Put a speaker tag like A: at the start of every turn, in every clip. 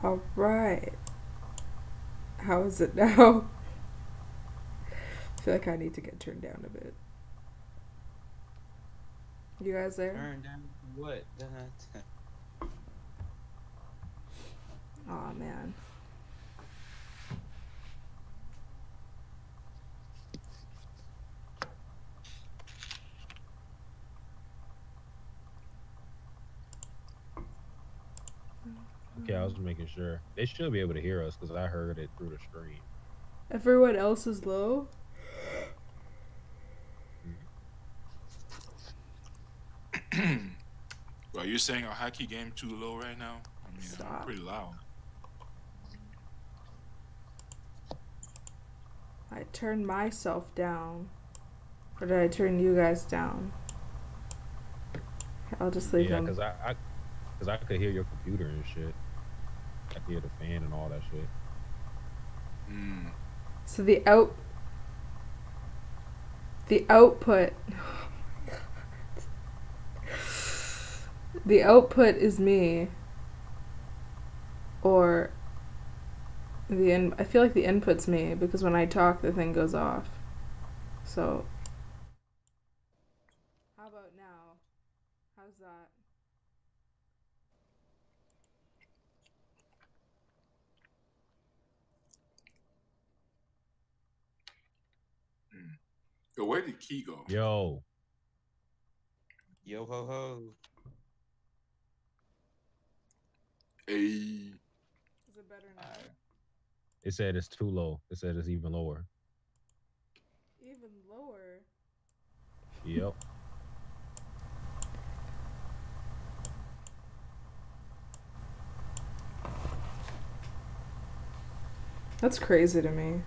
A: Alright. How is it now? I feel like I need to get turned down a bit. You guys there?
B: Turn down what?
A: Aw, man.
C: Okay, I was making sure. They should be able to hear us because I heard it through the screen.
A: Everyone else is low?
D: Well, you're saying our hockey game too low right now? I mean, I'm
A: Stop.
D: pretty loud.
A: I turned myself down. Or did I turn you guys down? I'll just leave
C: Yeah,
A: them.
C: because I could hear your computer and shit. I could hear the fan and all that shit.
A: So the output the output is me, or I feel like the input's me because when I talk the thing goes off. So how about now? How's that?
D: So where did Key go?
C: Yo.
B: Yo ho ho.
D: Hey.
A: Is it better now?
C: It said it's too low. It said it's even lower.
A: Even lower.
C: Yep.
A: That's crazy to me.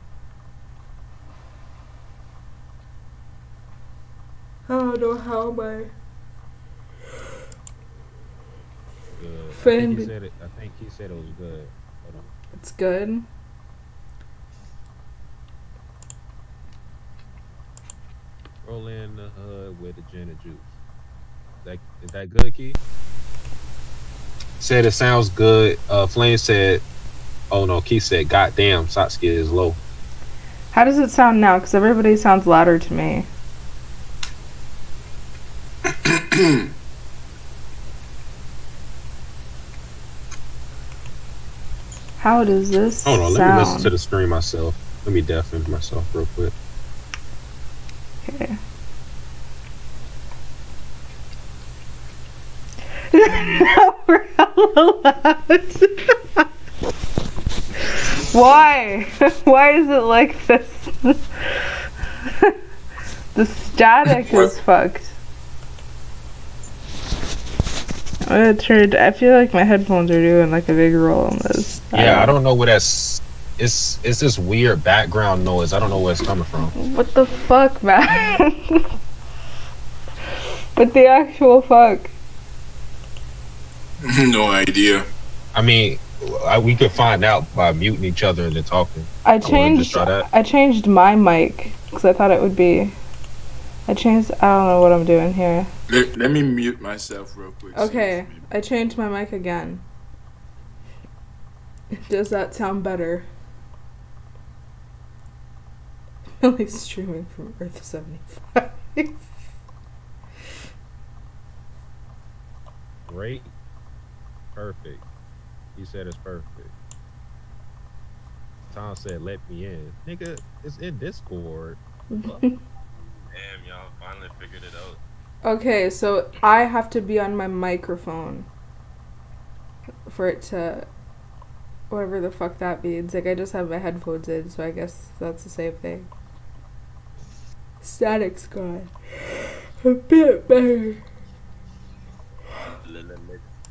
A: I don't know how my
C: Good.
A: Fan
C: I think he said it was good. Hold on.
A: it's good.
C: Roll in the hood with the gin and juice. Is that good, Key? Said it sounds good. Flame said, oh no, Key said, goddamn, Satsuki is low.
A: How does it sound now? Because everybody sounds louder to me. How does this
C: Hold on,
A: sound?
C: let me listen to the stream myself. Let me deafen myself real quick.
A: Okay. Now we're hella loud. Why? Why is it like this? The static is fucked. I feel like my headphones are doing like a big role in this.
C: Yeah, I don't know where that's. It's this weird background noise. I don't know where it's coming from.
A: What the fuck, man? What the actual fuck?
D: No idea.
C: I mean, we could find out by muting each other and then talking.
A: I
C: Just try that.
A: changed my mic because I thought it would be. I don't know what I'm doing here.
D: Let me mute myself real quick.
A: Okay, I changed my mic again. Does that sound better? Only streaming from Earth 75.
C: Great. Perfect. He said it's perfect. Tom said, let me in. Nigga, it's in Discord.
E: Damn, y'all finally figured it out.
A: Okay, so I have to be on my microphone for it to, whatever the fuck that means. Like, I just have my headphones in, so I guess that's the same thing. Static's gone. A bit better.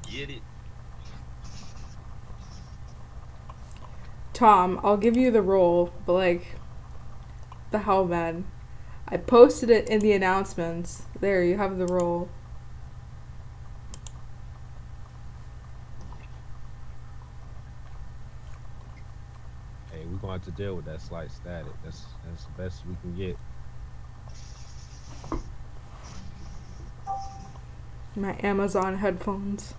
E: Get it.
A: Tom, I'll give you the role, but like, the hell, man. I posted it in the announcements. There, you have the role.
C: Hey, we're going to have to deal with that slight static. That's the best we can get.
A: My Amazon headphones.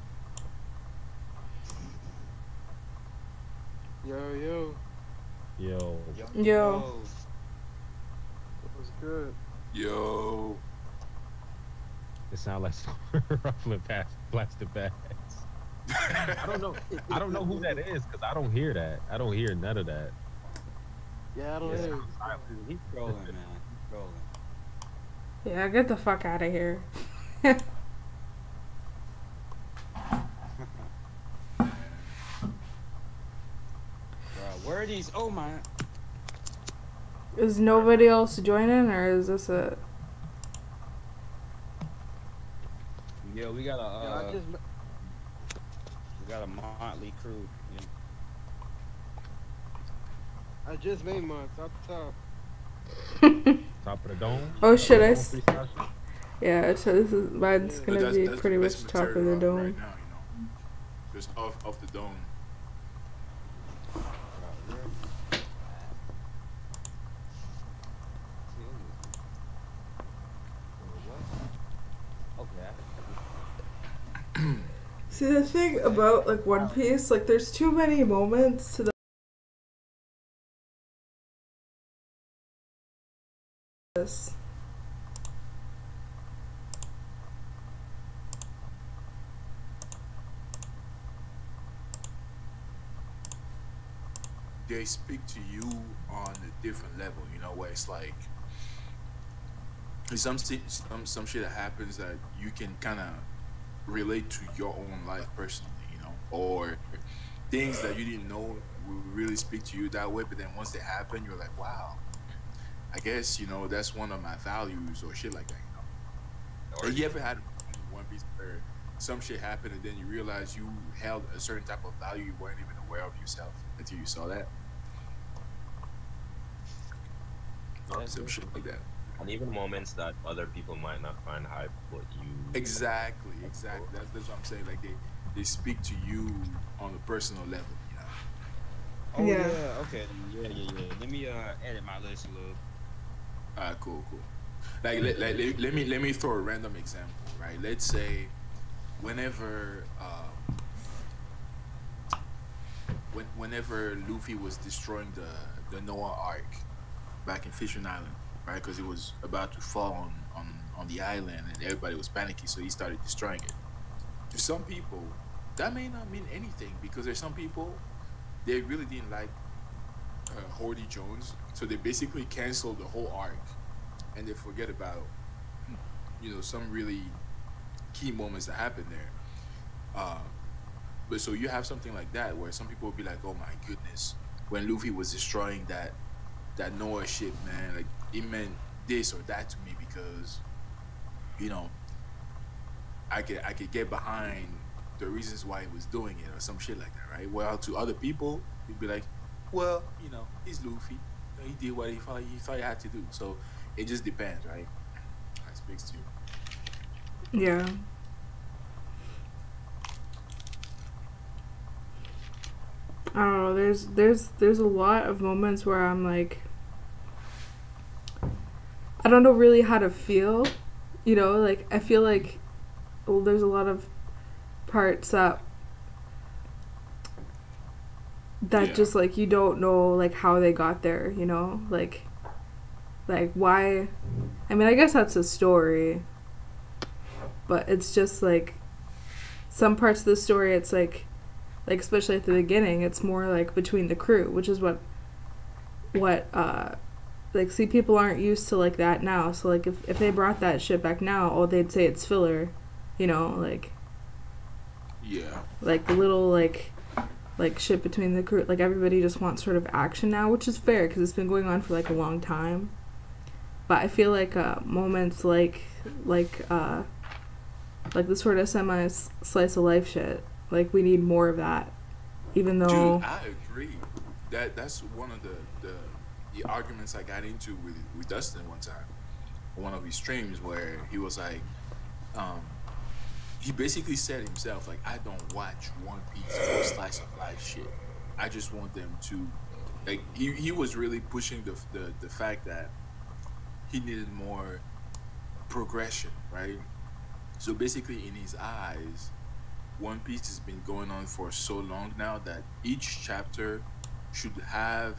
B: Yo.
C: Yo,
A: Yo.
B: What's good?
D: Yo.
C: it sounds like some ruffling past plastic bags. I don't know. I don't know who that is because I don't hear that. I don't hear none of that.
B: Yeah, I don't
C: Yeah.
B: know.
F: He's trolling, man. He's trolling.
A: Yeah, get the fuck out of here.
F: Bro, where are these? Oh my.
A: Is nobody else joining, or is this a?
F: Yeah, we got
B: Yeah, I
F: a
B: just
F: motley crew. Yeah.
B: I just made mine. Top to top.
C: Top of the dome.
A: Oh shit! I
C: Dome freestyle shit?
A: yeah. So this is mine's
B: Yeah.
A: gonna be pretty
D: the
A: much
D: best
A: top of the
D: material
A: dome.
D: right now, you know. Just off the dome.
F: Bro, where- See, what? Okay.
A: See, the thing about like One Piece, like there's too many moments to this.
D: They speak to you on a different level, you know, where it's like there's some shit that happens that you can kind of relate to your own life personally, you know, or things that you didn't know would really speak to you that way, but then once they happen, you're like, wow, I guess, you know, that's one of my values or shit like that, you know.
E: Or
D: Have you ever had One Piece where some shit happened and then you realize you held a certain type of value you weren't even aware of yourself until you saw that? Some shit like that.
E: and even moments that other people might not find hype, but you
D: Exactly. That's what I'm saying. Like they speak to you on a personal level, you know.
F: Oh
A: Yeah.
F: yeah. Okay. Yeah. Let me edit my list a little.
D: Cool. Like let me throw a random example, right? Let's say whenever whenever Luffy was destroying the Noah Ark back in Fishing Island, right? Because it was about to fall on the island and everybody was panicking, so he started destroying it. To some people, that may not mean anything because there's some people they really didn't like Hordy Jones, so they basically canceled the whole arc and they forget about some really key moments that happened there. But so you have something like that where some people will be like, "Oh my goodness," when Luffy was destroying that Noah ship, man, like it meant this or that to me because I could get behind the reasons why he was doing it or some shit like that, right? Well, to other people, you'd be like, well, he's Luffy. He did what he thought he had to do. So it just depends, right? That speaks to you.
A: Yeah. I don't know. There's a lot of moments where I'm like, I don't know really how to feel. Like I feel like there's a lot of parts that
D: Yeah.
A: just like you don't know like how they got there. Like why. I mean, I guess that's a story, but it's just like some parts of the story. It's like especially at the beginning, it's more like between the crew, which is what see, people aren't used to like that now. So like if they brought that shit back now, they'd say it's filler, like
D: Yeah.
A: like the little like shit between the crew. Like everybody just wants sort of action now, which is fair because it's been going on for like a long time. But I feel like moments like this sort of semi slice of life shit. Like we need more of that, even though.
D: Dude, I agree. That's one of the arguments I got into with Dustin one time on one of his streams where he was like, he basically said himself like, I don't watch One Piece for slice of life shit. I just want them to like. He was really pushing the fact that he needed more progression, right? So basically, in his eyes, One Piece has been going on for so long now that each chapter should have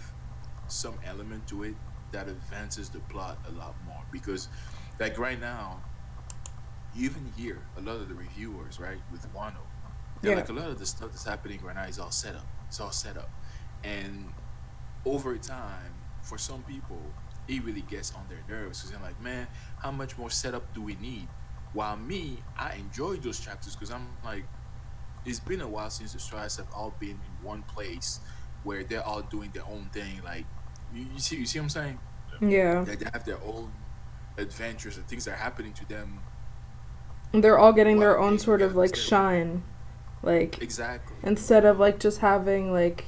D: some element to it that advances the plot a lot more. Because, like right now, you even hear a lot of the reviewers, right, with Wano, they're
A: Yeah.
D: like, a lot of the stuff that's happening right now is all set up. It's all set up, and over time, for some people, it really gets on their nerves because they're like, man, how much more setup do we need? While me, I enjoy those chapters because I'm like, it's been a while since the Stars have all been in one place where they're all doing their own thing. Like, you see what I'm saying?
A: Yeah.
D: That they have their own adventures and things that are happening to them.
A: They're all getting their
D: While
A: own
D: being
A: sort of
D: together
A: like
D: instead of-
A: shine. Like
D: Exactly.
A: instead of like just having like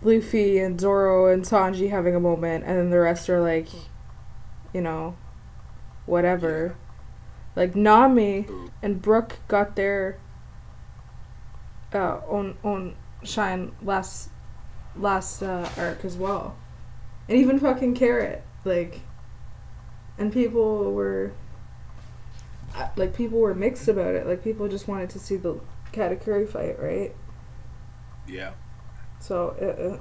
A: Luffy and Zoro and Sanji having a moment and then the rest are like, you know, whatever. Like Nami
D: So,
A: and Brook got their own shine last arc as well. And even fucking Carrot, like, and people were mixed about it. Like people just wanted to see the Katakuri fight, right?
D: yeah.
A: So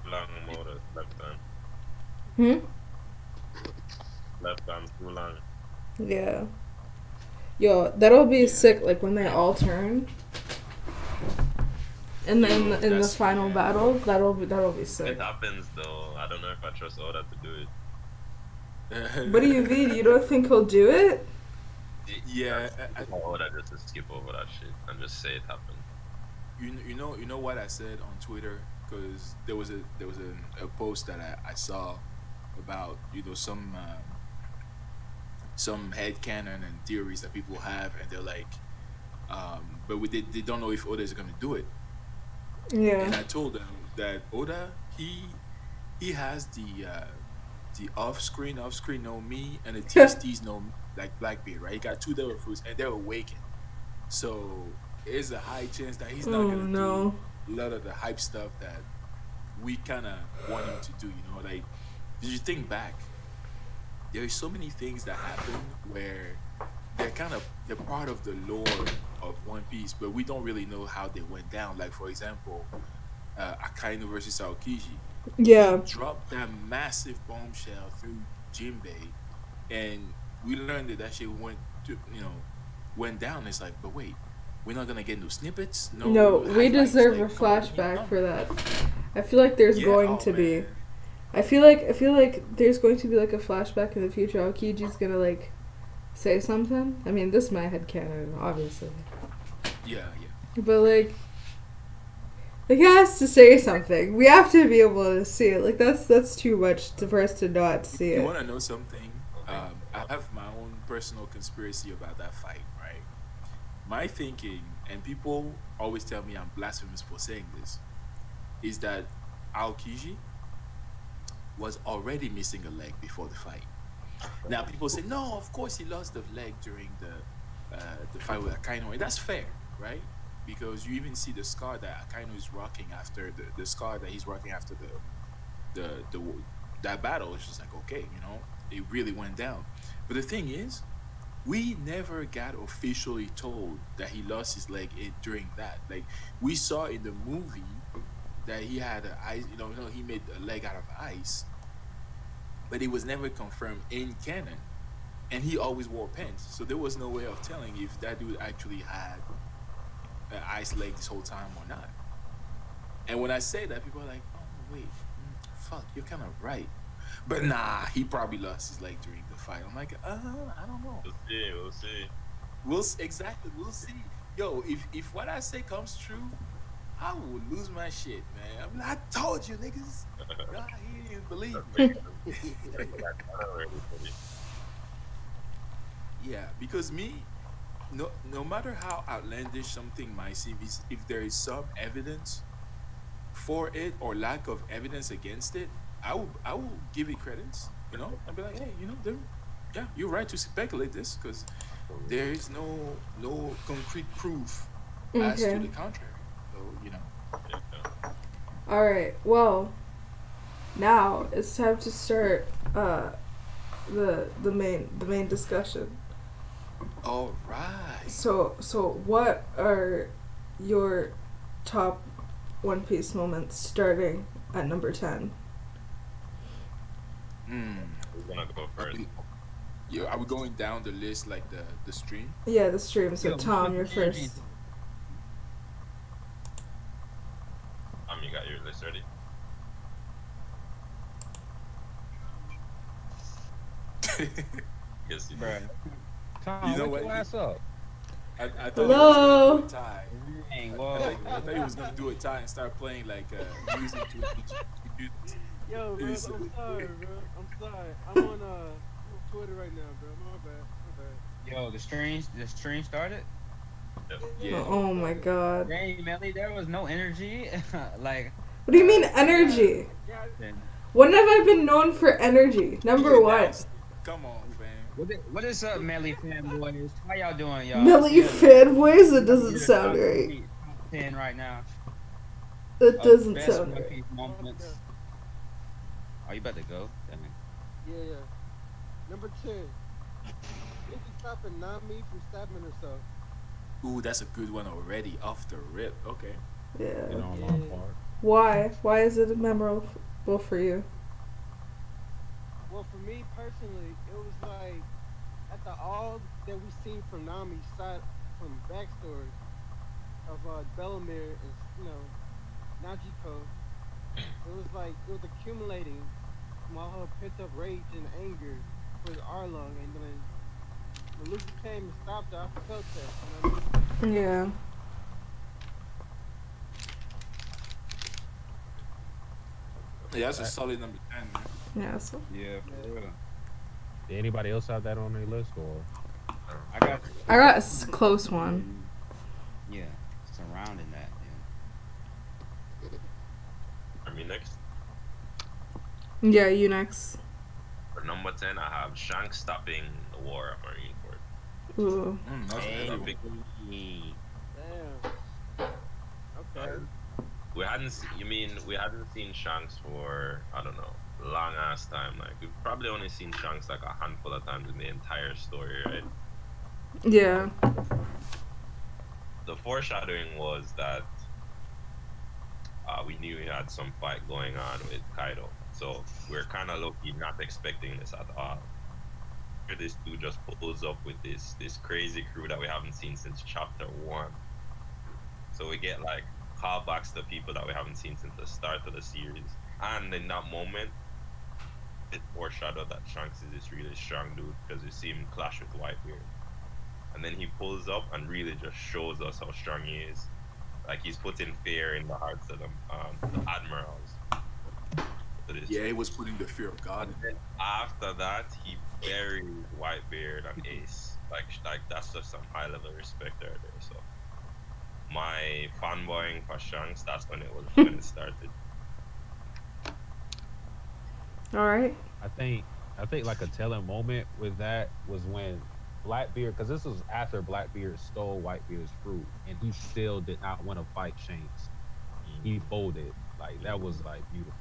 E: Long motor, left hand. Left hand too long.
A: Yeah. Yo, that'll be
D: Yeah.
A: sick, like, when they all turn. And then in the
D: That's-
A: final
D: yeah.
A: battle, that'll be
E: It
A: sick.
E: happens though. I don't know if I trust Oda to do it.
A: What do you mean? You don't think he'll do it?
D: Yeah, I-
E: Oda just to skip over that shit and just say it happened.
D: you know what I said on Twitter, because there was a post that I saw about some headcanon and theories that people have, and they're like, but they don't know if Oda is gonna do it. And
A: Yeah.
D: I told them that Oda, he has the off-screen know me and the TSTs know me, like Blackbeard, right? He got two devil fruits and they're awakened, so there's a high chance that he's not
A: Oh
D: gonna
A: no.
D: do a lot of the hype stuff that we kind of want him to do. Like, did you think back? There's so many things that happen where they're part of the lore of One Piece, but we don't really know how they went down. Like, for example, Akainu versus Aokiji.
A: Yeah.
D: Dropped that massive bombshell through Jinbei, and we learned that shit went down. It's like, but wait, we're not gonna get no snippets.
A: No, we
D: highlights,
A: deserve
D: like,
A: a
D: no,
A: flashback for that. I feel like there's
D: Yeah,
A: going
D: oh,
A: to be.
D: man.
A: I feel like there's going to be like a flashback in the future. Aokiji's gonna like say something. I mean, this is my headcanon, obviously.
D: Yeah.
A: But like he has to say something. We have to be able to see it. Like that's too much for us to not see
D: You
A: it.
D: want to know something? I have my own personal conspiracy about that fight, right? My thinking, and people always tell me I'm blasphemous for saying this, is that Aokiji was already missing a leg before the fight. Now people say, no, of course he lost the leg during the fight with Akainu, and that's fair, right? Because you even see the scar that Akainu is rocking after the scar that he's rocking after that battle. It's just like, okay, it really went down. But the thing is, we never got officially told that he lost his leg during that. Like, we saw in the movie that he had he made a leg out of ice, but it was never confirmed in canon, and he always wore pants, so there was no way of telling if that dude actually had an ice leg this whole time or not. And when I say that, people are like, oh wait, fuck, you're kind of right, but nah, he probably lost his leg during the fight. I'm like, I don't know.
E: We'll see.
D: We'll see. Yo, if what I say comes true, I will lose my shit, man. I mean, I told you, niggas. Nah, he didn't believe me. Yeah, because no matter how outlandish something might seem, if there is some evidence for it or lack of evidence against it, I will give it credence. I'll be like, hey, you're right to speculate this because there is no concrete proof as to the contrary. So
A: All right. Well, now it's time to start the main discussion.
D: All right.
A: So what are your top One Piece moments starting at number 10.
E: Who's gonna go first?
D: Yeah, are we going down the list like the stream?
A: Yeah, the stream. So
F: Yo,
A: Tom, you're
F: energy.
A: first.
E: You got your list ready? Guess you
F: Bruh.
C: Tom,
D: You know
C: wake
D: what?
C: your ass up.
D: I thought
A: Hello?
D: he was gonna do a tie.
F: Dang,
D: I
F: whoa.
D: thought he was gonna do a tie and start playing like music to
B: Yo, bro, I'm
D: It's-
B: sorry, bro. I'm sorry. I'm on Twitter right now, bro. My bad.
F: Yo, the stream started?
D: Yeah.
A: Oh my god.
F: Dang, Melly, there was no energy. Like,
A: What do you mean energy?
B: Yeah,
A: When have I been known for energy? Number
D: Yeah,
A: one.
D: that's- Come on, fam.
F: what is up, Melly fanboys? How y'all doing, y'all?
A: Melly
F: Yeah,
A: fanboys? It doesn't
F: you're
A: sound
F: top
A: right.
F: 10 right now.
A: It doesn't
F: Best
A: sound
F: One
A: right.
F: Piece moments. Are you about to go? Damn it.
B: yeah. Number 10. If you stopping Nami from stabbing herself.
D: Ooh, that's a good one already off the rip. Okay.
C: You
A: Yeah.
C: know, on my
B: Yeah.
C: part.
A: Why? Why is it memorable for you?
B: Well, for me personally, it was like after all that we seen from Nami's side, from backstory of Bellamere and Najiko, it was accumulating from all her pent up rage and anger for Arlong, and then when Luffy came and stopped her, I felt that. You know what I mean?
A: Yeah.
D: Yeah, that's a solid number 10, man.
A: Yeah. So.
F: Yeah, for real.
C: Did anybody else have that on their list, or
F: I got
A: I got a close one.
F: Yeah, surrounding that. Yeah.
E: For me next.
A: Yeah, you next.
E: For number 10, I have Shanks stopping the war at Marineford.
A: Ooh.
D: That's a heavy one.
E: big-
B: Damn. Okay.
E: We hadn't seen Shanks for, I don't know, long ass time. Like, we've probably only seen Shanks like a handful of times in the entire story, right?
A: Yeah.
E: The foreshadowing was that we knew he had some fight going on with Kaido. So we're kind of low-key not expecting this at all. Here this dude just pulls up with this crazy crew that we haven't seen since chapter 1. So we get like callbacks to people that we haven't seen since the start of the series. And in that moment, it foreshadowed that Shanks is this really strong dude because we see him clash with Whitebeard. And then he pulls up and really just shows us how strong he is. Like he's putting fear in the hearts of the admirals. So this-
D: Yeah, he was putting the fear of God.
E: And then after that, he buried Whitebeard and Ace. Like that's just some high level respect right there. So my fanboying for Shanks, that's when it started.
A: All right.
C: I think like a telling moment with that was when Blackbeard, because this was after Blackbeard stole Whitebeard's fruit, and he still did not want to fight Shanks. He folded. Like that was like beautiful.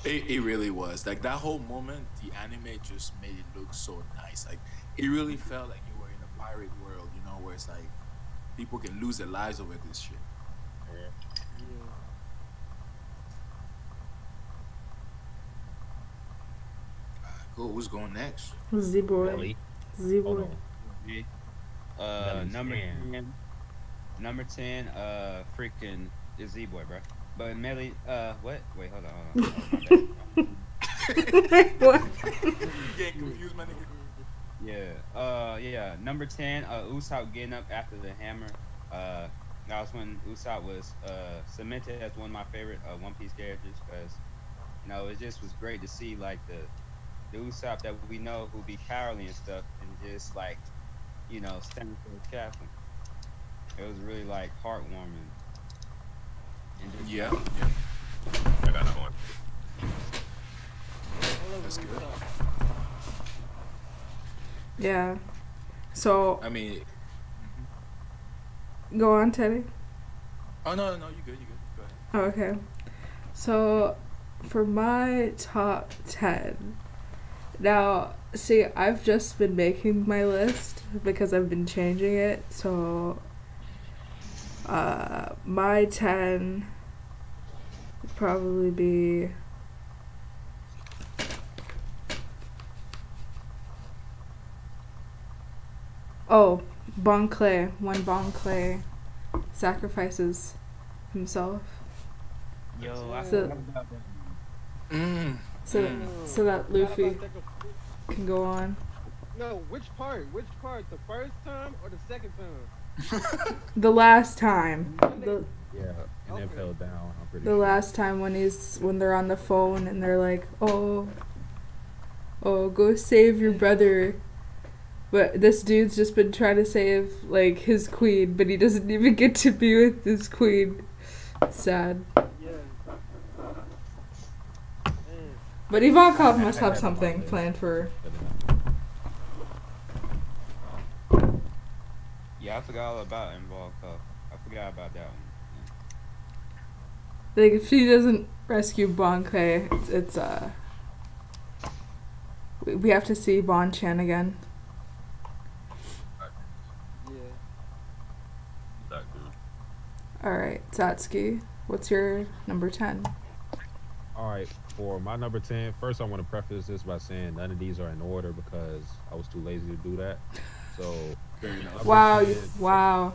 D: It really was. Like that whole moment, the anime just made it look so nice. Like it really felt like you were in a pirate world, you know, where it's like people can lose their lives over this shit. Cool. Who's going next?
A: Z boy.
C: Melly.
A: Z
C: Hold
A: boy.
C: on. Melly's
F: Number
C: 10.
F: 10. Number 10, freaking is Z-Boy, bro. But Melly, what? Wait, hold on. Oh, my bad.
A: What?
D: You getting confused, my nigga?
F: Yeah. Number 10, Usopp getting up after the hammer. That was when Usopp was cemented as one of my favorite One Piece characters, because you know it just was great to see like the Usopp that we know who be cowardly and stuff, and just like standing for his captain. It was really like heartwarming. And just,
D: Yeah.
E: I got that one.
D: That's good.
A: Yeah. So
D: I mean,
A: go on, Teddy.
D: oh no, you good. Go ahead.
A: Oh, okay. So for my top 10, now see, I've just been making my list because I've been changing it. So My 10 would probably be. Oh, Bon Clay. When Bon Clay sacrifices himself.
F: Yo, I
A: So-
F: forgot about that.
A: So that Luffy can go on.
B: No, which part? Which part? The first time or the second time?
A: The last time.
C: Yeah, and then
B: Okay.
C: fell down. I'm pretty
A: The
C: sure.
A: last time when they're on the phone and they're like, oh, go save your brother. But this dude's just been trying to save, like, his queen, but he doesn't even get to be with his queen. It's sad.
B: Yeah. Man.
A: But Ivankov must have something planned for.
F: Yeah, I forgot all about Involved Cup. I forgot about that one.
A: Like, if she doesn't rescue Bon Clay, it's we have to see Bon Chan again.
B: Yeah.
E: That good.
A: Alright, Satsuki, what's your number 10?
C: All right, for my number 10, first I want to preface this by saying none of these are in order because I was too lazy to do that. So,
D: Fair enough.
C: number
A: Wow,
C: 10,
A: wow.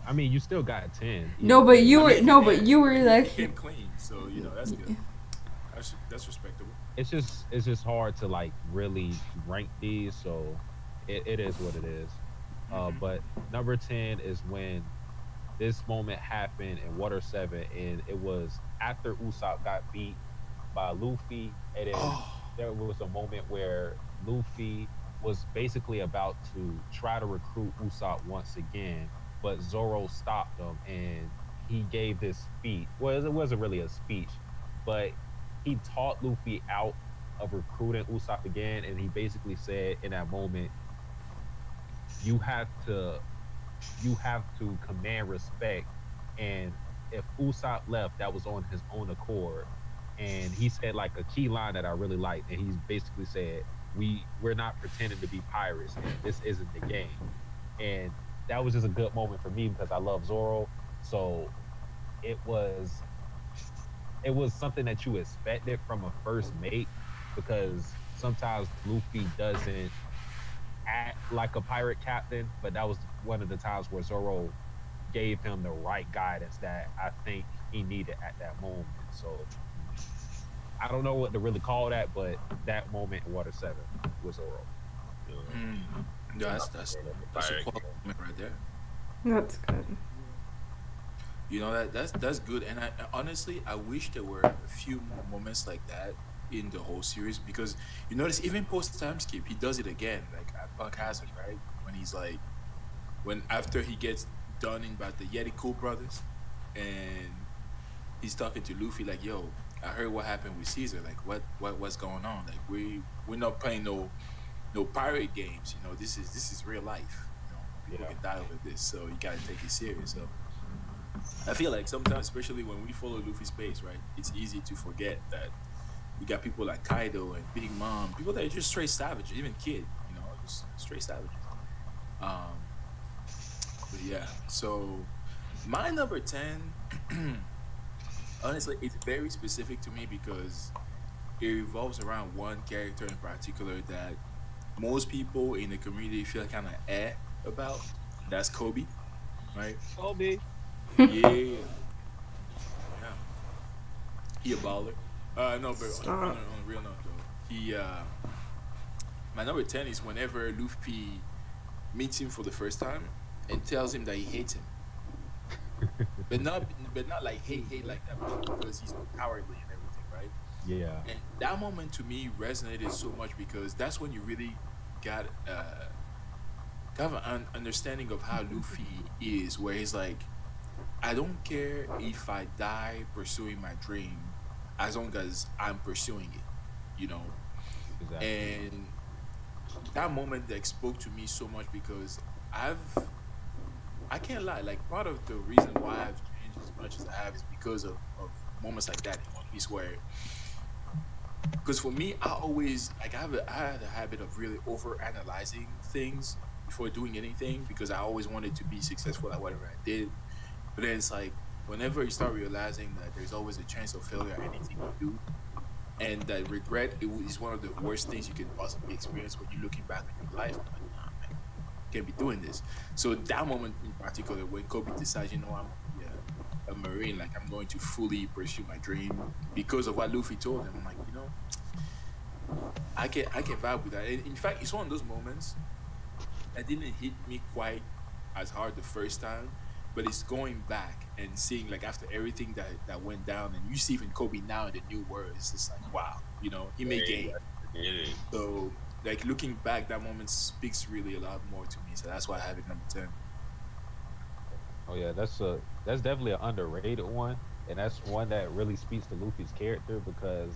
C: I mean, you still got 10.
A: No, but you
D: I
A: were
D: mean,
A: you were
D: He
A: like
D: came clean, so you know that's good. That's respectable.
C: It's just hard to like really rank these, so it is what it is. But number 10 is when this moment happened in Water 7, and it was after Usopp got beat by Luffy, and then there was a moment where Luffy was basically about to try to recruit Usopp once again, but Zoro stopped him and he gave this speech. Well, it wasn't really a speech, but he taught Luffy out of recruiting Usopp again, and he basically said in that moment, you have to command respect, and if Usopp left, that was on his own accord. And he said like a key line that I really liked, and he basically said, we're not pretending to be pirates, and this isn't the game. And that was just a good moment for me because I love Zoro. So it was something that you expected from a first mate, because sometimes Luffy doesn't act like a pirate captain, but that was one of the times where Zoro gave him the right guidance that I think he needed at that moment. So I don't know what to really call that, but that moment in Water 7 was Zoro.
D: Yeah, that's a quality moment right there.
A: that's good.
D: You know that's good, and I honestly I wish there were a few more moments like that in the whole series, because you notice even post time skip he does it again, like at Buck Hazard, right? When after he gets done in by the Yeti Cool brothers, and he's talking to Luffy like, "Yo, I heard what happened with Caesar. Like, what's going on? Like, we're not playing no pirate games. You know, this is real life. You know, people can die over this, so you gotta take it serious." So I feel like sometimes, especially when we follow Luffy's pace, right, it's easy to forget that we got people like Kaido and Big Mom, people that are just straight savages, even Kid, you know, just straight savages. But yeah, so my number 10, honestly, it's very specific to me because it revolves around one character in particular that most people in the community feel kind of about. That's Kobe, right?
B: Kobe.
D: Yeah. He a baller. No, but on a real note though, he my number 10 is whenever Luffy meets him for the first time and tells him that he hates him, but not like hate like that, because he's cowardly and everything, right?
C: Yeah.
D: And that moment to me resonated so much because that's when you really got kind of an understanding of how Luffy is, where he's like, I don't care if I die pursuing my dream, as long as I'm pursuing it, you know.
C: Exactly.
D: And that moment that spoke to me so much because I can't lie, like part of the reason why I've changed as much as I have is because of moments like that in One Piece, where, because for me, I always like I had a habit of really over analyzing things before doing anything because I always wanted to be successful at whatever I did. But then it's like whenever you start realizing that there's always a chance of failure at anything you do, and that regret is one of the worst things you can possibly experience when you're looking back on your life. I'm like, nah, man, can't be doing this. So that moment in particular, when Kobe decides, I'm a Marine, like I'm going to fully pursue my dream because of what Luffy told him. I'm like, I can vibe with that. In fact, it's one of those moments that didn't hit me quite as hard the first time, but it's going back and seeing like after everything that went down, and you see even Kobe now in the new world, it's just like wow, he made game. So like looking back, that moment speaks really a lot more to me. So that's why I have it number 10.
C: Oh yeah, that's definitely an underrated one, and that's one that really speaks to Luffy's character because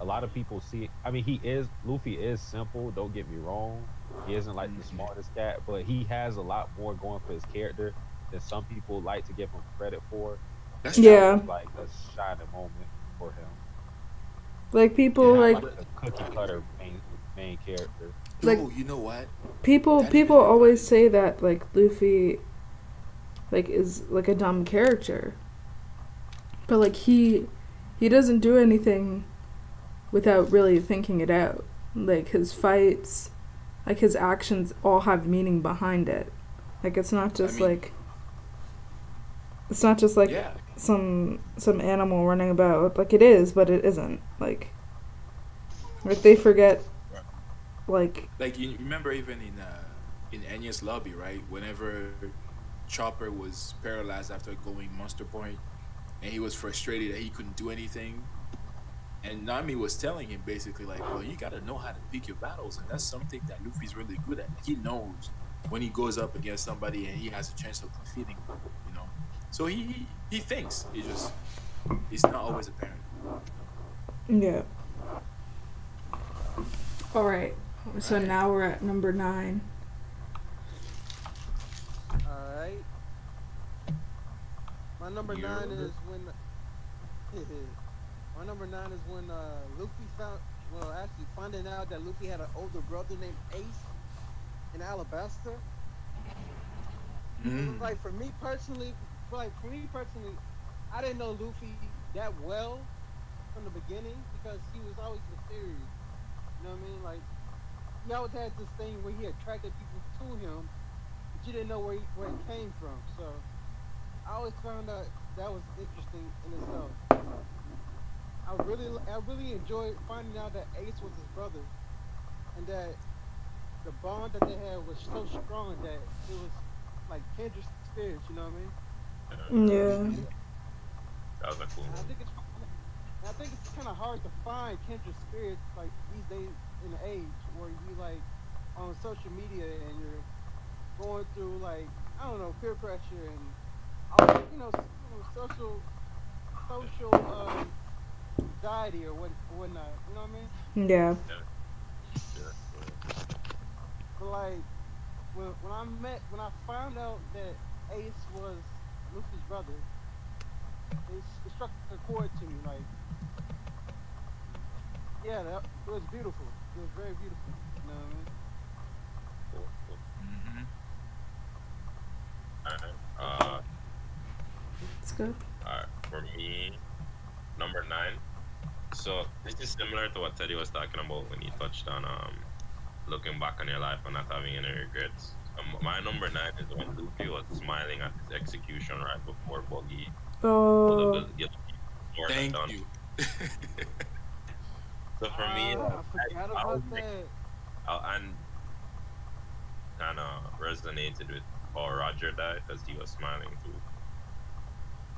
C: a lot of people see. I mean, Luffy is simple. Don't get me wrong. He isn't like the smartest cat, but he has a lot more going for his character than some people like to give him credit for.
D: That's
A: Yeah.
C: Like a shining moment for him.
A: Like people
C: Not
A: like
C: like a cookie cutter main character.
A: like-
D: Oh, you know what?
A: people
D: That
A: people
D: even
A: always
D: reminds
A: say that like Luffy like is like a dumb character. But like he doesn't do anything without really thinking it out. Like his fights, like his actions all have meaning behind it. Like it's not just like
D: Yeah.
A: some animal running about. Like it is, but it isn't. Like they forget like
D: Like you remember even in Enya's lobby, right? Whenever Chopper was paralyzed after going Monster Point, and he was frustrated that he couldn't do anything, and Nami was telling him basically like, "Well, you gotta know how to pick your battles, and that's something that Luffy's really good at. He knows when he goes up against somebody and he has a chance of defeating them, So he thinks. It's not always apparent.
A: yeah. All right. So now we're at number 9.
B: Alright. My number 9 is when my number 9 is when Luffy finding out that Luffy had an older brother named Ace in Alabasta. Like for me personally, I didn't know Luffy that well from the beginning because he was always mysterious. You know what I mean? Like he always had this thing where he attracted people to him, but you didn't know where it came from. So I always found out that was interesting in itself. I really enjoyed finding out that Ace was his brother, and that the bond that they had was so strong that it was like kindred spirits. You know what I mean?
A: Yeah.
E: That was a cool
B: And
E: one.
B: I think it's kind of hard to find kindred spirits like these days in the age where you like on social media and you're going through like I don't know peer pressure and all, social anxiety or whatnot. You know what I mean?
A: Yeah.
B: But like when I found out that Ace was Luffy's brother, it struck a chord to me. Like, yeah, it was beautiful. It was very beautiful. You know what I mean?
E: Cool, cool.
D: Mm-hmm.
E: Alright.
A: It's good.
E: Alright. For me, number 9. So this is similar to what Teddy was talking about when he touched on looking back on your life and not having any regrets. My number 9 is when Luffy was smiling at his execution right before Buggy
A: Oh.
D: Thank you.
E: So for me,
B: I forgot about that.
E: and kind of resonated with how Roger died because he was smiling too.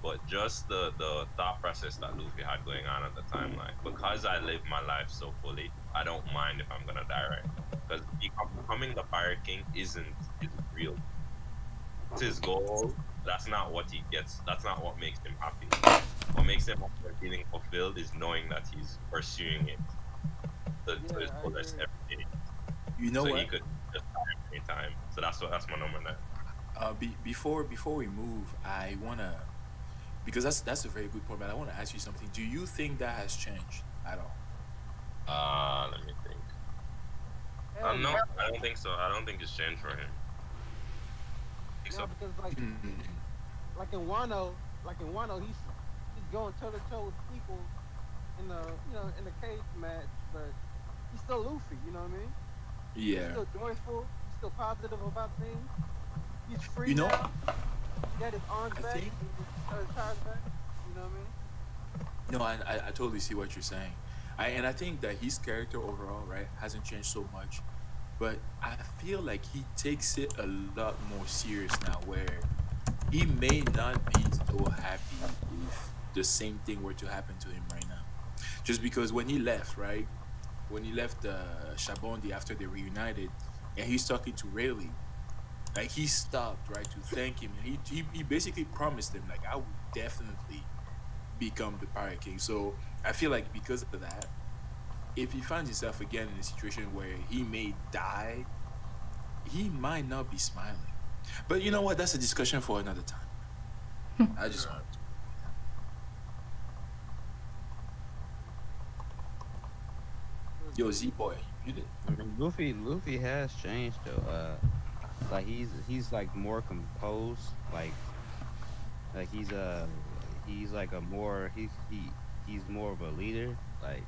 E: But just the thought process that Luffy had going on at the time, like because I live my life so fully, I don't mind if I'm gonna die right. Because becoming the Pirate King isn't real. It's his goal. That's not what he gets. That's not what makes him happy. What makes him feeling fulfilled is knowing that he's pursuing it to his fullest every day.
D: You know
E: So
D: what?
E: he could just die any time. So that's my number 9.
D: Before we move, I wanna because that's a very good point. But I want to ask you something. Do you think that has changed at all?
E: Let me think.
B: Hell
E: No,
B: yeah.
E: I don't think so. I don't think it's changed for him. think
B: Yeah,
E: so?
B: because
D: Mm.
B: like in Wano, he's going toe to toe with people in the in the cage match, but he's still Luffy. You know what I mean? He's
D: Yeah.
B: still joyful. He's still positive about things. He's free
D: You know,
B: now. He got his arms
D: I
B: back.
D: think
B: His tires back. You know what I mean?
D: no, I totally see what you're saying. And I think that his character overall, right, hasn't changed so much. But I feel like he takes it a lot more serious now, where he may not be so happy if the same thing were to happen to him right now. Just because when he left, right, when he left Shabondi after they reunited, and he's talking to Rayleigh, like he stopped right to thank him, and he basically promised him like I would definitely become the Pirate King. So I feel like because of that, if he finds himself again in a situation where he may die, he might not be smiling. But you know what? That's a discussion for another time. I just want to. Yo, Z boy, you did.
F: I mean, Luffy has changed though. Like he's like more composed. Like he's like a more he's more of a leader. Like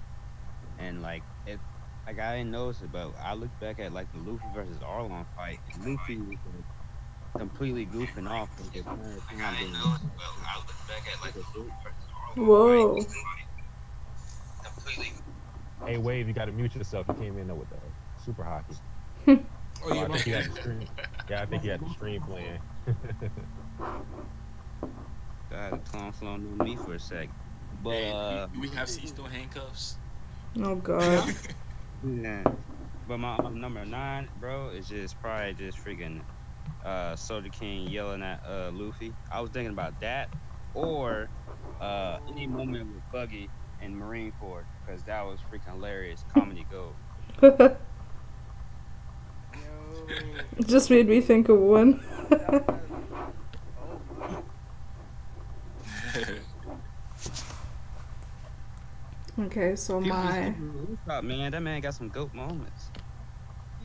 F: and like it. Like I didn't notice it, but I look back at like the Luffy versus Arlong fight, and Luffy was like, completely goofing off. Like, the entire time during the fight.
E: I look back at like the Luffy versus
A: Whoa.
E: completely.
C: Hey, Wave, you gotta mute yourself. You came in there with the super hockey.
G: Oh
C: Oh,
G: yeah,
C: I
G: my
C: think you had
G: bad.
C: the stream. Yeah, I think you had the stream playing.
F: I had a clown flowing on me for a sec. But
D: Hey, do we have C-Stone handcuffs?
A: Oh god.
F: yeah. But my number 9, bro, is just probably just freaking Soda King yelling at Luffy. I was thinking about that, or any moment with Buggy and Marineford, because that was freaking hilarious. Comedy gold.
B: Yo,
A: It just made me think of one.
B: that was, oh my.
A: Okay, so my
F: Usopp, man, that man got some goat moments.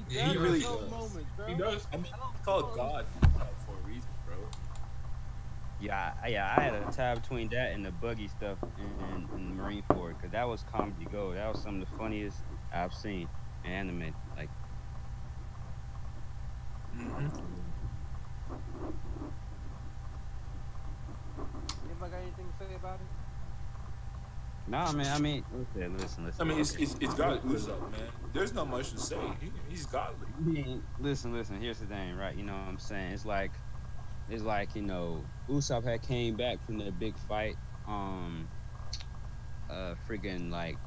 B: He
G: Yeah,
B: does
G: he
B: have
G: really
B: those
D: does.
B: moments, bro.
G: He does.
D: I mean,
B: I don't
D: it's called
B: know.
D: God for a reason, bro.
F: Yeah, I had a tie between that and the Buggy stuff in Marineford, because that was comedy gold. That was some of the funniest I've seen in anime. Like,
D: Mm-hmm.
B: Anybody got anything to say about it?
F: nah, man. I mean, listen.
D: I mean, it's God Usopp, man. There's not much to say. He's godly.
F: Listen. Here's the thing, right? You know what I'm saying? It's like you know, Usopp had came back from the big fight. Freaking like,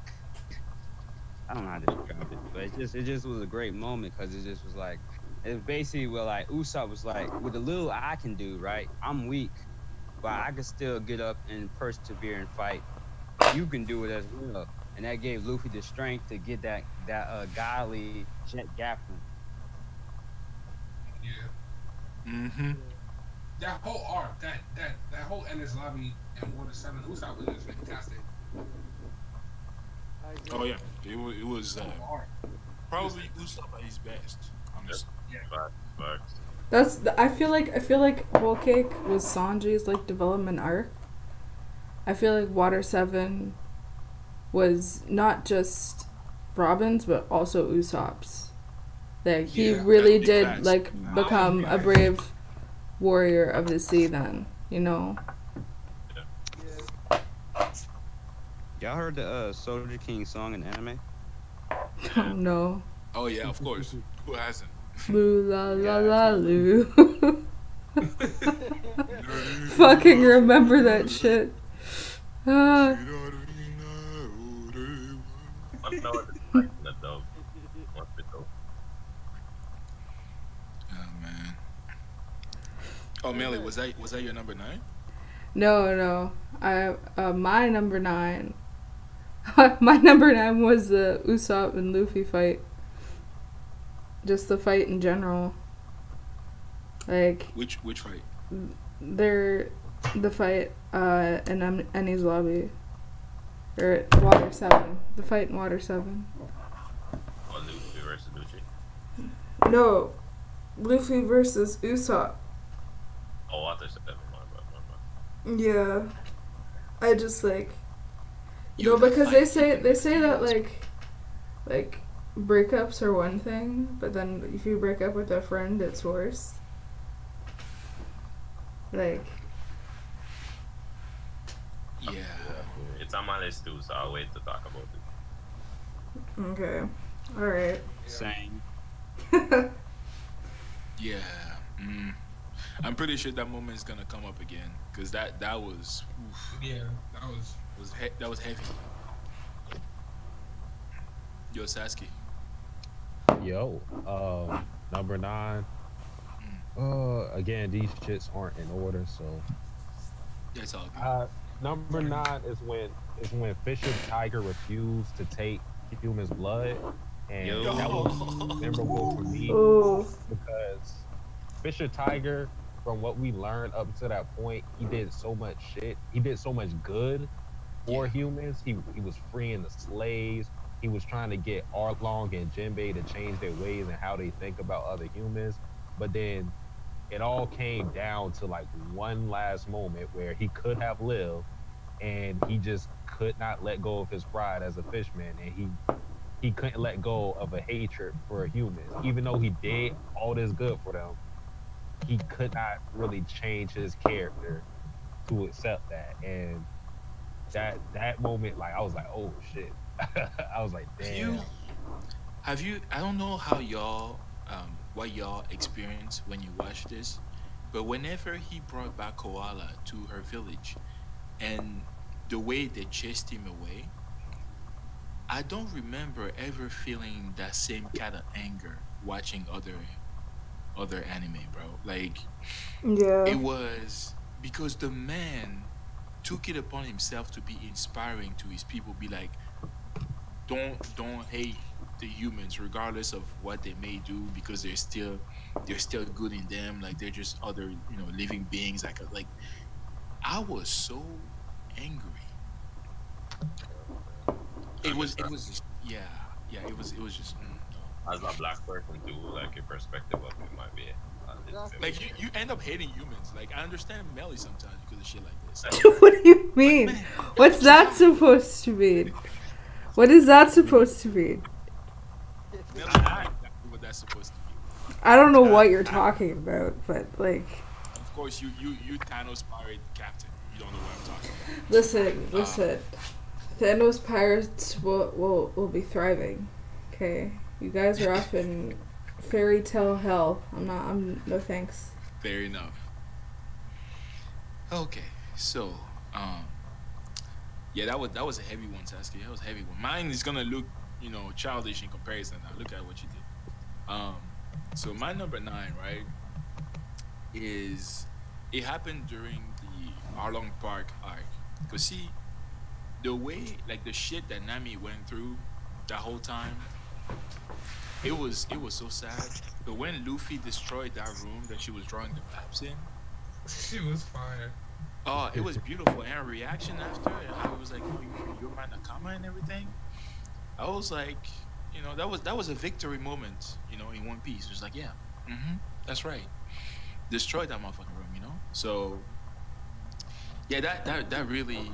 F: I don't know how to describe it, but it just was a great moment, because it just was like, it's basically where like Usopp was like, with the little I can do, right? I'm weak, but I can still get up and persevere and fight. You can do it as well, and that gave Luffy the strength to get that godly Jet Gaffin.
G: Yeah.
D: Mm-hmm.
G: That whole arc, that whole Ennis Lobby and Water 7, Usopp was just fantastic.
B: I agree.
D: Oh yeah, it was
G: Whole arc.
D: probably Usopp at his best, honestly.
E: Facts.
A: that's I feel like Whole Cake was Sanji's like development arc. I feel like Water 7 was not just Robin's but also Usopp's. Like he
D: Yeah,
A: really
D: big
A: did
D: facts.
A: like become a brave warrior of the sea then, you know.
B: Yeah.
F: Y'all heard the Soldier King song in anime?
A: Oh no.
D: Oh yeah, of course. Who hasn't?
A: Loo la la la loo. Fucking remember that shit. Ah.
E: I know what it's like in the dub. What's it though?
D: Oh man. Oh Melly, was that your number 9?
A: No. My number 9. My number 9 was the Usopp and Luffy fight. Just the fight in general. Like
D: Which fight?
A: the fight in Enies Lobby. Or at Water 7. The fight in Water 7.
E: Or Luffy versus Lucci.
A: No. Luffy versus Usopp.
E: Chapter 7, my bad.
A: Yeah. I just like
D: Yo,
A: no,
D: that
A: because
D: fight
A: they say
D: scene
A: that
D: was-
A: like breakups are one thing, but then if you break up with a friend, it's worse. Like
D: Yeah.
E: It's on my list too, so I'll wait to talk about it.
A: okay, all right.
F: Same.
D: Yeah. I'm pretty sure that moment is gonna come up again because that was
G: Yeah, that was.
D: that was heavy. Yo, Sasuke.
C: Yo, number 9. Again, these shits aren't in order, so
D: That's all good.
C: number 9 is when Fisher Tiger refused to take humans' blood, and
E: Yo.
C: that was memorable for me
A: Oh,
C: because Fisher Tiger, from what we learned up to that point, he did so much shit. He did so much good for humans. He was freeing the slaves. He was trying to get Arlong and Jinbei to change their ways and how they think about other humans. But then it all came down to like one last moment where he could have lived, and he just could not let go of his pride as a fishman, and he couldn't let go of a hatred for humans, even though he did all this good for them. He could not really change his character to accept that, and that moment, like I was like, oh shit. I was like, damn.
D: Have you? I don't know how y'all, what y'all experience when you watch this, but whenever he brought back Koala to her village, and the way they chased him away, I don't remember ever feeling that same kind of anger watching other anime, bro. Like
A: yeah.
D: it was because the man took it upon himself to be inspiring to his people, be like, don't hate the humans regardless of what they may do, because they're still good in them, like they're just other living beings. Like I was so angry. It was just, yeah, it was just
E: As a black person too, like your perspective of it might be
D: like you end up hating humans. Like I understand Melly sometimes because of shit like this.
A: What do you mean? What's that supposed to mean? What is that supposed to mean?
D: Melly, I know exactly what that's supposed to be.
A: I don't know what you're talking about, but like,
D: Of course, you Thanos pirate captain. You don't know what I'm talking about.
A: listen. Thanos pirates will be thriving. Okay, you guys are off in fairy tale hell. I'm no thanks.
D: Fair enough. Okay, so yeah, that was a heavy one, Sasuke. That was a heavy one. Mine is gonna look, childish in comparison. Now look at what you did. So my number 9, right, is it happened during the Arlong Park arc. Cause see, the way, like the shit that Nami went through that whole time, it was so sad. But when Luffy destroyed that room that she was drawing the maps in,
G: She was fire.
D: oh, it was beautiful. And her reaction after, and how it was like, you're my Nakama and everything. I was like, that was a victory moment, in One Piece. It was like, yeah, that's right. Destroy that motherfucking room, So, yeah, that really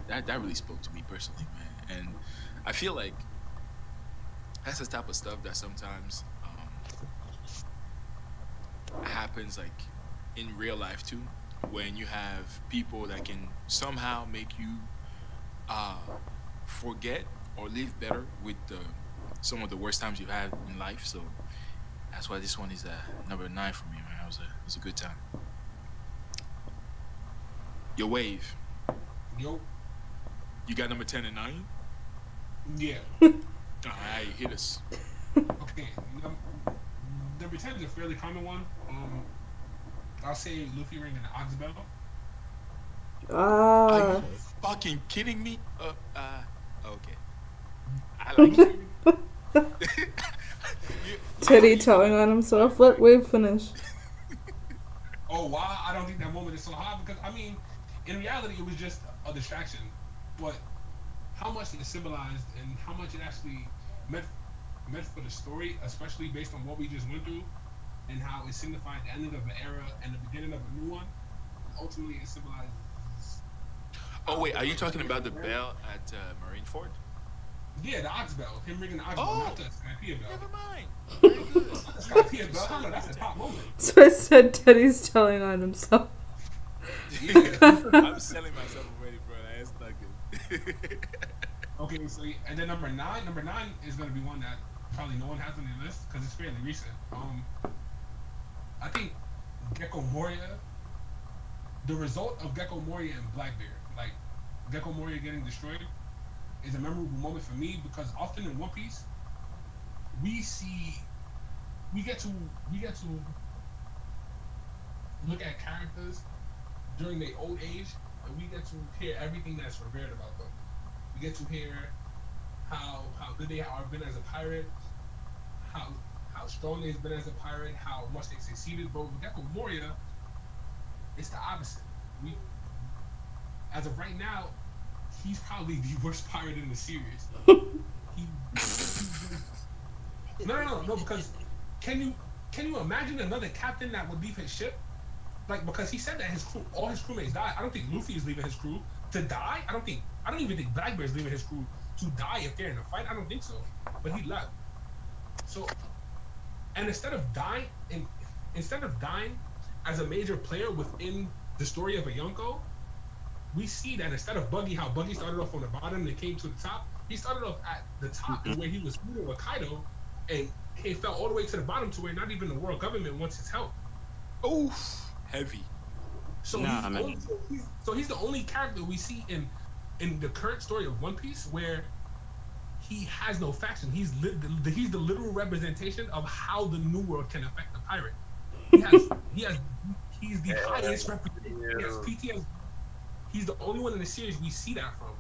D: that really spoke to me personally, man. And I feel like that's the type of stuff that sometimes happens, like in real life too, when you have people that can somehow make you forget or live better with some of the worst times you've had in life. So that's why this one is number 9 for me, man. It was a good time. Your wave.
G: Yo,
D: You got number 10 and 9?
G: yeah.
D: Alright, hit us.
G: Okay. Number 10 is a fairly common one. I'll say Luffy ring and Ox belt.
D: Are
A: Ah,
D: you fucking kidding me? Okay. I like it.
A: Teddy telling on himself. Let Wave finish.
G: Oh, why? I don't think that moment is so hot because in reality, it was just a distraction. But how much it symbolized and how much it actually meant for the story, especially based on what we just went through, and how it signified the ending of an era and the beginning of a new one. And ultimately, it symbolizes.
D: Oh wait, are you talking about the bell at Marineford?
G: Yeah, the Ox Bell. Him ringing the Ox Bell,
D: Oh,
G: not the Skypiea Bell.
D: never mind. Very good.
G: Not the Skypiea Bell. Hell no, that's a top moment.
A: So I said Teddy's telling on himself.
D: I'm selling myself already, bro. That's not good.
G: Okay, so and then number nine is gonna be one that probably no one has on their list because it's fairly recent. I think Gecko Moria. The result of Gecko Moria and Blackbeard, like Gecko Moria getting destroyed, is a memorable moment for me because often in One Piece, we get to look at characters during their old age, and we get to hear everything that's revered about them. We get to hear how good they are been as a pirate, how strong they've been as a pirate, how much they succeeded. But with Gecko Moria, it's the opposite. As of right now, he's probably the worst pirate in the series. No, because can you imagine another captain that would leave his ship? Like, because he said that all his crewmates died. I don't think Luffy is leaving his crew to die. I don't even think Blackbeard's leaving his crew to die if they're in a fight. I don't think so. But he left. So, and instead of dying as a major player within the story of a Yonko, we see that instead of Buggy, how Buggy started off on the bottom and came to the top, he started off at the top where he was feuding with Kaido, and he fell all the way to the bottom to where not even the world government wants his help.
D: Oof, heavy.
G: So he's the only character we see in the current story of One Piece where he has no faction. He's the literal representation of how the New World can affect the pirate. He's the highest representation. He has PTSD. He's the only one in the series we see that from.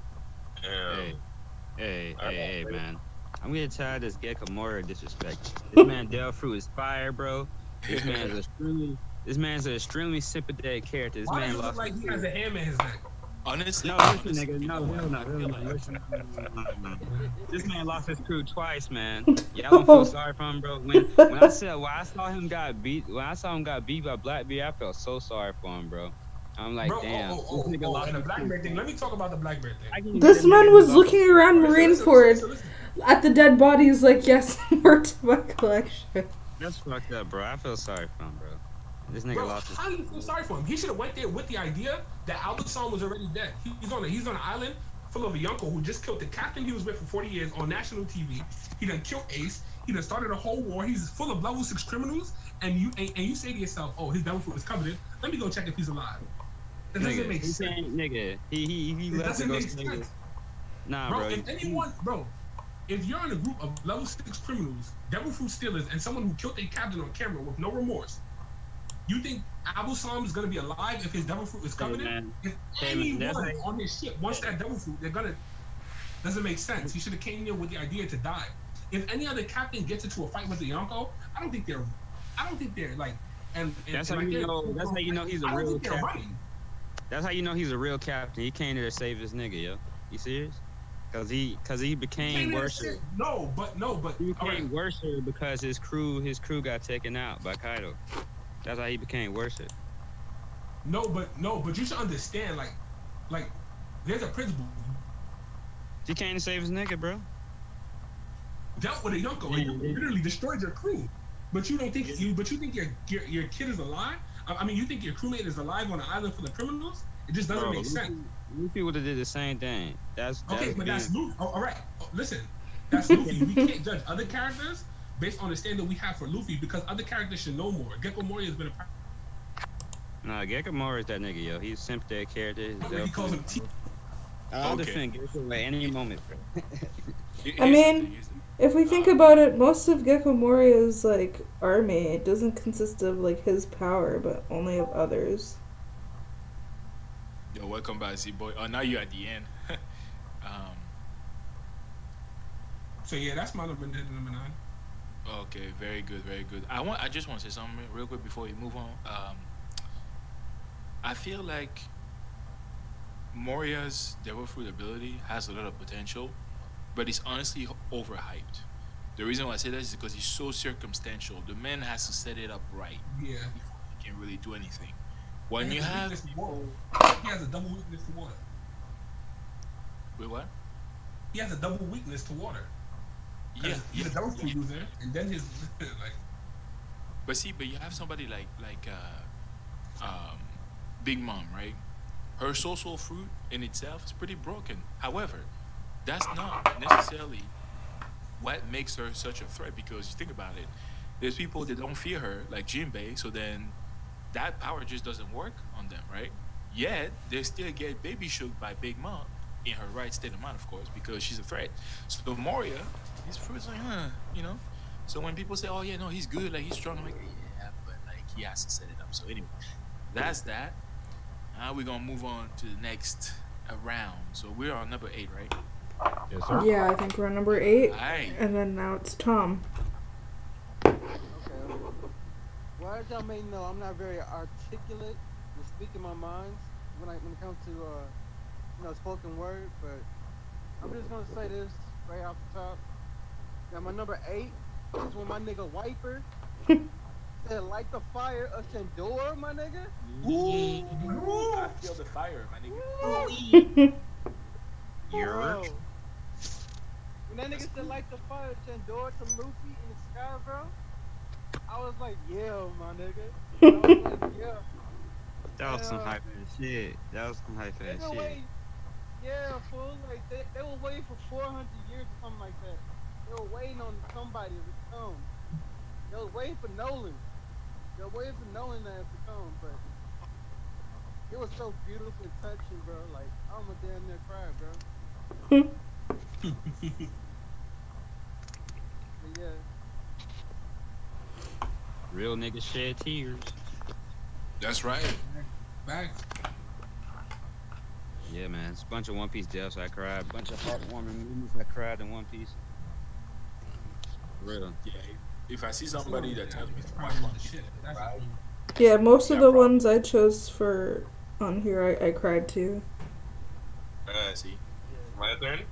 F: Hey, man. I'm getting tired of this Gecko Moria disrespect. This man Delfruit is fire, bro. This man's an extremely sympathetic character.
G: Why does it look like he has a ham in his neck?
D: Honestly,
F: No, listen, nigga. No, hell no. Listen. This man lost his crew twice, man. Y'all don't feel sorry for him, bro. When I saw him got beat by Blackbeard, I felt so sorry for him, bro. I'm like,
G: bro,
F: damn.
G: and the Blackbeard thing. Let me talk about the Blackbeard thing.
A: This man was looking around Marineford at the dead bodies like, yes, more to my collection.
F: That's fucked up, bro. I feel sorry for him, bro. This nigga lost his.
G: How do you feel sorry for him? He should have went there with the idea that Albasan was already dead. He's on an island full of a Yonko who just killed the captain he was with for 40 years on national TV. He done killed Ace. He done started a whole war. He's full of level 6 criminals. And you say to yourself, oh, his devil fruit is coveted. Let me go check if he's alive. That doesn't make sense.
F: Nigga, he left to go nigga. Nah, bro.
G: If you're in a group of level 6 criminals, devil fruit stealers, and someone who killed a captain on camera with no remorse, you think Abu Salam is gonna be alive if his devil fruit is covered? If anyone on his ship wants that devil fruit, they're gonna. Doesn't make sense. He should have came here with the idea to die. If any other captain gets into a fight with the Yonko, I don't think they're like. And
F: that's how you know. That's how you know he's a real captain. That's how you know he's a real captain. He came here to save his nigga, yo. You serious? Cause he became worser.
G: No, but
F: he became worser because his crew got taken out by Kaido. That's how he became worser.
G: No, but you should understand, like there's a principle.
F: He came to save his nigga, bro.
G: Dealt with a Yonko and literally destroyed your crew. But you don't think you think your kid is alive? I mean, you think your crewmate is alive on an island full of criminals? It just doesn't make sense.
F: Luffy would have did the same thing. That's
G: Luffy. All right, listen, that's Luffy. We can't judge other characters based on the standard we have for Luffy because other characters should know more. Gecko Moria has been a.
F: Nah, Gecko Moria is that nigga, yo. He's a sympathetic character.
G: He calls him T.
F: I'll defend Gecko at any moment, bro.
A: I mean, if we think about it, most of Gecko Moria's like army, it doesn't consist of like his power, but only of others.
D: Yo, welcome back, Z-Boy. Oh, now you're at the end.
G: So yeah, that's my number 9.
D: Okay, very good, very good. I just want to say something real quick before we move on. I feel like Moria's Devil Fruit ability has a lot of potential, but it's honestly overhyped. The reason why I say that is because it's so circumstantial. The man has to set it up right
G: Yeah.
D: before he can really do anything. When
G: And
D: you
G: his
D: have
G: weakness to
D: people,
G: water. He has a double weakness to water.
D: wait, what?
G: He has a double weakness to water. 'Cause
D: Yeah,
G: he's a double food user, and then his like.
D: but you have somebody like Big Mom, right? Her social fruit in itself is pretty broken. However, that's not necessarily what makes her such a threat, because you think about it, there's people that don't fear her, like Jinbei, so then that power just doesn't work on them, right? Yet they still get baby shook by Big Mom in her right state of mind, of course, because she's a threat. So Moria, his fruit's like, you know. So when people say, "Oh yeah, no, he's good, like he's strong," I'm like, yeah, but like he has to set it up. So anyway, that's that. Now we're gonna move on to the next round. So we're on number 8, right?
C: Yes, sir.
A: Yeah, I think we're on number 8.
D: Alright.
A: And then now it's Tom.
B: Okay. Well, as y'all may know, I'm not very articulate in speaking my minds when it comes to spoken word. But I'm just gonna say this right off the top. Now my number 8 is when my nigga Wiper said, "Light the fire of Shandor, my nigga."
D: Ooh, I feel the fire, my nigga.
B: Bro. When that nigga said, "Light the fire of Shandor" to Luffy in the sky, bro, I was like, "Yeah, my nigga." I was like, "Yeah."
F: That was some hype ass shit. That was some hype
B: They
F: ass
B: been
F: shit.
B: waiting, yeah, fool. Like they were waiting for 400 years or something like that. They were waiting on somebody to come. They were waiting for Nolan. They were waiting for Nolan to come, but it was so beautiful and touching, bro. Like I'm a damn near cry, bro. But yeah,
F: Real niggas shed tears.
D: That's right.
G: Back.
F: Yeah, man. It's a bunch of One Piece deaths I cried. A bunch of heartwarming moments I cried in One Piece. Real.
D: Yeah. If I see somebody that tells me
G: It's
D: to
G: probably
D: watch
G: one
D: One
G: of the
D: Piece,
G: shit. That's
D: right?
A: Yeah, most of
D: Yeah,
A: the
D: probably.
A: ones I chose for on here, I cried too.
D: See.
E: My turn.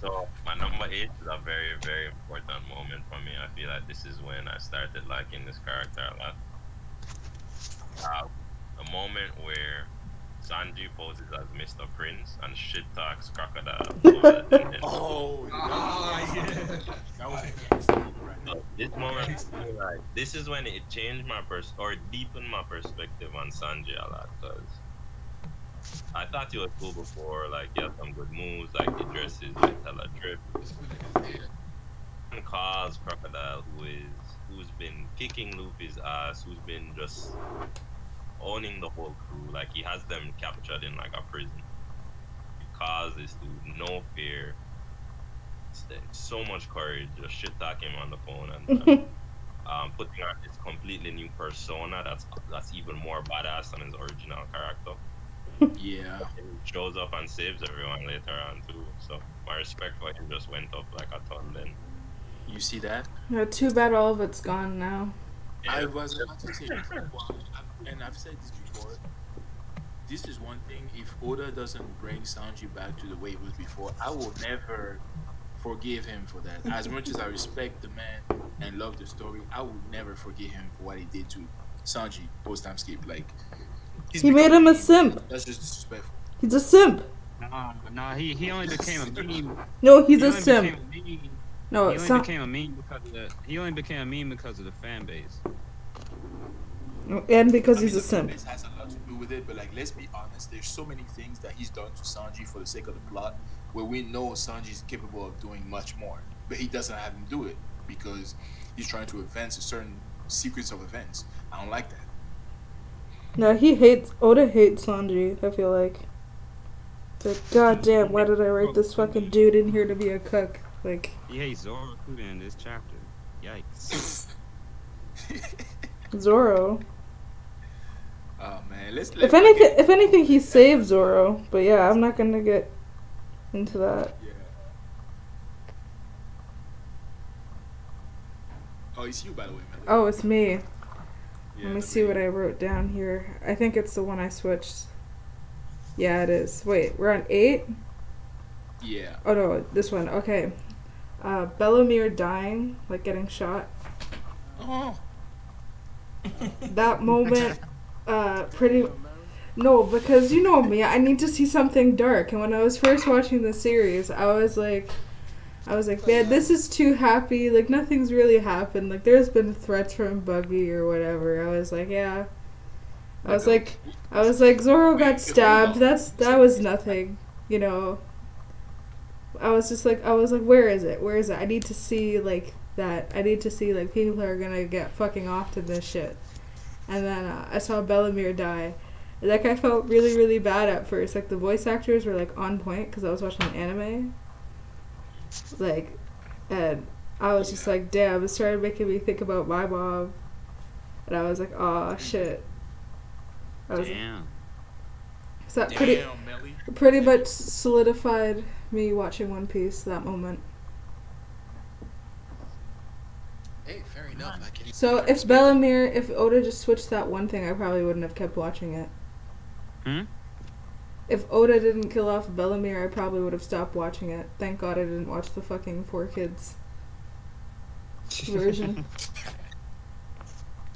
E: So my number 8 is a very, very important moment for me. I feel like this is when I started liking this character a lot. A moment where Sanji poses as Mr. Prince and shit talks Crocodile.
D: Oh,
G: yeah.
D: that was right.
E: So this moment, I feel like this is when it changed my or deepened my perspective on Sanji a lot, because I thought he was cool before. Like he had some good moves, like he dresses with hella drip. And calls Crocodile, who's been kicking Luffy's ass, who's been just owning the whole crew. Like he has them captured in like a prison. He calls this dude no fear, so much courage, just shit talk him on the phone and putting on this completely new persona that's even more badass than his original character.
D: Yeah.
E: And he shows up and saves everyone later on too. So my respect for him just went up like a ton then.
D: You see that?
A: Yeah, too bad all of it's gone now.
D: I was about to say, and I've said this before. This is one thing. If Oda doesn't bring Sanji back to the way it was before, I will never forgive him for that. As much as I respect the man and love the story, I will never forgive him for what he did to Sanji post time skip. Like
A: He made him a simp.
D: That's just disrespectful.
A: He's a simp.
F: Nah, he only became a meme.
A: No, he's
F: He
A: a
F: only
A: simp.
F: became a meme.
A: No,
F: He
A: it's
F: only
A: not.
F: became a meme because of the fan base.
A: And because
D: I
A: he's
D: mean,
A: a simp.
D: This has a lot to do with it, but like, let's be honest. There's so many things that he's done to Sanji for the sake of the plot, where we know Sanji's capable of doing much more, but he doesn't have him do it because he's trying to advance a certain sequence of events. I don't like that.
A: No, Oda hates Sanji, I feel like. But goddamn, why did I write this fucking dude in here to be a cook? Like,
F: He hates Zoro too in this chapter. Yikes.
A: Zoro.
D: Oh man, let's.
A: If anything, he saved Zoro. But yeah, I'm not gonna get into that.
D: Yeah. Oh, it's you, by the way, man.
A: Oh, it's me.
D: Yeah,
A: Let me see what I wrote down here. I think it's the one I switched. Yeah, it is. Wait, we're on 8?
D: Yeah.
A: Oh no, this one. Okay. Bellamere dying, like getting shot.
D: Oh,
A: That moment, pretty. No, because you know me, I need to see something dark. And when I was first watching the series, I was like, man, this is too happy. Like nothing's really happened. Like there's been threats from Buggy or whatever. I was like, yeah. I was like, Zoro got stabbed. That was nothing, you know. I was like, where is it? Where is it? I need to see like that. I need to see like people are gonna get fucking off to this shit. And then I saw Bellamere die. Like I felt really, really bad at first. Like the voice actors were like on point because I was watching an anime. Like, and I was just like, damn. It started making me think about my mom, and I was like, oh shit.
F: Damn.
A: So that
D: damn, Melly.
A: pretty much solidified me watching One Piece. That moment.
D: Hey, fair enough. I can
A: So if Bellamere, if Oda just switched that one thing, I probably wouldn't have kept watching it. If Oda didn't kill off Bellamere, I probably would have stopped watching it. Thank God I didn't watch the fucking 4Kids version.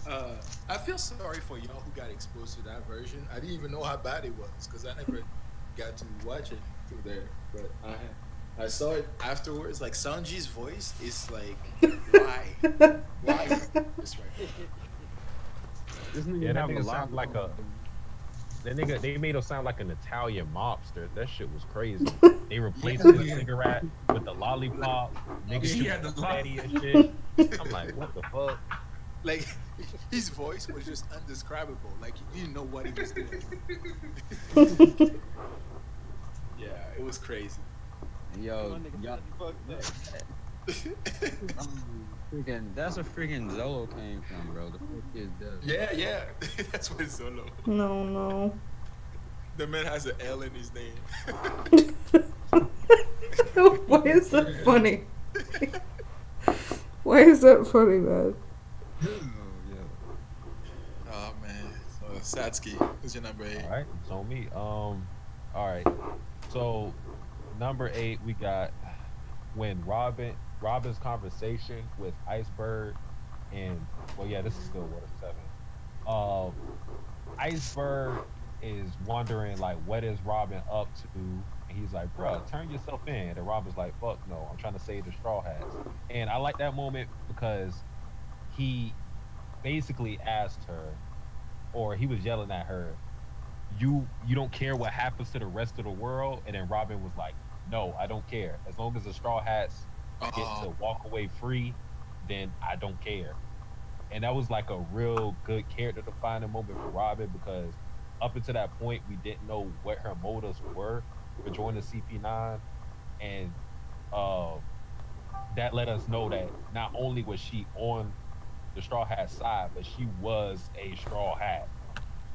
D: I feel sorry for y'all who got exposed to that version. I didn't even know how bad it was because I never got to watch it through there. But I saw it afterwards. Like Sanji's voice is like, why? Why? This right here.
C: Yeah, that nigga sound like a. That nigga, they made him sound like an Italian mobster. That shit was crazy. They replaced the cigarette with the lollipop. Nigga
G: He
C: shooting
G: had the
C: confetti and shit. I'm like, what the fuck?
D: Like his voice was just undescribable. Like you didn't know what he was doing. Yeah, it was crazy.
F: Yo, y'all, freaking, that's where freaking Zolo came from, bro. The 4Kids does.
D: Yeah. That's what Zolo.
A: No.
D: The man has an L in his name.
A: Why is that funny? Why is that funny, man?
D: Oh man. So Satsuki, who's your number 8?
C: All right, it's on me. All right. So number 8, we got when Robin's conversation with Iceberg, and well, yeah, this is still Water 7. Iceberg is wondering like, what is Robin up to? And he's like, bruh, turn yourself in. And Robin's like, fuck no, I'm trying to save the Straw Hats. And I like that moment because he basically asked her, or he was yelling at her, you don't care what happens to the rest of the world? And then Robin was like, no, I don't care. As long as the Straw Hats get to walk away free, then I don't care. And that was like a real good character defining moment for Robin, because up until that point we didn't know what her motives were for joining CP9, and that let us know that not only was she on the Straw Hat side, but she was a Straw Hat.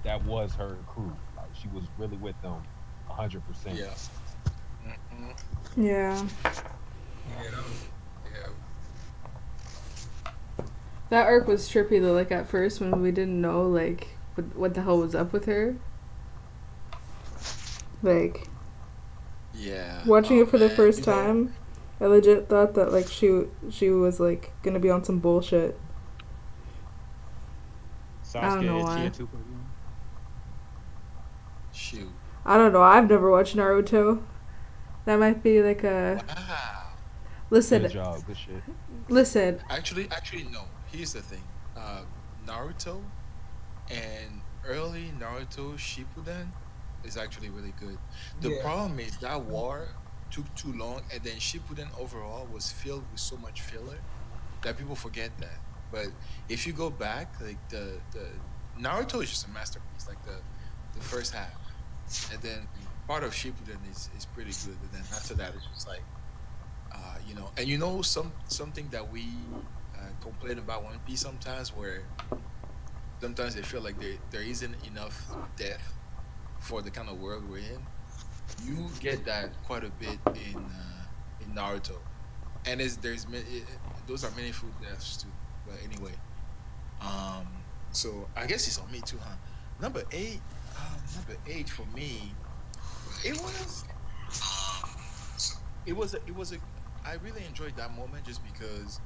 C: That was her crew. Like she was really with them 100%.
D: Yeah.
A: Yeah.
G: Yeah, that was, yeah.
A: That arc was trippy though, like at first when we didn't know like what the hell was up with her. Like
D: Yeah.
A: watching it for the
D: man.
A: first
D: You know,
A: time, I legit thought that like she was like gonna be on some bullshit. I don't know why.
D: Shoot.
A: I don't know, I've never watched Naruto. That might be like a
D: Wow.
A: listen.
C: Good job, good shit.
A: Listen,
D: Actually, no. Here's the thing. Naruto and early Naruto Shippuden is actually really good. The
G: Yeah.
D: problem is that war took too long, and then Shippuden overall was filled with so much filler that people forget that. But if you go back, like the Naruto is just a masterpiece. Like the first half, and then part of Shippuden is pretty good, and then after that it's just like, and something that we complain about One Piece sometimes, where sometimes they feel like there isn't enough depth for the kind of world we're in. You get that quite a bit in Naruto, and those are meaningful deaths too. But anyway, so I guess it's on me too, huh? Number 8 for me, it was a I really enjoyed that moment just because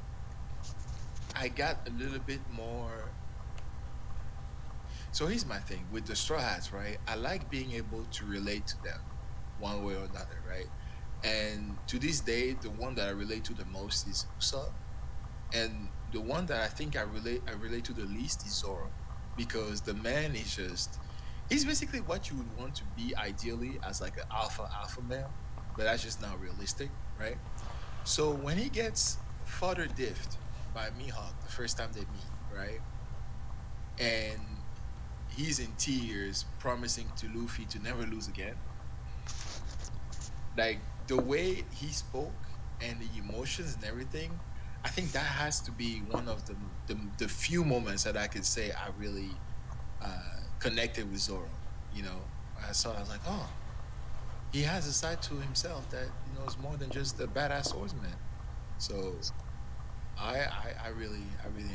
D: I got a little bit more. So here's my thing with the Straw Hats, right? I like being able to relate to them one way or another, right? And to this day, the one that I relate to the most is Usopp, and the one that I think I relate to the least is Zoro, because the man is just he's basically what you would want to be ideally as like an alpha male, but that's just not realistic, right? So when he gets further diffed by Mihawk the first time they meet, right? And he's in tears, promising to Luffy to never lose again. Like the way he spoke and the emotions and everything, I think that has to be one of the few moments that I could say I really connected with Zoro. You know, I saw, I was like, oh, he has a side to himself that is more than just a badass swordsman. So I really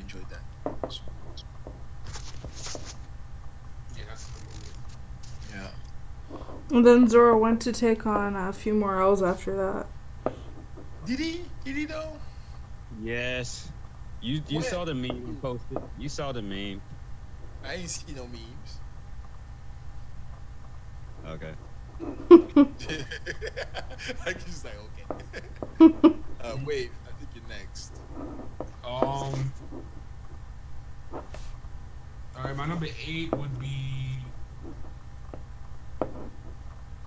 D: enjoyed that. So,
G: Yeah, that's the movie.
D: yeah.
A: And then Zoro went to take on a few more L's after that.
D: Did he? Did he though?
F: Yes. You
D: What?
F: saw the meme you posted. You saw the meme.
D: I ain't see no memes.
F: Okay.
D: Like he's like, okay. Wait, I think you're next.
G: All right, my number 8 would be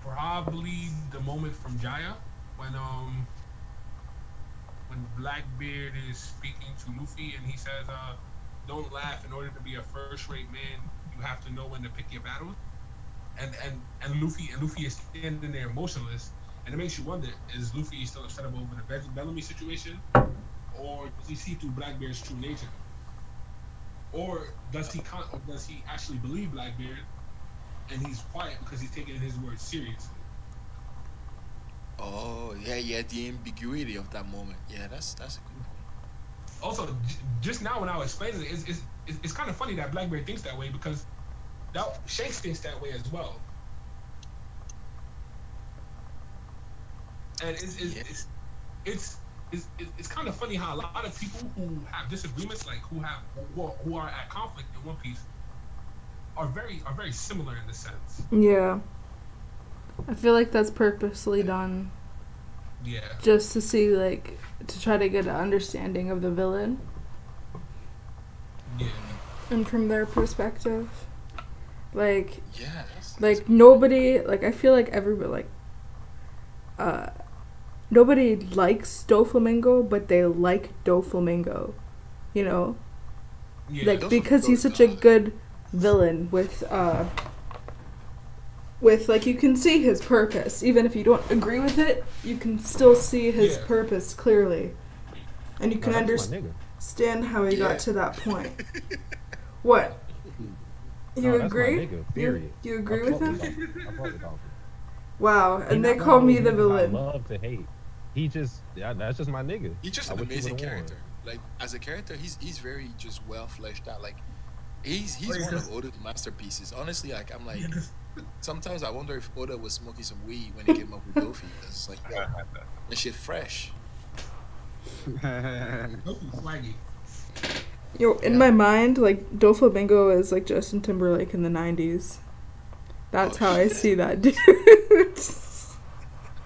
G: probably the moment from Jaya when Blackbeard is speaking to Luffy and he says, "Don't laugh. In order to be a first-rate man, you have to know when to pick your battles." And Luffy is standing there motionless, and it makes you wonder: is Luffy still upset over the Bellamy situation, or does he see through Blackbeard's true nature, or does he actually believe Blackbeard, and he's quiet because he's taking his words seriously?
D: Oh yeah, the ambiguity of that moment. Yeah, that's a good point.
G: Also, just now when I was explaining it, it's kind of funny that Blackbeard thinks that way because Shanks thinks that way as well. And it's kind of funny how a lot of people who have disagreements, like who are at conflict in One Piece, are very similar in this sense.
A: Yeah. I feel like that's purposely done
G: Yeah.
A: just to see, like, to try to get an understanding of the villain
G: Yeah.
A: and from their perspective. Like,
D: Yeah,
A: like nobody, like, I feel like everybody, like, nobody likes Doflamingo, but they like Doflamingo, you know?
G: Yeah.
A: Like, because he's such a good villain with, like, you can see his purpose. Even if you don't agree with it, you can still see his
G: Yeah.
A: purpose clearly. And you can
C: No, that's my nigga.
A: understand how he
D: Yeah.
A: got to that point. What? You
C: No, that's my
A: agree?
C: nigga, period.
A: You agree
C: I
A: with
C: fuck
A: him?
C: Dolphin. I fuck with Dolphin.
A: Wow,
C: He
A: and they
C: not
A: call
C: one of
A: me
C: those
A: the
C: niggas I
A: villain.
C: love to hate. He just, that's just my nigga.
D: He's just
C: I
D: an
C: wish he
D: amazing
C: would've won.
D: character. Like as a character, he's very just well fleshed out. Like he's
G: Oh, yeah,
D: one of
G: 'cause-
D: Oda's masterpieces. Honestly, like I'm like
G: Yeah, 'cause-
D: sometimes I wonder if Oda was smoking some weed when he came up with Dofi. It's like yo, that shit fresh.
G: Luffy's swaggy.
A: Yo, in
D: Yeah.
A: my mind, like, Doflamingo is like Justin Timberlake in the 90s. That's
D: Oh,
A: how I
D: shit.
A: see that dude.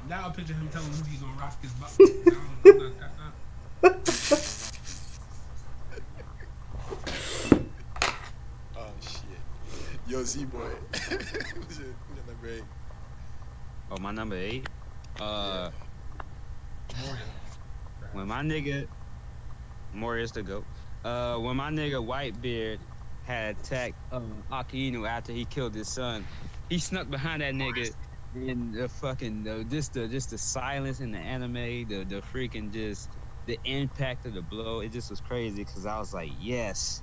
G: Now I picture him telling Luffy he's gonna rock his butt.
D: Oh shit. Yo, Z boy. Who's your number 8?
F: Oh, my number 8. When my nigga Moria's the goat. When my nigga Whitebeard had attacked Akainu after he killed his son, he snuck behind that nigga, and the fucking just the silence in the anime, the freaking just the impact of the blow, it just was crazy because I was like, yes,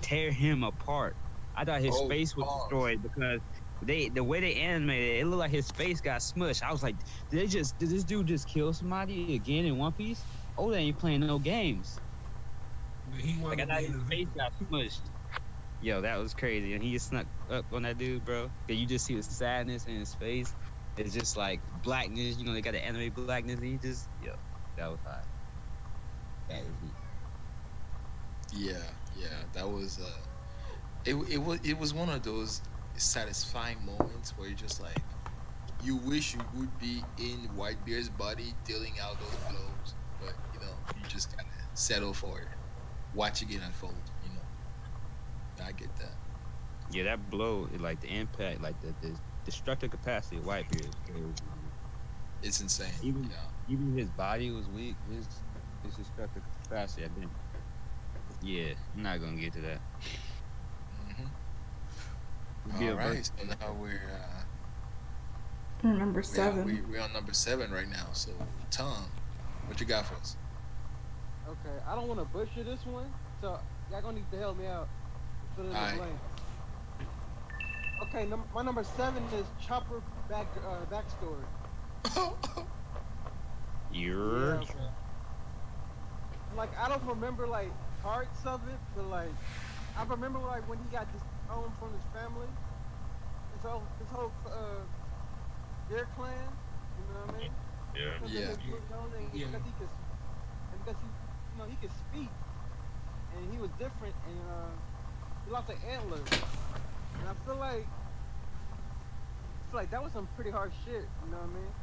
F: tear him apart. I thought his
D: Oh,
F: face was
D: pause.
F: destroyed because the way they animated it, it looked like his face got smushed. I was like, did this dude just kill somebody again in One Piece? Oh, they ain't playing no games.
G: He
F: Like,
G: wanted
F: I
G: to
F: thought
G: be in
F: his
G: the
F: face got smushed. Yo, that was crazy. And he just snuck up on that dude, bro. And you just see the sadness in his face. it's just like blackness. You know, they got the anime blackness. And he just, yo, that was hot. That was
D: Yeah, yeah, that was it was one of those satisfying moments where you're just like you wish you would be in Whitebeard's body dealing out those blows, but you just kind of settle for it, watching it unfold. I get that.
F: Yeah, that blow, like the impact, like the destructive capacity of Whitebeard.
D: It's insane.
F: Even
D: Yeah.
F: even his body was weak. His destructive capacity. I think. Yeah, I'm not gonna get to that.
D: All right, so now we're
A: Number 7.
D: we're on number 7 right now. So Tom, what you got for us?
B: Okay, I don't want to butcher this one, so y'all gonna need to help me out. Fill in the
D: Alright.
B: blanks. Okay, my number 7 is Chopper backstory.
F: You're.
B: Yeah, like I don't remember like parts of it, but like I remember like when he got disowned from his family, his whole Deer clan, you know what I mean?
E: Yeah.
B: Because
D: Yeah.
B: of his and
G: Yeah.
B: because he could speak, and he was different, and he lost an antler, and I feel like that was some pretty hard shit, you know what I mean?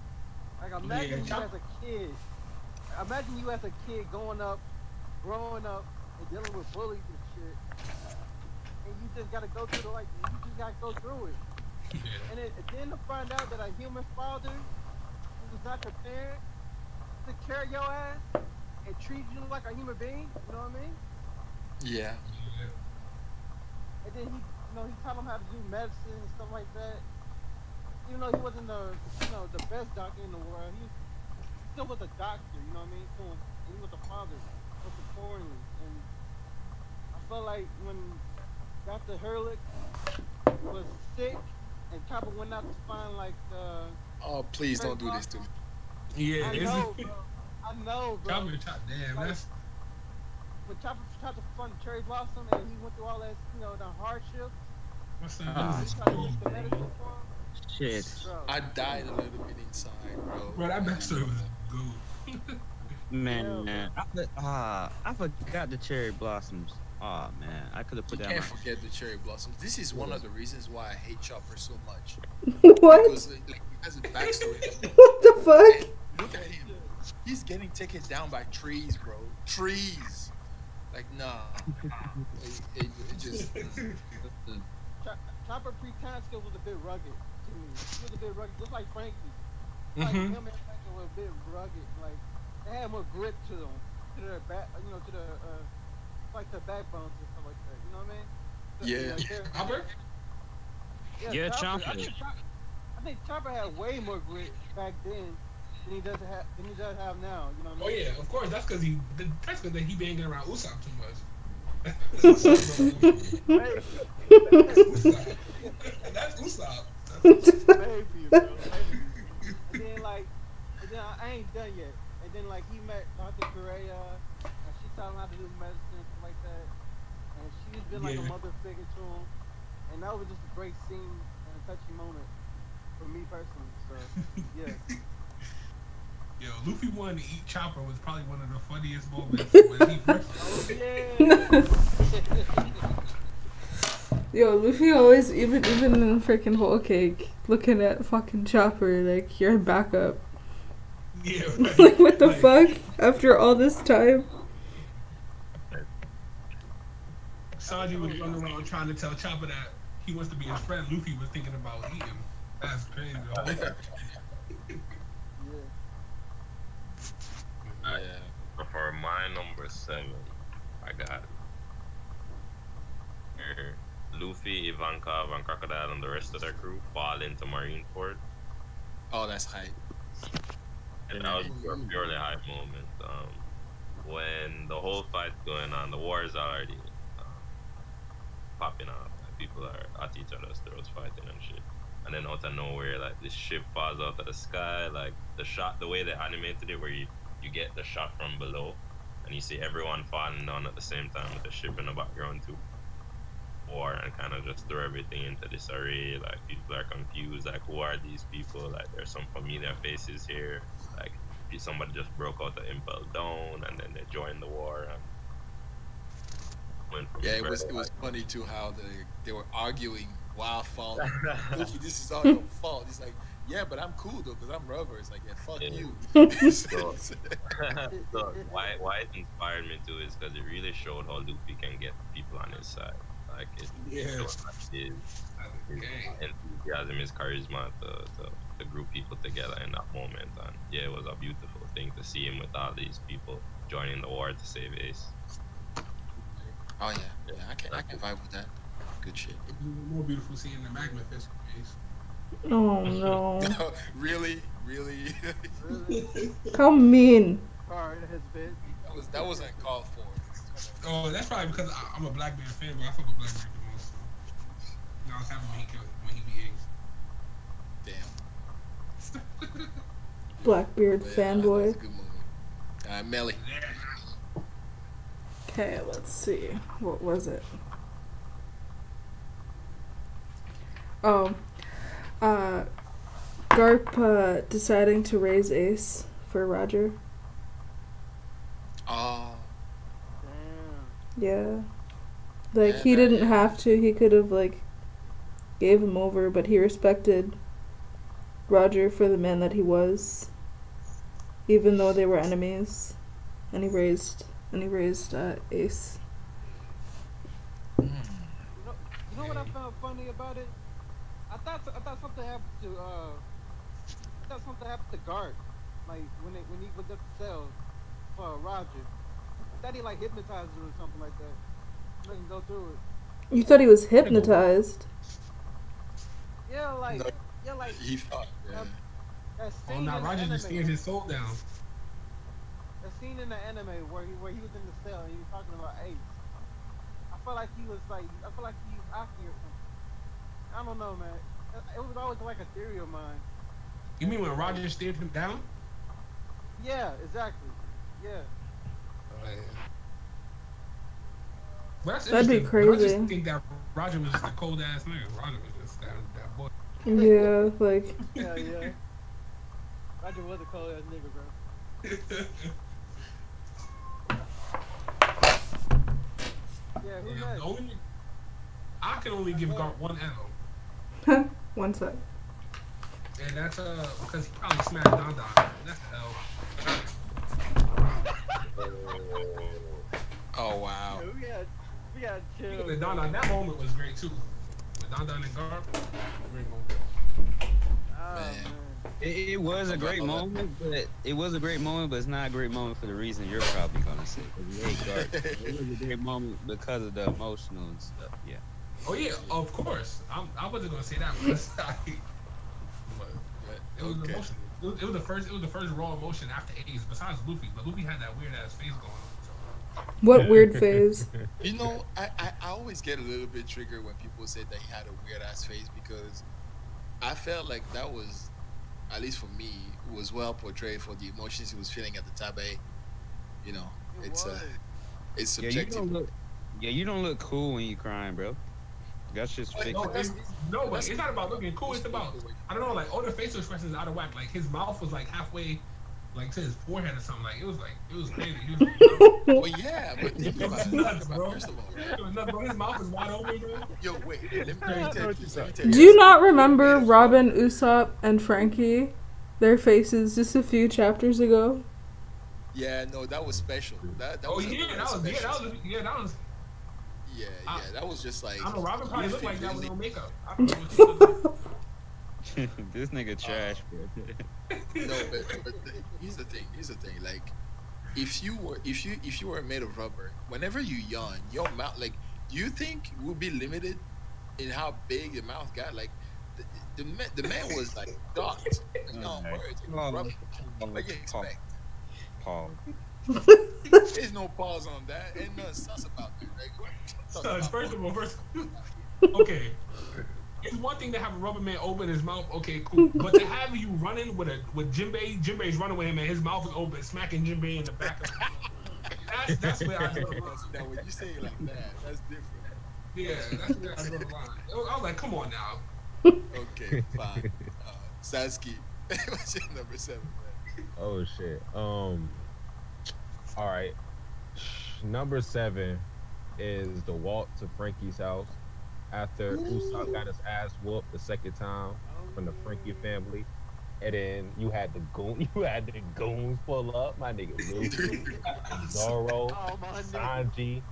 B: Like imagine you as a kid. Imagine you as a kid growing up, and dealing with bullies and shit, and you just gotta go through it. And then to find out that a human father who was not your parent to carry your ass and treat you like a human being, you know what I mean?
D: Yeah.
B: And then he taught him how to do medicine and stuff like that. Even though he wasn't the best doctor in the world, he still was a doctor, you know what I mean? So he was a father, most importantly. And I felt like when Dr. Hurlick was sick and Chopper went out to find like
D: Oh, please don't do this to me.
G: Yeah,
B: I know, bro. I know, bro.
G: Damn,
B: Like,
G: that's
B: when Chopper tried to find Cherry Blossom and he went through all that, the hardship.
G: what's
B: He
G: that?
B: tried to use the medicine for him.
F: Shit.
B: Bro,
D: I died a little bit inside, bro.
G: Bro, that backstory was good.
F: Man, I forgot the cherry blossoms. Oh man, I could have
D: You
F: put that.
D: can't
F: On
D: forget the cherry blossoms. This is one of the reasons why I hate Chopper so much.
A: What?
D: Because he has a backstory.
A: What the fuck?
D: Look at him. He's getting taken down by trees, bro. Trees. Like, nah. It just.
B: Chopper pre-time skill was a bit rugged to me. He was a bit rugged, just like Frankie. Like
G: Mhm.
B: him and Frankie were a bit rugged. Like they had more grit to them, to their back, to the like their backbones and stuff like that. You know what I mean?
D: Yeah.
G: Chopper?
F: Yeah, Chopper.
B: I think Chopper had way more grit back then than he does have now. You know what I
G: Oh
B: mean?
G: yeah, of course. That's because he be hanging around Usopp too much.
B: Maybe,
G: Usopp. That's Usopp.
B: maybe, bro. Maybe. And then I ain't done yet. And then like he met Dr. Correa, and she taught him how to do medicine and stuff like that. And she's been like a
G: Yeah.
B: mother figure to him. And that was just a great scene and a touching moment for me personally. So yeah.
G: Yo, Luffy wanting to eat Chopper was probably one of the funniest moments when he first.
B: Oh yeah.
A: Yo, Luffy always, even in freaking Whole Cake, looking at fucking Chopper like your backup.
G: Yeah,
A: Like,
G: right.
A: what the
G: Like,
A: fuck? After all this time?
G: Sanji was running around trying to tell Chopper that he wants to be his friend. Luffy was thinking about eating. That's crazy.
B: Yeah.
D: Yeah.
E: For my number 7, I got Luffy, Ivankov, and Crocodile and the rest of their crew fall into Marineford.
D: Oh, that's hype.
E: And that was a purely hype moment. When the whole fight's going on, the war is already popping off. Like, people are at each other's throats fighting and shit. And then out of nowhere, like this ship falls out of the sky. Like the way they animated it, where you get the shot from below, and you see everyone falling down at the same time with the ship in the background too. War, and kind of just throw everything into disarray. Like people are confused, like who are these people? Like there's some familiar faces here. Like somebody just broke out the Impel Down and then they joined the war and went from
D: Yeah,
E: there.
D: it was funny too how they were arguing while falling. Luffy, this is all your fault. He's like, yeah, but I'm cool though, because I'm rubber. It's like, yeah, fuck
E: Yeah.
D: you.
E: So, so why it inspired me too is because it really showed how Luffy can get people on his side. Like it
G: Yeah.
E: showed his enthusiasm, his charisma to group people together in that moment. And yeah, it was a beautiful thing to see him with all these people joining the war to save Ace.
D: Oh yeah, I can vibe with that. Good shit.
G: It's more beautiful seeing the magma fish face.
A: Oh no.
D: Really?
B: Really?
A: How mean.
B: Hard his bitch.
D: That wasn't called for.
G: Oh, that's probably because I'm a Black Bear fan, but I fuck with Black Bear the most. So. I was happy when he beat Ace.
D: Damn.
A: Blackbeard
D: But yeah,
A: fanboy.
D: that's a good movie. Melly.
G: Yeah.
A: Okay, let's see. What was it? Oh. Garp deciding to raise Ace for Roger.
D: Oh,
B: Damn.
A: Yeah. Like,
D: Yeah,
A: he
D: that-
A: didn't have to. He could have, like, gave him over, but he respected Roger for the man that he was, even though they were enemies. And he raised Ace.
B: You know what I found funny about it? I thought something happened to Garp, like when he was at the cell for Roger. I thought he like hypnotized her or something like that. Let him go through it.
A: You thought he was hypnotized?
B: Yeah, like
D: No.
B: yeah, like
D: he thought. Yeah.
B: that
G: Oh,
B: scene
G: now
B: in the
G: Roger just
B: anime.
G: stared his soul down.
B: That scene in the anime where he was in the cell and he was talking about Ace. I felt like he was Aki or something. I don't know, man. It was always like a theory of mine.
G: You mean when Roger stared him down?
B: Yeah, exactly. Yeah.
G: Oh, yeah. But that's
A: That'd be
G: interesting. But I
A: crazy.
G: just think that Roger was just a cold ass nigga. Roger was just that boy.
A: Yeah, like,
B: Yeah. Roger was a cold ass nigga, bro. Yeah, who
G: Yeah,
B: next?
G: the only, I can only give Garp one L,
A: one sec.
G: and that's because he probably smacked Don Don. That's the L.
D: Oh wow.
B: Yeah, we got chill.
G: The Don Don, that moment was great too. With Don Don and Garp, great moment.
B: Oh,
D: Man.
B: man.
F: It was a great moment, but it's not a great moment for the reason you're probably gonna say. 'Cause you hate Garp. It was a great moment because of the emotional and stuff. Yeah.
G: Oh yeah, of course. I wasn't gonna say that because but it was
D: Okay.
G: emotional. It was the first raw emotion after Ace, besides Luffy. But Luffy had that weird ass face going on.
A: What weird phase?
D: You know, I always get a little bit triggered when people say that he had a weird ass face because I felt like that was, at least for me, was well portrayed for the emotions he was feeling at the time. You know, it's
B: was.
D: it's
F: Yeah,
D: subjective.
F: you don't look cool when you crying, bro. That's just
D: Wait,
F: fake.
G: No,
D: but that's-
G: but it's not about looking cool. It's about I don't know, like all the facial expressions out of whack. Like his mouth was like halfway, like to his forehead or something. Like it was crazy. He was
D: Well, yeah, but think about it.
G: nuts,
D: Think about
G: bro.
D: it. First of all,
G: It was nuts, bro. His mouth was wide open, bro.
D: yo, wait, let me tell you.
A: Do you not remember Robin, Usopp, and Frankie? Their faces just a few chapters ago?
D: Yeah, no, that was special. That
G: Oh
D: was a
G: yeah,
D: very
G: that was
D: special.
G: yeah.
D: Yeah, that was just like.
G: I don't know. Robin probably looked like that with
D: really-
G: no makeup. I don't know what she looked like.
F: This nigga trash, bro.
D: No, but here's the thing. Like, if you were made of rubber, whenever you yawn, your mouth, like, do you think would be limited in how big your mouth got? Like, the man was like docked. Like, no
F: Okay.
D: words.
F: Oh,
D: Rubber. What you expect?
F: Paul.
D: There's no pause on that. Ain't nothing sus about that. Like, what you talking
G: Sons,
D: about?
G: first, okay. It's one thing to have a rubber man open his mouth, okay, cool. But to have you running with Jinbei's running with him and his mouth is open, smacking Jinbei in the back of him. That's where I draw the line.
D: Now, when you say it like that, that's different.
G: Yeah, that's where I draw the line. I was like, come on now.
D: Okay, fine. Sasuke, what's your number 7, man?
C: Oh shit. All right. Number 7 is the walk to Frankie's house after Usopp got his ass whooped the second time
B: Oh
C: from the Frankie
B: yeah.
C: family. And then you had the goon, you had the goons pull up. My nigga Luffy, Zoro,
B: Oh my nigga.
C: Sanji,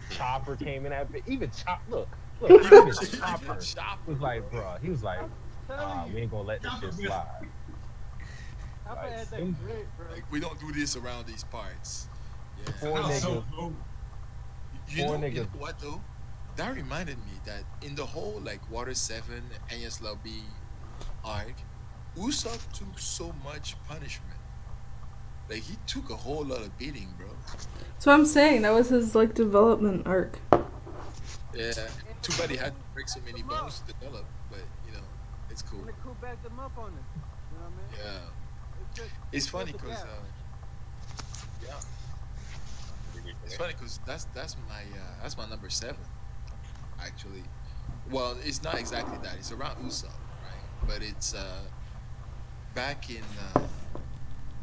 C: Chopper came in that bit. Even look,
D: Even
C: even Chopper
D: Chopper,
C: was like,
D: bro.
C: bruh, he was like,
B: I'm telling
C: we
B: you,
C: ain't gonna let this shit slide.
B: Papa
C: Like,
B: had that
C: them
B: grit, bro.
D: Like we don't do this around these parts. Yeah.
C: four
G: That was so
C: niggas,
G: dope.
C: four
D: You know
C: niggas.
D: what though? That reminded me that in the whole like Water 7 Enies Lobby arc, Usopp took so much punishment. Like he took a whole lot of beating, bro.
A: So I'm saying that was his like development arc.
D: Yeah.
B: And
D: Too bad he had to
B: the
D: break so many
B: them up.
D: bones to develop, but you know, it's cool.
B: And the crew backed them up on it. You know what I mean?
D: Yeah.
B: Just,
D: It's
B: it
D: funny
B: filled the
D: because
B: gap.
D: yeah, it's funny because that's my number 7 actually. Well, it's not exactly that. It's around Usopp, right? But it's back in uh,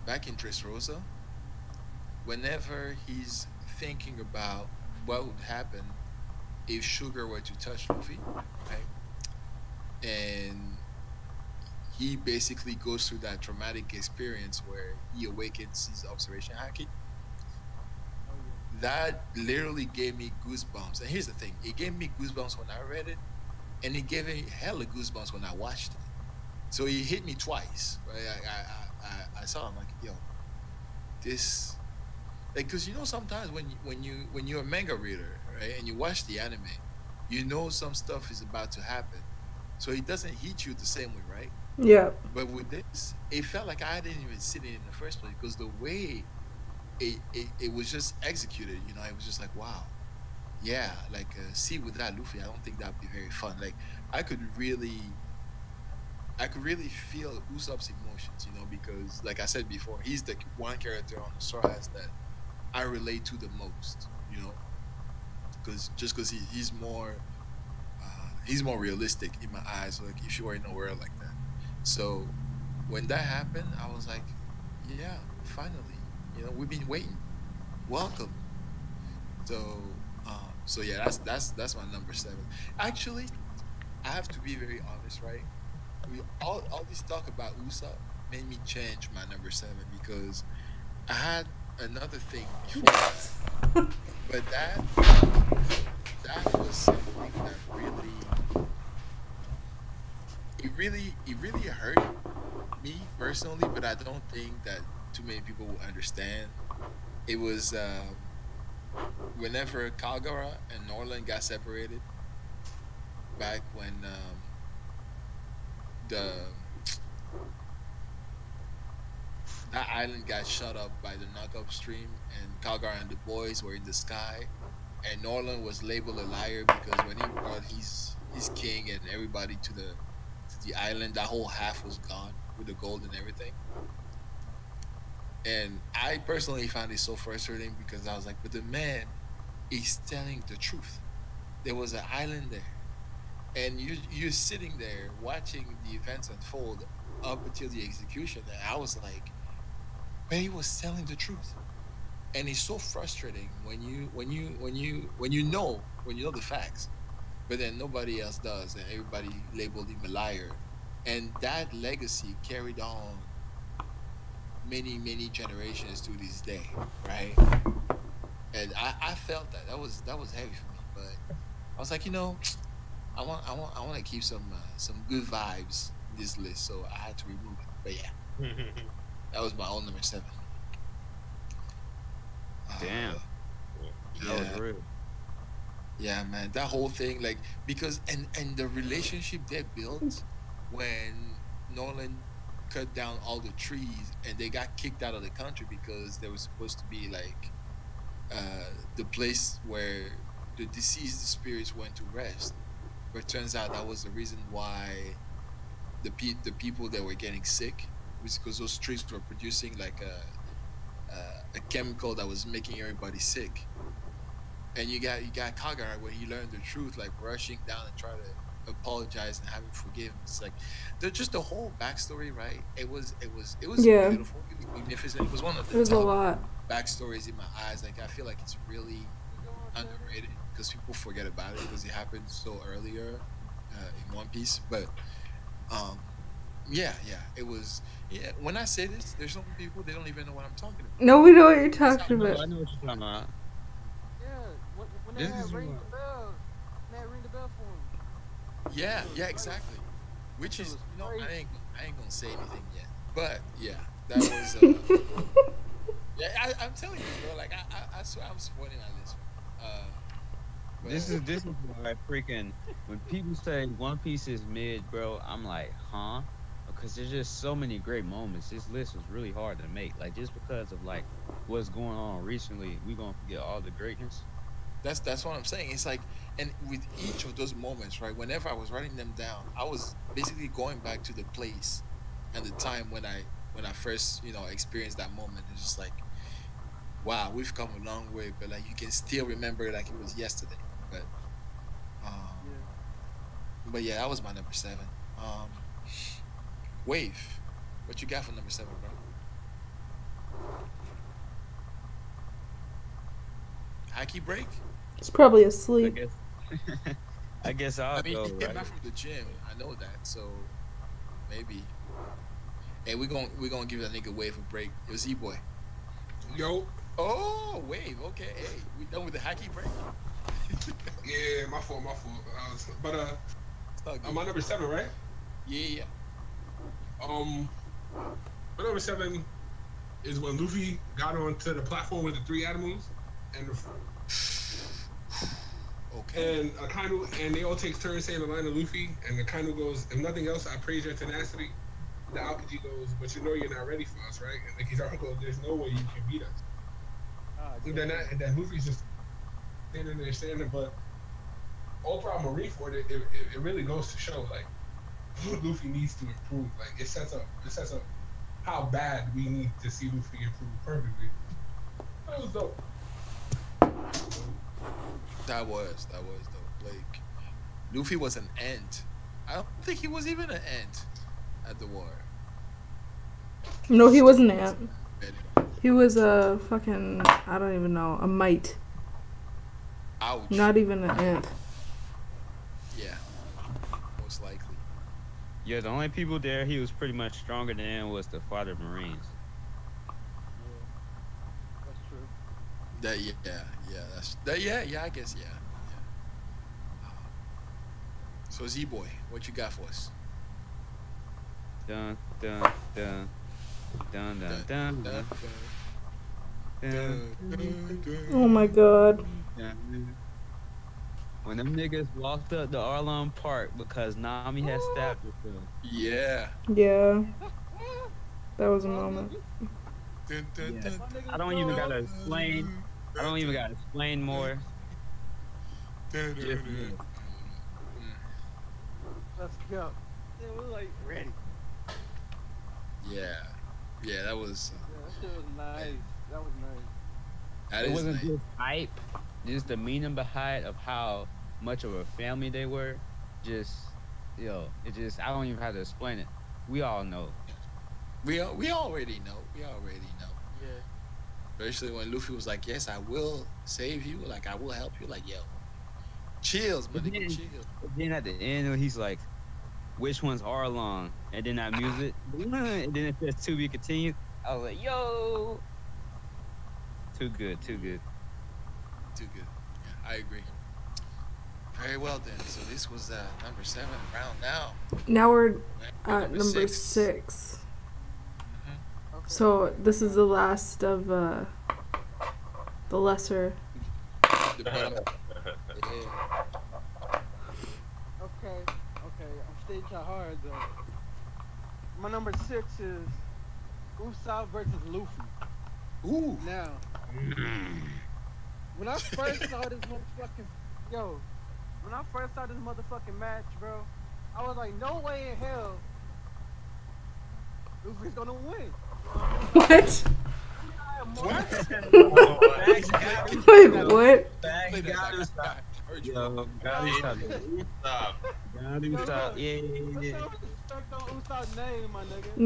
D: back in Dressrosa. Whenever he's thinking about what would happen if Sugar were to touch Luffy, right? And he basically goes through that traumatic experience where he awakens his observation haki.
B: Oh yeah.
D: That literally gave me goosebumps. And here's the thing: it gave me goosebumps when I read it, and it gave me hella goosebumps when I watched it. So it hit me twice. Right? I saw. I'm like, yo, this, like, because you know sometimes when you're a manga reader, right, and you watch the anime, you know some stuff is about to happen, so it doesn't hit you the same way, right?
A: Yeah.
D: But with this, it felt like I didn't even see it in the first place because the way it was just executed, you know, it was just like, wow, yeah, like see without Luffy, I don't think that'd be very fun. Like I could really, I could really feel Usopp's emotions, you know, because like I said before, he's the one character on the Straw Hats that I relate to the most, you know, because just because he's more realistic in my eyes, like if you were in a world like that. So when that happened, I was like, yeah, finally, you know, we've been waiting. Welcome. So, so yeah, that's my number 7. Actually, I have to be very honest, right? We all this talk about Usopp made me change my number 7 because I had another thing before that, but that was something that really hurt me personally, but I don't think that too many people will understand. It was whenever Kalgara and Norland got separated back when the that island got shut up by the knockup stream, and Kalgara and the boys were in the sky, and Norland was labeled a liar because when he brought his king and everybody to the island, that whole half was gone with the gold and everything. And I personally found it so frustrating because I was like, but the man is telling the truth. There was an island there, and you're sitting there watching the events unfold up until the execution, and I was like, but he was telling the truth. And it's so frustrating when you know the facts, but then nobody else does, and everybody labeled him a liar, and that legacy carried on many generations to this day, right? And I felt that was heavy for me, but I was like, you know, I want to keep some good vibes in this list, so I had to remove it. But yeah, that was my own number 7.
F: Damn.
C: That was
D: Yeah,
C: real.
D: yeah, man. That whole thing, like, because and the relationship they built when Nolan cut down all the trees and they got kicked out of the country because they were supposed to be like the place where the deceased spirits went to rest. But it turns out that was the reason why the people that were getting sick was because those trees were producing like a chemical that was making everybody sick. And you got Kagura when he learned the truth, like rushing down and trying to apologize and having forgiveness. It's like they're just the whole backstory, right? It was
A: Yeah.
D: beautiful. It was magnificent. It was one of
A: It
D: the
A: was a
D: top
A: lot.
D: backstories in my eyes. Like I feel like it's really underrated because people forget about it because it happened so earlier in One Piece. But yeah, it was. Yeah, when I say this, there's some people they don't even know what I'm talking about.
A: No, we know what you're
D: That's how
A: talking
F: No,
A: about.
F: I know what you're talking about.
B: Yeah, when they
F: This
B: had
F: is
B: ring
F: what-
B: the bell, they had ring the bell for him.
D: Yeah, exactly. Which
B: It
D: is,
B: was
D: you know,
B: crazy.
D: I ain't gonna say anything yet. But yeah, that was. Yeah, I'm telling you, bro. Like I swear I'm supporting on this one. But,
F: This is like freaking when people say One Piece is mid, bro. I'm like, huh? Because there's just so many great moments. This list was really hard to make. Like just because of like what's going on recently, we gonna forget all the greatness.
D: that's what I'm saying. It's like, and with each of those moments, right? Whenever I was writing them down, I was basically going back to the place and the time when I first experienced that moment. It's just like, wow, we've come a long way, but like you can still remember it like it was yesterday. But um,
B: Yeah.
D: but yeah, that was my number 7. Um, Wave, what you got for number 7, bro? Haki break?
A: It's probably
F: I
A: asleep.
F: guess. I guess I'll
D: I mean,
F: go
D: he came
F: right.
D: back from the gym. I know that, so maybe. Hey, we gonna give that nigga Wave a break. It was E-Boy.
G: Yo,
D: Oh, Wave. Okay, hey, we done with the Haki break.
G: yeah, my fault. But
D: It's not good.
G: my number 7, right?
D: Yeah.
G: My number 7 is when Luffy got onto the platform with the 3 animals, and
D: Okay.
G: Akainu, and they all take turns saying the line to Luffy, and Akainu goes, "If nothing else, I praise your tenacity." The Aokiji goes, "But you know you're not ready for us, right?" And the Kizaru goes, "There's no way you can beat us." And then Luffy's just standing there, but overall Marineford, it really goes to show like Luffy needs to improve. Like it sets up how bad we need to see Luffy improve perfectly. That was dope.
D: That was dope. Like, Luffy was an ant. I don't think he was even an ant at the war.
A: No, he wasn't an ant.
D: Anyway.
A: He was a fucking, I don't even know, a mite.
D: Ouch.
A: Not even an ant.
D: Yeah. Most likely.
F: Yeah, the only people there he was pretty much stronger than was the father Marines.
B: That's true.
D: I guess yeah. So Z-Boy, what you got for us?
F: Dun dun dun dun dun dun dun dun.
A: Oh my god.
F: dun. When them niggas walked up to Arlong Park because Nami had stabbed herself.
D: Yeah.
A: Yeah. That was a moment.
F: Yeah. I don't even gotta explain. I don't even gotta explain more. Just yeah.
B: Let's go. Yeah, we're like ready.
D: Yeah, that was.
B: Yeah, that shit was nice. That was nice.
D: That
F: It
D: is
F: wasn't
D: nice.
F: just hype, just the meaning behind of how much of a family they were. Just, it just I don't even have to explain it. We all know.
D: We already know.
B: Yeah.
D: Especially when Luffy was like, "Yes, I will save you. Like, I will help you." Like, yo, chills, my nigga, chills.
F: Then at the end, when he's like, "Which one's Arlong?" and then that music, and then it says "to be continued." I was like, "Yo, too good, too good."
D: Too good. Yeah, I agree. Very well then. So this was number 7 round now.
A: Now we're at
D: Number
A: number
D: 6.
A: 6.
B: Okay.
A: So this is the last of the lesser.
D: The bottom. Yeah.
B: Okay. I'm staying hard though. My number 6 is Usopp versus Luffy.
D: Ooh.
B: Now, when I first saw this motherfucking match, bro, I was like, no way in hell Luffy's gonna win.
A: What?
B: more.
A: Wait, what?
D: Play that
E: Got
D: back.
E: to stop.
D: I heard you.
E: Yo, gotta stop. Stop. Gotta stop. Yeah.
B: Put some respect on Usopp's name, my nigga.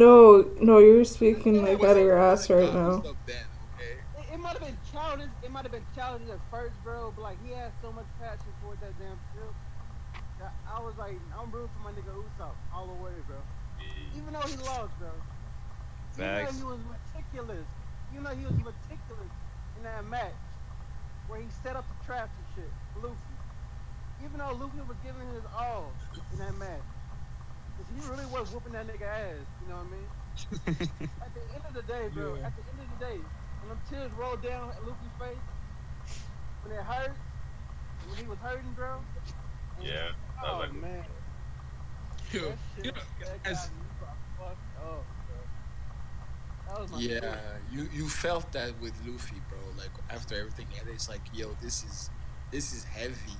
A: No, you're speaking like out of your
D: Oh
A: ass
D: my
A: right
D: God,
A: now.
D: what's up then, okay?
B: It might have been childish. It might have been childish at first, bro. But like he had so much passion for that damn shit. That I was like, I'm rooting for my nigga Usopp all the way, bro. Even though he lost, bro.
F: Facts.
B: Even though he was meticulous. Even though he was meticulous in that match where he set up the traps and shit, for Luffy. Even though Luffy was giving his all in that match. Cause he really was whooping that nigga ass, you know what I mean? At the end of the day, bro,
G: Yeah.
B: at the end of the day, when them tears rolled down at Luffy's face, when it hurt, when he was hurting, bro. and-
E: Yeah. That
B: Oh,
E: was like
B: man.
G: Yo,
B: That shit,
G: you know,
B: that got
G: as
B: me fucked up, bro. That was my
D: Yeah,
B: shit.
D: you felt that with Luffy, bro. Like after everything ended, it's like, yo, this is heavy,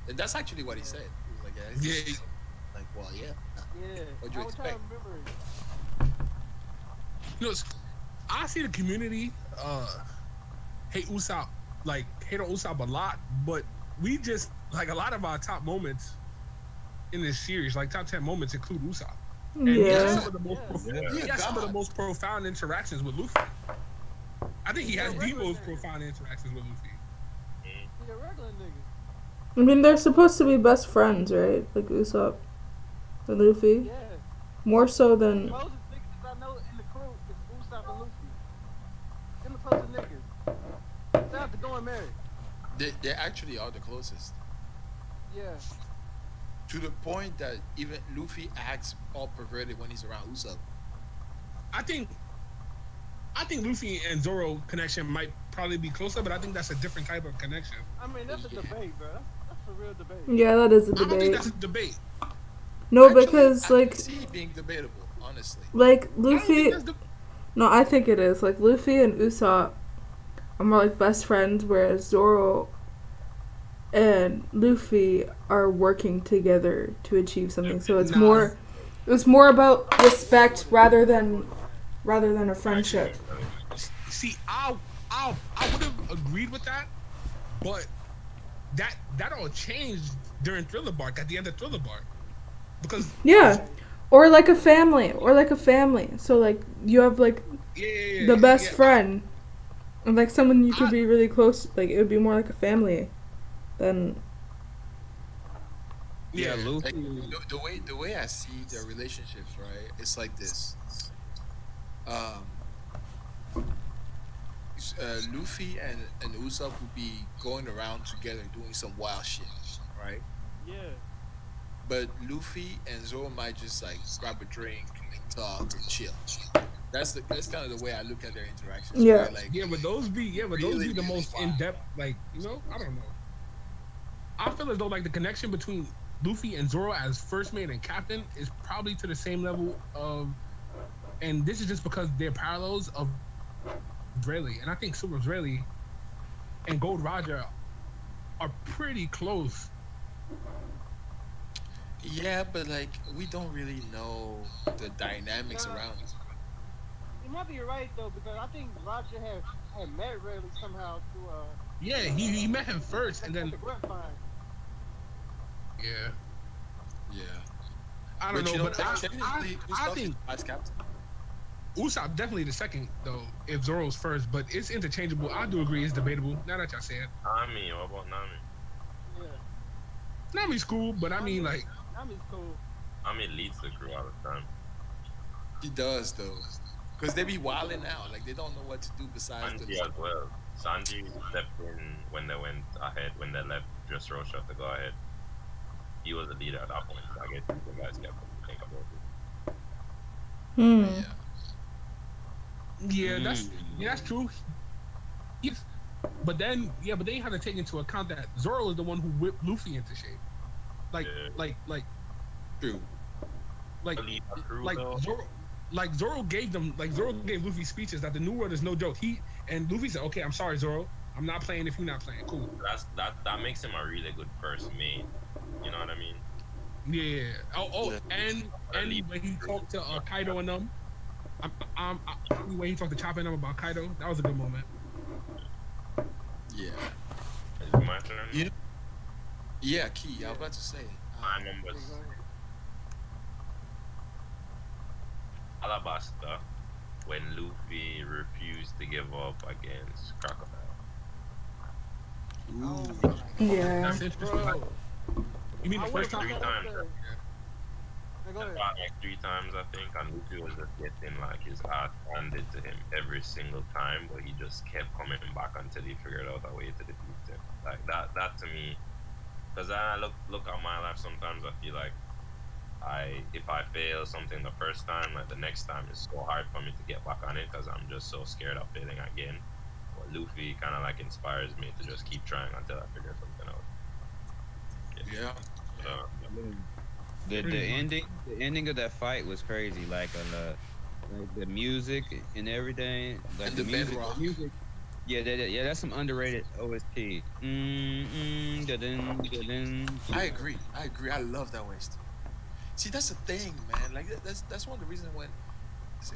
D: and that's actually what he said. He was like, yeah, this
G: Yeah.
D: is- like, well, yeah.
B: Yeah.
D: What'd you
B: I was trying to
D: expect?
B: remember it.
G: you know, I see the community hate Usopp, like hate on Usopp a lot, but we just like a lot of our top moments in this series, like top 10 moments, include Usopp. And he has
A: Yeah.
G: some of the most
E: Yeah.
G: he has some of the
D: God.
G: most profound interactions with Luffy. I think he has the
B: regular
G: most
B: nigga.
G: profound interactions with Luffy.
B: He a regular nigga.
A: I mean, they're supposed to be best friends, right? Like Usopp and Luffy.
B: Yeah.
A: More so than.
B: Closest niggas I know in the crew is Usopp and Luffy. Them the closest niggas. Shout out to Going Mary.
D: They actually are the closest.
B: Yeah.
D: To the point that even Luffy acts all perverted when he's around Usopp.
G: I think Luffy and Zoro connection might probably be closer, but I think that's a different type of connection.
B: I mean, that's a debate, bro. That's a real debate.
A: Yeah, that is a
G: I don't think
A: debate.
G: that's a debate.
A: No,
D: Actually,
A: because
D: I can
A: like
D: see it being debatable, honestly.
A: like
G: I don't
A: Luffy.
G: think that's the,
A: No, I think it is. Like Luffy and Usopp are more like best friends, whereas Zoro and Luffy are working together to achieve something. So it's
G: Nah.
A: more about respect rather than a friendship.
G: see, I would have agreed with that, but that all changed during Thriller Bark at the end of Thriller Bark, because
A: Yeah. Or like a family. So like you have like
G: yeah,
A: the best
G: yeah.
A: friend and like someone you could be really close, like it would be more like a family than
G: Yeah,
F: Luffy.
D: Like, the way I see their relationships, right? It's like this. Luffy and Usopp would be going around together doing some wild shit, right?
B: Yeah.
D: But Luffy and Zoro might just like grab a drink and talk and chill. That's kind of the way I look at their interactions.
A: Yeah.
D: Right? Like,
G: yeah, but those be the
D: Really,
G: most
D: really
G: in depth, like I don't know. I feel as though like the connection between Luffy and Zoro as first mate and captain is probably to the same level of, and this is just because they're parallels of Rayleigh, and I think Super Rayleigh and Gold Roger are pretty close.
D: yeah, but like we don't really know the dynamics
B: Nah.
D: around it.
B: You might be right though, because I think Roger had met Rayleigh somehow through
G: Yeah, he met him first, and
B: at
G: then
B: the grapevine.
G: yeah,
D: Yeah.
G: I don't know,
D: you know,
G: but I
D: technically, Usopp
G: think
D: is vice captain.
G: Usopp definitely the second though, if Zoro's first, but it's interchangeable. I do agree, it's debatable. Now that y'all say it,
E: Nami, what about Nami?
B: Yeah.
G: Nami's cool, but I mean like.
B: Nami's cool.
E: Nami leads the crew all the time.
D: He does though, because they be wilding out. Like they don't know what to do besides
E: Sanji as well. Sanji stepped in when they went ahead, when they left just Rosha to go ahead. He was the leader at that point. So I guess the guys kept him to think about it.
D: Yeah.
G: Yeah, that's true. Yes, but then you have to take into account that Zoro is the one who whipped Luffy into shape. Like,
E: Yeah.
D: True.
G: like,
E: Lead the crew,
G: like
E: though.
G: Zoro gave Luffy speeches that the New World is no joke. And Luffy said, "Okay, I'm sorry, Zoro. I'm not playing if you're not playing. Cool."
E: That makes him a really good first mate. You know what I mean?
G: Yeah. Oh,
D: Yeah.
G: and when he talked to Kaido and them, When he talked to Chopper and them about Kaido, that was a good moment.
D: Yeah.
E: Is it my turn?
D: You yeah, Key. I was about to say.
E: My number
B: Hey, go ahead.
E: Alabasta when Luffy refused to give up against Crocodile.
D: Ooh.
A: Yeah.
G: That's interesting. Like,
B: Bro,
G: you mean the
B: I
G: first
B: would've
E: Three
G: time?
B: put that
E: times.
B: up there. Hey, go ahead.
E: About like 3 times, I think, and Luffy was just getting like his ass handed to him every single time, but he just kept coming back until he figured out a way to defeat him. Like that to me, because I look at my life sometimes, I feel like if I fail something the first time, like the next time it's so hard for me to get back on it because I'm just so scared of failing again. But Luffy kind of like inspires me to just keep trying until I figure something out.
D: Yeah.
E: So,
F: The ending of that fight was crazy. Like the music and everything. Like
D: And the bedrock.
F: music. Yeah, that's some underrated OST.
D: I agree. I love that OST. See, that's the thing, man. Like that's one of the reasons when,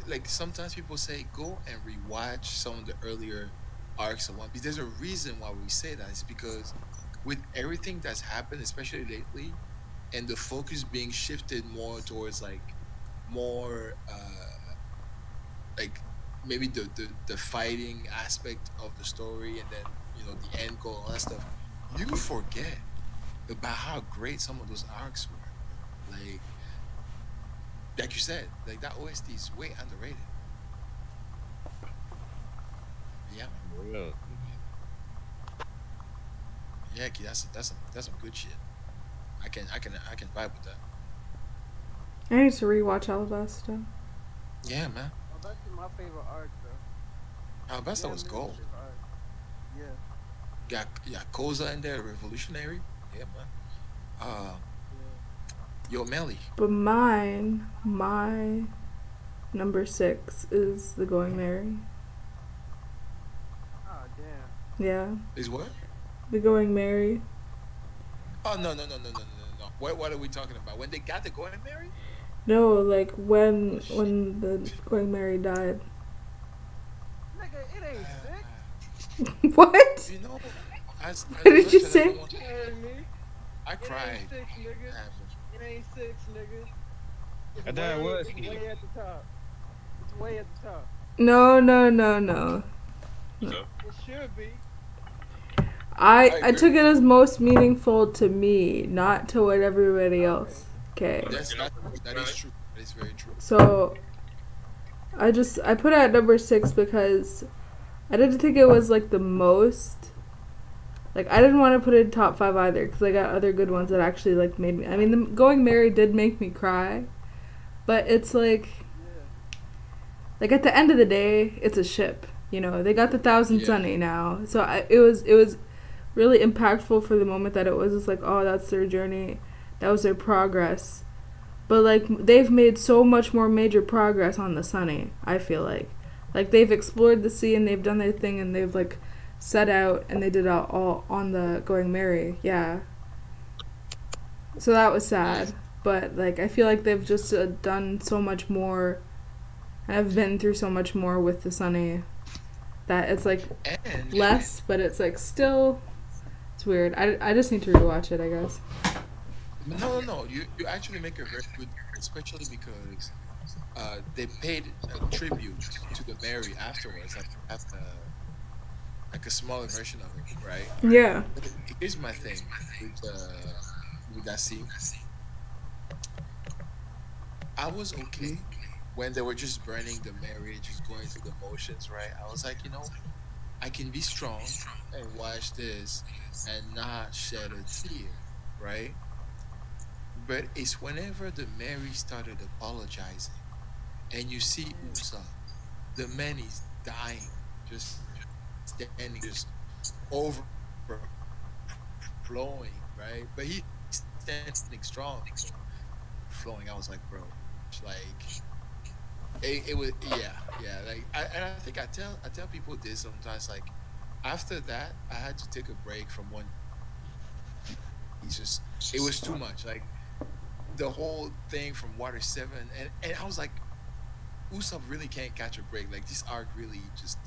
D: like, sometimes people say go and rewatch some of the earlier arcs of One Piece. There's a reason why we say that. It's because with everything that's happened, especially lately, and the focus being shifted more towards like more like maybe the fighting aspect of the story, and then the end goal, all that stuff. You forget about how great some of those arcs were. Like you said, like that OST is way underrated. Yeah,
F: Real.
D: yeah, Key, that's some good shit. I can vibe with that.
A: I need to rewatch Alabasta.
D: Yeah, man.
B: Oh, that's my favorite arc, though.
D: Alabasta was
B: man,
D: gold.
B: favorite arc. Yeah.
D: Got Koza in there, revolutionary. Yeah, man.
B: Yeah.
D: Yo, Melly.
A: But my number 6 is The Going Merry.
B: Oh, damn.
A: Yeah.
D: Is what?
A: The Going Merry.
D: Oh no. What are we talking about? When they got the Going Merry?
A: No, like when the Going Merry died.
B: Nigga, it ain't sick.
A: What?
D: You know, as
A: What did
D: much
A: you
D: as I
A: say?
D: don't want-
B: You heard me?
D: I
B: It
D: cried.
B: ain't six, nigga. It ain't six, nigga. It's
F: I thought it was.
B: It's way at the top. It's way at the top.
A: No.
E: so
B: It should be.
A: I
D: agree.
A: took it as most meaningful to me, not to what everybody else. Okay.
D: That is true. That is very true.
A: So I put it at number 6 because I didn't think it was like the most. Like, I didn't want to put it in top 5 either because I got other good ones that actually like made me. I mean, the Going Merry did make me cry, but it's like at the end of the day, it's a ship. They got the Thousand
D: Yeah.
A: Sunny now, so it was really impactful for the moment that it was. It's like, oh, that's their journey, that was their progress. But like they've made so much more major progress on the Sunny. I feel like they've explored the sea and they've done their thing and they've like set out and they did it all on the Going Merry. Yeah. So that was sad, but like I feel like they've just done so much more. I've been through so much more with the Sunny that it's like
D: And
A: less, but it's like still. It's weird. I just need to rewatch it, I guess.
D: no. You actually make a very good, especially because they paid a tribute to the Mary afterwards, like a smaller version of it, right?
A: Yeah.
D: Here's my thing with that scene. I was okay when they were just burning the Mary, just going through the motions, right? I was like, I can be strong and watch this and not shed a tear, right? But it's whenever the Mary started apologizing and you see Usopp, the man is dying, just standing, just overflowing, right? But he's standing strong, flowing. I was like, bro, like it was, yeah. Like, and I think I tell people this sometimes. Like, after that, I had to take a break from One. It was too much. Like the whole thing from Water 7, and I was like, Usopp really can't catch a break. Like this arc really just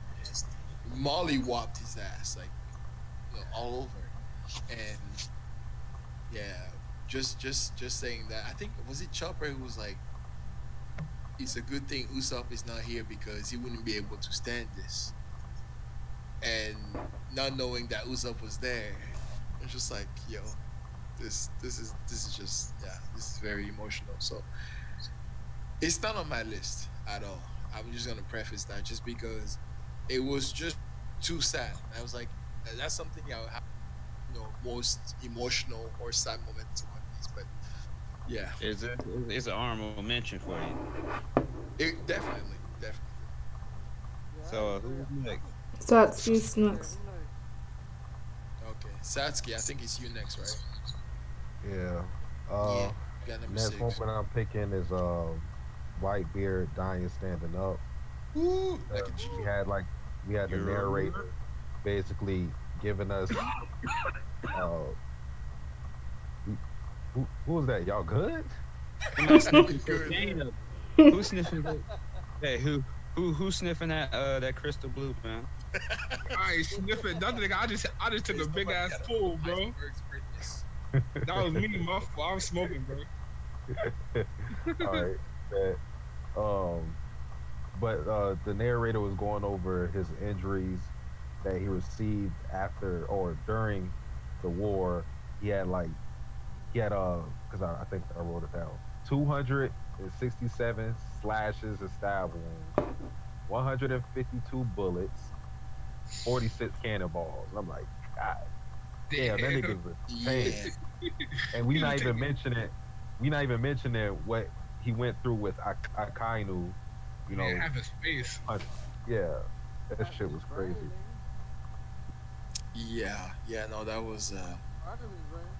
D: mollywopped his ass, like all over. And yeah, just saying that. I think was it Chopper who was like, "It's a good thing Usopp is not here because he wouldn't be able to stand this." And not knowing that Usopp was there, it's just like, yo, this is just this is very emotional. So it's not on my list at all. I'm just gonna preface that just because it was just too sad. I was like, that's something I would have, most emotional or sad moments in One Piece. But yeah,
F: It's an honorable mention for you.
D: it definitely.
B: Yeah,
F: So,
B: I agree.
F: who's next?
A: Satsuki's next.
D: Okay, Satsuki, I think it's you next, right?
H: Yeah.
D: Yeah, you got number
H: Next
D: 6.
H: moment I'm picking is Whitebeard dying standing up.
D: Woo, like a G.
H: We had the
F: You're
H: narrator basically giving us who was that? Y'all good?
F: Somebody sniffing
D: Good.
F: cocaine. Who sniffing that? Hey, who sniffing that crystal blue, man?
G: I ain't sniffing nothing. I just took a big ass pull, bro.
D: Iceberg's greatness.
G: That was me, my fault. I'm smoking, bro.
H: All right. Bet. But the narrator was going over his injuries that he received after or during the war. He had because I think I wrote it down. 267 slashes and stab wounds, 152 bullets, 46 cannonballs. I'm like, God damn, that nigga's a tank.
D: Yeah,
H: And we not even mentioning what he went through with Akainu. You know,
G: Yeah, half his face.
H: yeah, that shit was crazy.
D: yeah. No, that was.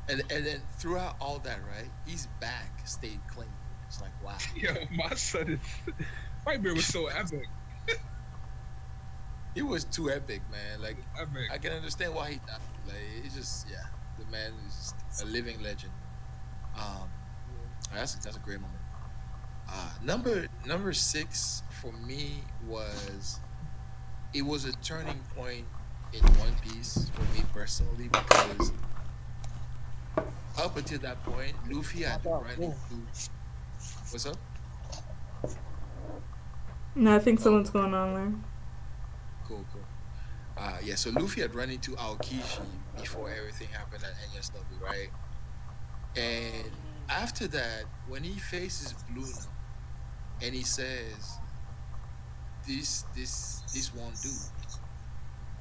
D: And then throughout all that, right, his back stayed clean. It's like, wow.
G: Yo, my son is. Whitebeard was so epic.
D: It was too epic, man. Like,
G: Epic.
D: I can understand why he died. Like, it's just, the man is just a living legend. That's a great moment. Number 6 for me was a turning point in One Piece for me personally because up until that point, Luffy had been running through. What's up?
A: No, I think someone's going on there.
D: Cool. Yeah, so Luffy had run into Aokiji before everything happened at NSW, right? And after that, when he faces Bluno and he says, this won't do.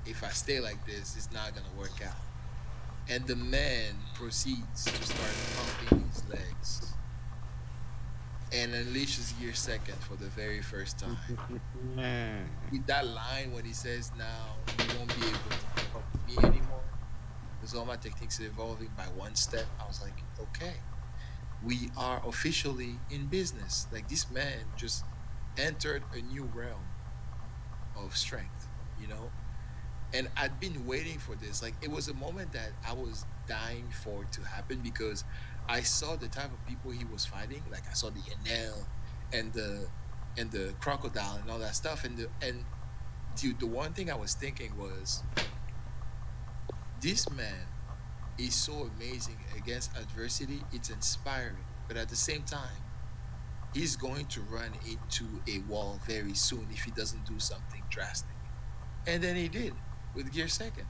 D: If I stay like this, it's not gonna work out. And the man proceeds to start pumping his legs and unleashes Gear Second for the very first time.
F: Man.
D: With that line when he says, now you won't be able to keep up with me anymore because all my techniques are evolving by one step. I was like, okay, we are officially in business. Like, this man just entered a new realm of strength, and I'd been waiting for this. Like, it was a moment that I was dying for it to happen because I saw the type of people he was fighting. Like, I saw the Enel and the crocodile and all that stuff. And dude, the one thing I was thinking was, this man is so amazing against adversity. It's inspiring, but at the same time, he's going to run into a wall very soon if he doesn't do something drastic. And then he did with Gear Second.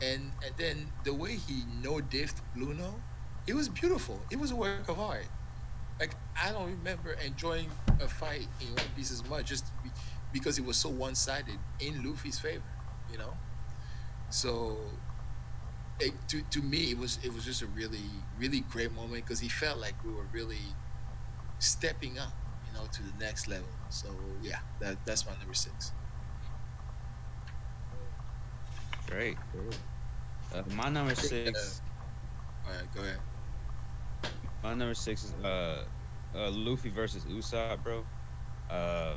D: And then the way he no-diffed Bluno, it was beautiful. It was a work of art. Like, I don't remember enjoying a fight in One Piece as much just because it was so one-sided in Luffy's favor, So, to me, it was just a really, really great moment because he felt like we were really stepping up, to the next level. So, yeah, that's my number 6.
F: Great. My number 6.
D: All right, go ahead.
F: My number 6 is Luffy versus Usopp, bro.
D: Yeah.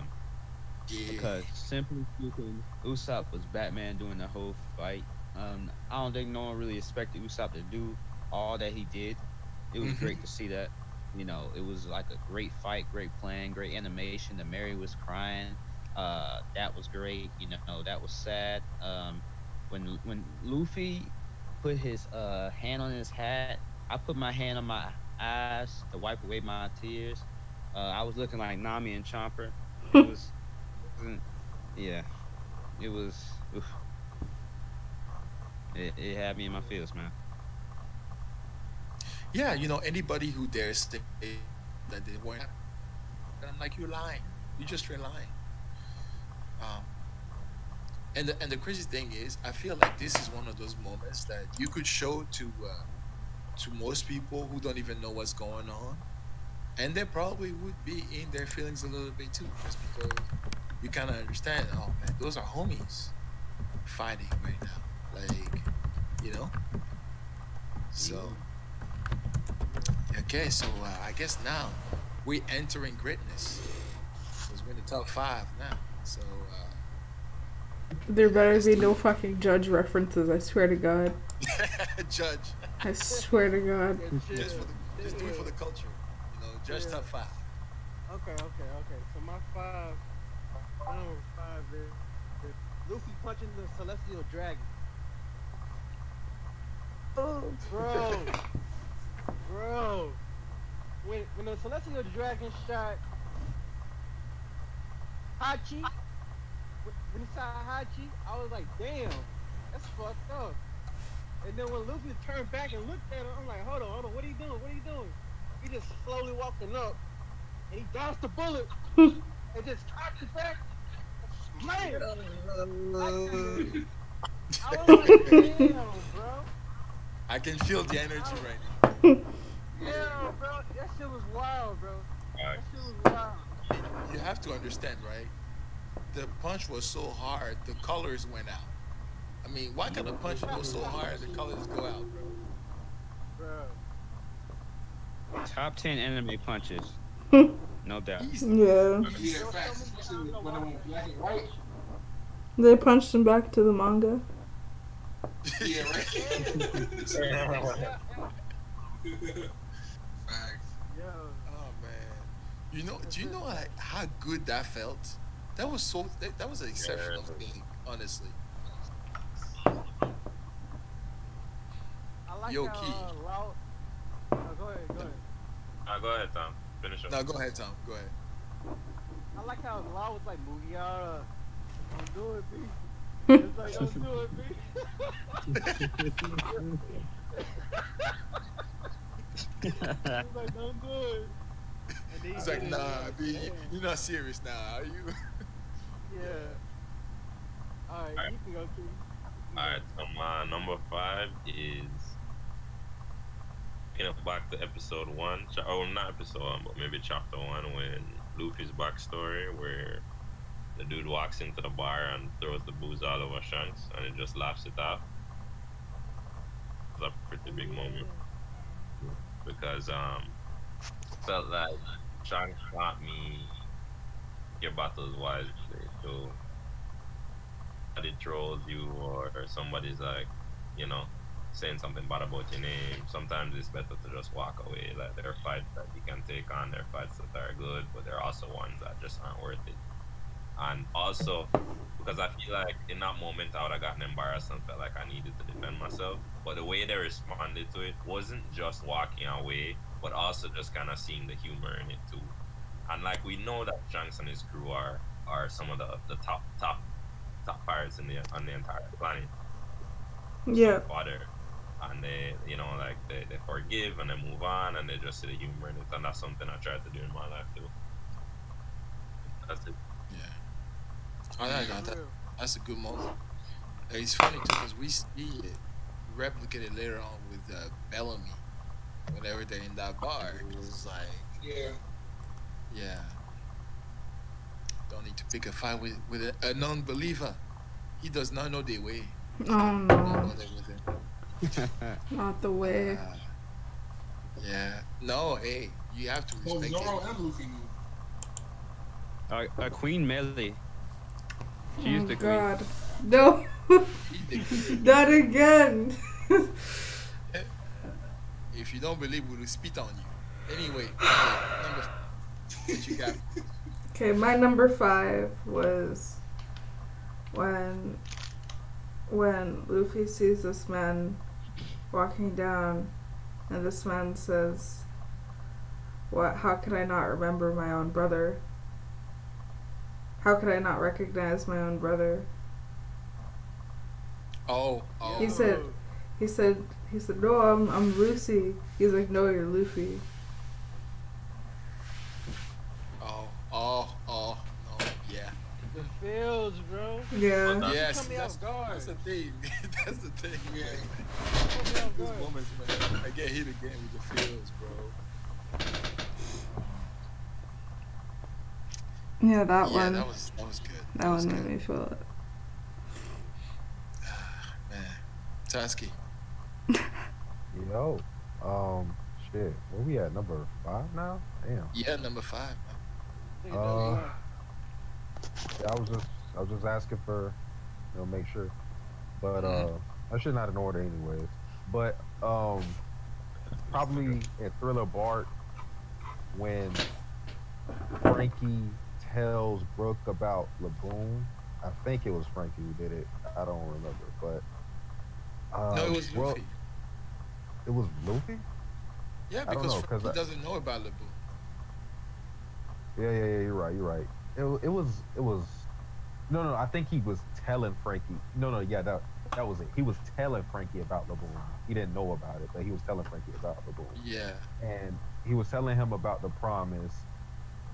F: Because simply speaking, Usopp was Batman doing the whole fight. I don't think no one really expected Usopp to do all that he did. It was great to see that. You know, it was like a great fight, great plan, great animation. The Mary was crying. That was great. You know, that was sad. When Luffy put his hand on his hat, I put my hand on my eyes to wipe away my tears. I was looking like Nami and Chomper. It was, yeah, it was. Oof. It had me in my feels, man.
D: Yeah, you know, anybody who dares say that they weren't, and I'm like, you're lying. You're just lying. And the crazy thing is, I feel like this is one of those moments that you could show to most people who don't even know what's going on, and they probably would be in their feelings a little bit too, just because you kind of understand. Oh man, those are homies fighting right now, like, you know. So okay, so I guess now we're entering greatness because we're in the top 5 now. So.
A: There better be no fucking Judge references, I swear to God.
D: Judge.
A: I swear to God.
D: Just do it for the culture. You know, Judge top 5.
B: Okay. So my number 5 is Luffy punching the Celestial Dragon. Oh, bro. When the Celestial Dragon shot Hachi, when he shot Hachi, I was like, damn, that's fucked up. And then when Luffy turned back and looked at him, I'm like, hold on, what are you doing? He just slowly walking up, and he dodged the bullet, and just cocked it back, slam! I was like, damn, bro.
D: I can feel the energy right now.
B: Yeah, bro, that shit was wild, bro.
E: Alright.
B: That shit was wild.
D: You have to understand, right? The punch was so hard, the colors went out. I mean, why can a punch go so hard, the colors go out, bro?
F: Top 10 anime punches. No doubt.
D: Easy.
A: Yeah.
G: Yeah, facts. Especially when I went black and white.
A: They punched him back to the manga.
G: Yeah, right. Facts.
D: Oh man, do you know like how good that felt? That was that was an exceptional thing, honestly.
B: I like
D: Yo,
B: how,
D: Key.
B: Lao... go ahead.
E: Go ahead, Tom. Finish up.
D: No, go ahead, Tom. Go ahead.
B: I like how Lao was like, Mugiwara, don't do it, B. It's like, don't do it, B. He's like, don't do it. And then
D: He's like,
B: did it,
D: nah, B,
B: damn.
D: you're not serious now, are you?
B: Yeah. Alright, you can go too.
E: Alright, so my number 5 is back to episode 1. Oh, not episode 1, but maybe chapter 1, when Luffy's backstory, where the dude walks into the bar and throws the booze all over Shanks, and it just laughs it off. It's a pretty big moment because felt like Shanks taught me your battles wisely. So somebody trolls you or somebody's like, you know, saying something bad about your name, sometimes it's better to just walk away. Like, there are fights that you can take on, there are fights that are good, but there are also ones that just aren't worth it. And also, because I feel like in that moment I would have gotten embarrassed and felt like I needed to defend myself. But the way they responded to it wasn't just walking away, but also just kind of seeing the humor in it too. And like, we know that Shanks and his crew are some of the top pirates on the entire planet.
A: Yeah.
E: Water. And they, you know, like they forgive and they move on and they just see the humor in it, and that's something I tried to do in my life too. That's it.
D: Yeah. I like that. That's a good moment. It's funny too because we see it replicated later on with Bellamy. Whenever they're in that bar, it's like, yeah. Don't need to pick a fight with a non-believer. He does not know the way.
A: Oh no. Not the way.
D: Yeah. No, hey, you have to
G: Well,
D: respect
G: Zoro
D: it.
G: and Luffy knew.
F: Queen Melee. She's
A: Oh
F: the
A: God. No. Not again.
D: If you don't believe, we'll spit on you. Anyway, number. What you got?
A: Okay, my number 5 was when Luffy sees this man walking down, and this man says, "What? How could I not remember my own brother? How could I not recognize my own brother?"
D: Oh.
A: He said, "No, I'm Lucy." He's like, "No, you're Luffy."
D: Oh. No. Yeah.
B: The feels, bro.
A: Yeah.
D: Yes.
B: Caught me off guard.
D: That's the thing. That's the thing.
G: Yeah.
B: Caught me off
D: Those
B: guard.
D: moments, man. I get hit again with the feels, bro.
A: Yeah, that
D: Yeah,
A: one.
D: that was good.
A: That
D: was
A: one made
D: good.
A: me feel it.
D: Man, Tasky.
H: Yo, shit. Where we at? Number 5 now? Damn.
D: Yeah, number 5. Man.
B: Think that's right.
H: Yeah, I was just asking for, make sure. But I should not in order anyways. But probably in Thriller Bark when Frankie tells Brooke about Laboon. I think it was Frankie who did it. I don't remember, but
D: No, it was
H: well,
D: Luffy.
H: It was Luffy.
D: Yeah,
H: I don't
D: because
H: know, 'cause
D: Frankie doesn't know about Laboon.
H: Yeah. You're right. It was. No. I think he was telling Frankie. No. Yeah, that was it. He was telling Frankie about Laboon. He didn't know about it, but he was telling Frankie about Laboon.
D: Yeah.
H: And he was telling him about the promise.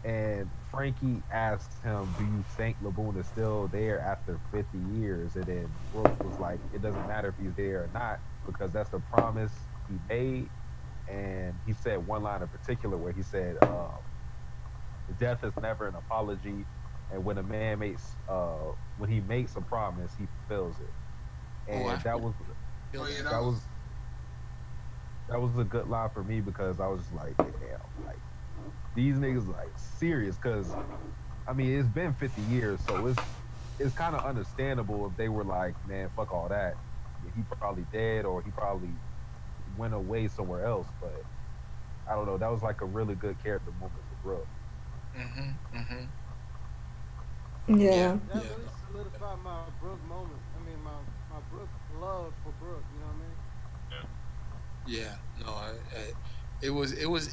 H: And Frankie asked him, "Do you think Laboon is still there after 50 years?" And then Brooke was like, "It doesn't matter if he's there or not because that's the promise he made." And he said one line in particular where he said, "Death is never an apology, and when a man makes when he makes a promise, he fulfills it." And that was
G: Oh, yeah,
H: that was a good line for me because I was just like, damn, like these niggas like serious because I mean it's been 50 years, so it's kind of understandable if they were like, man, fuck all that, he probably dead or he probably went away somewhere else. But I don't know, that was like a really good character moment for Brooke.
A: Yeah.
B: That really solidified my Brooke moment. I mean, my Brooke love for Brooke. You know what I mean?
D: Yeah, no, it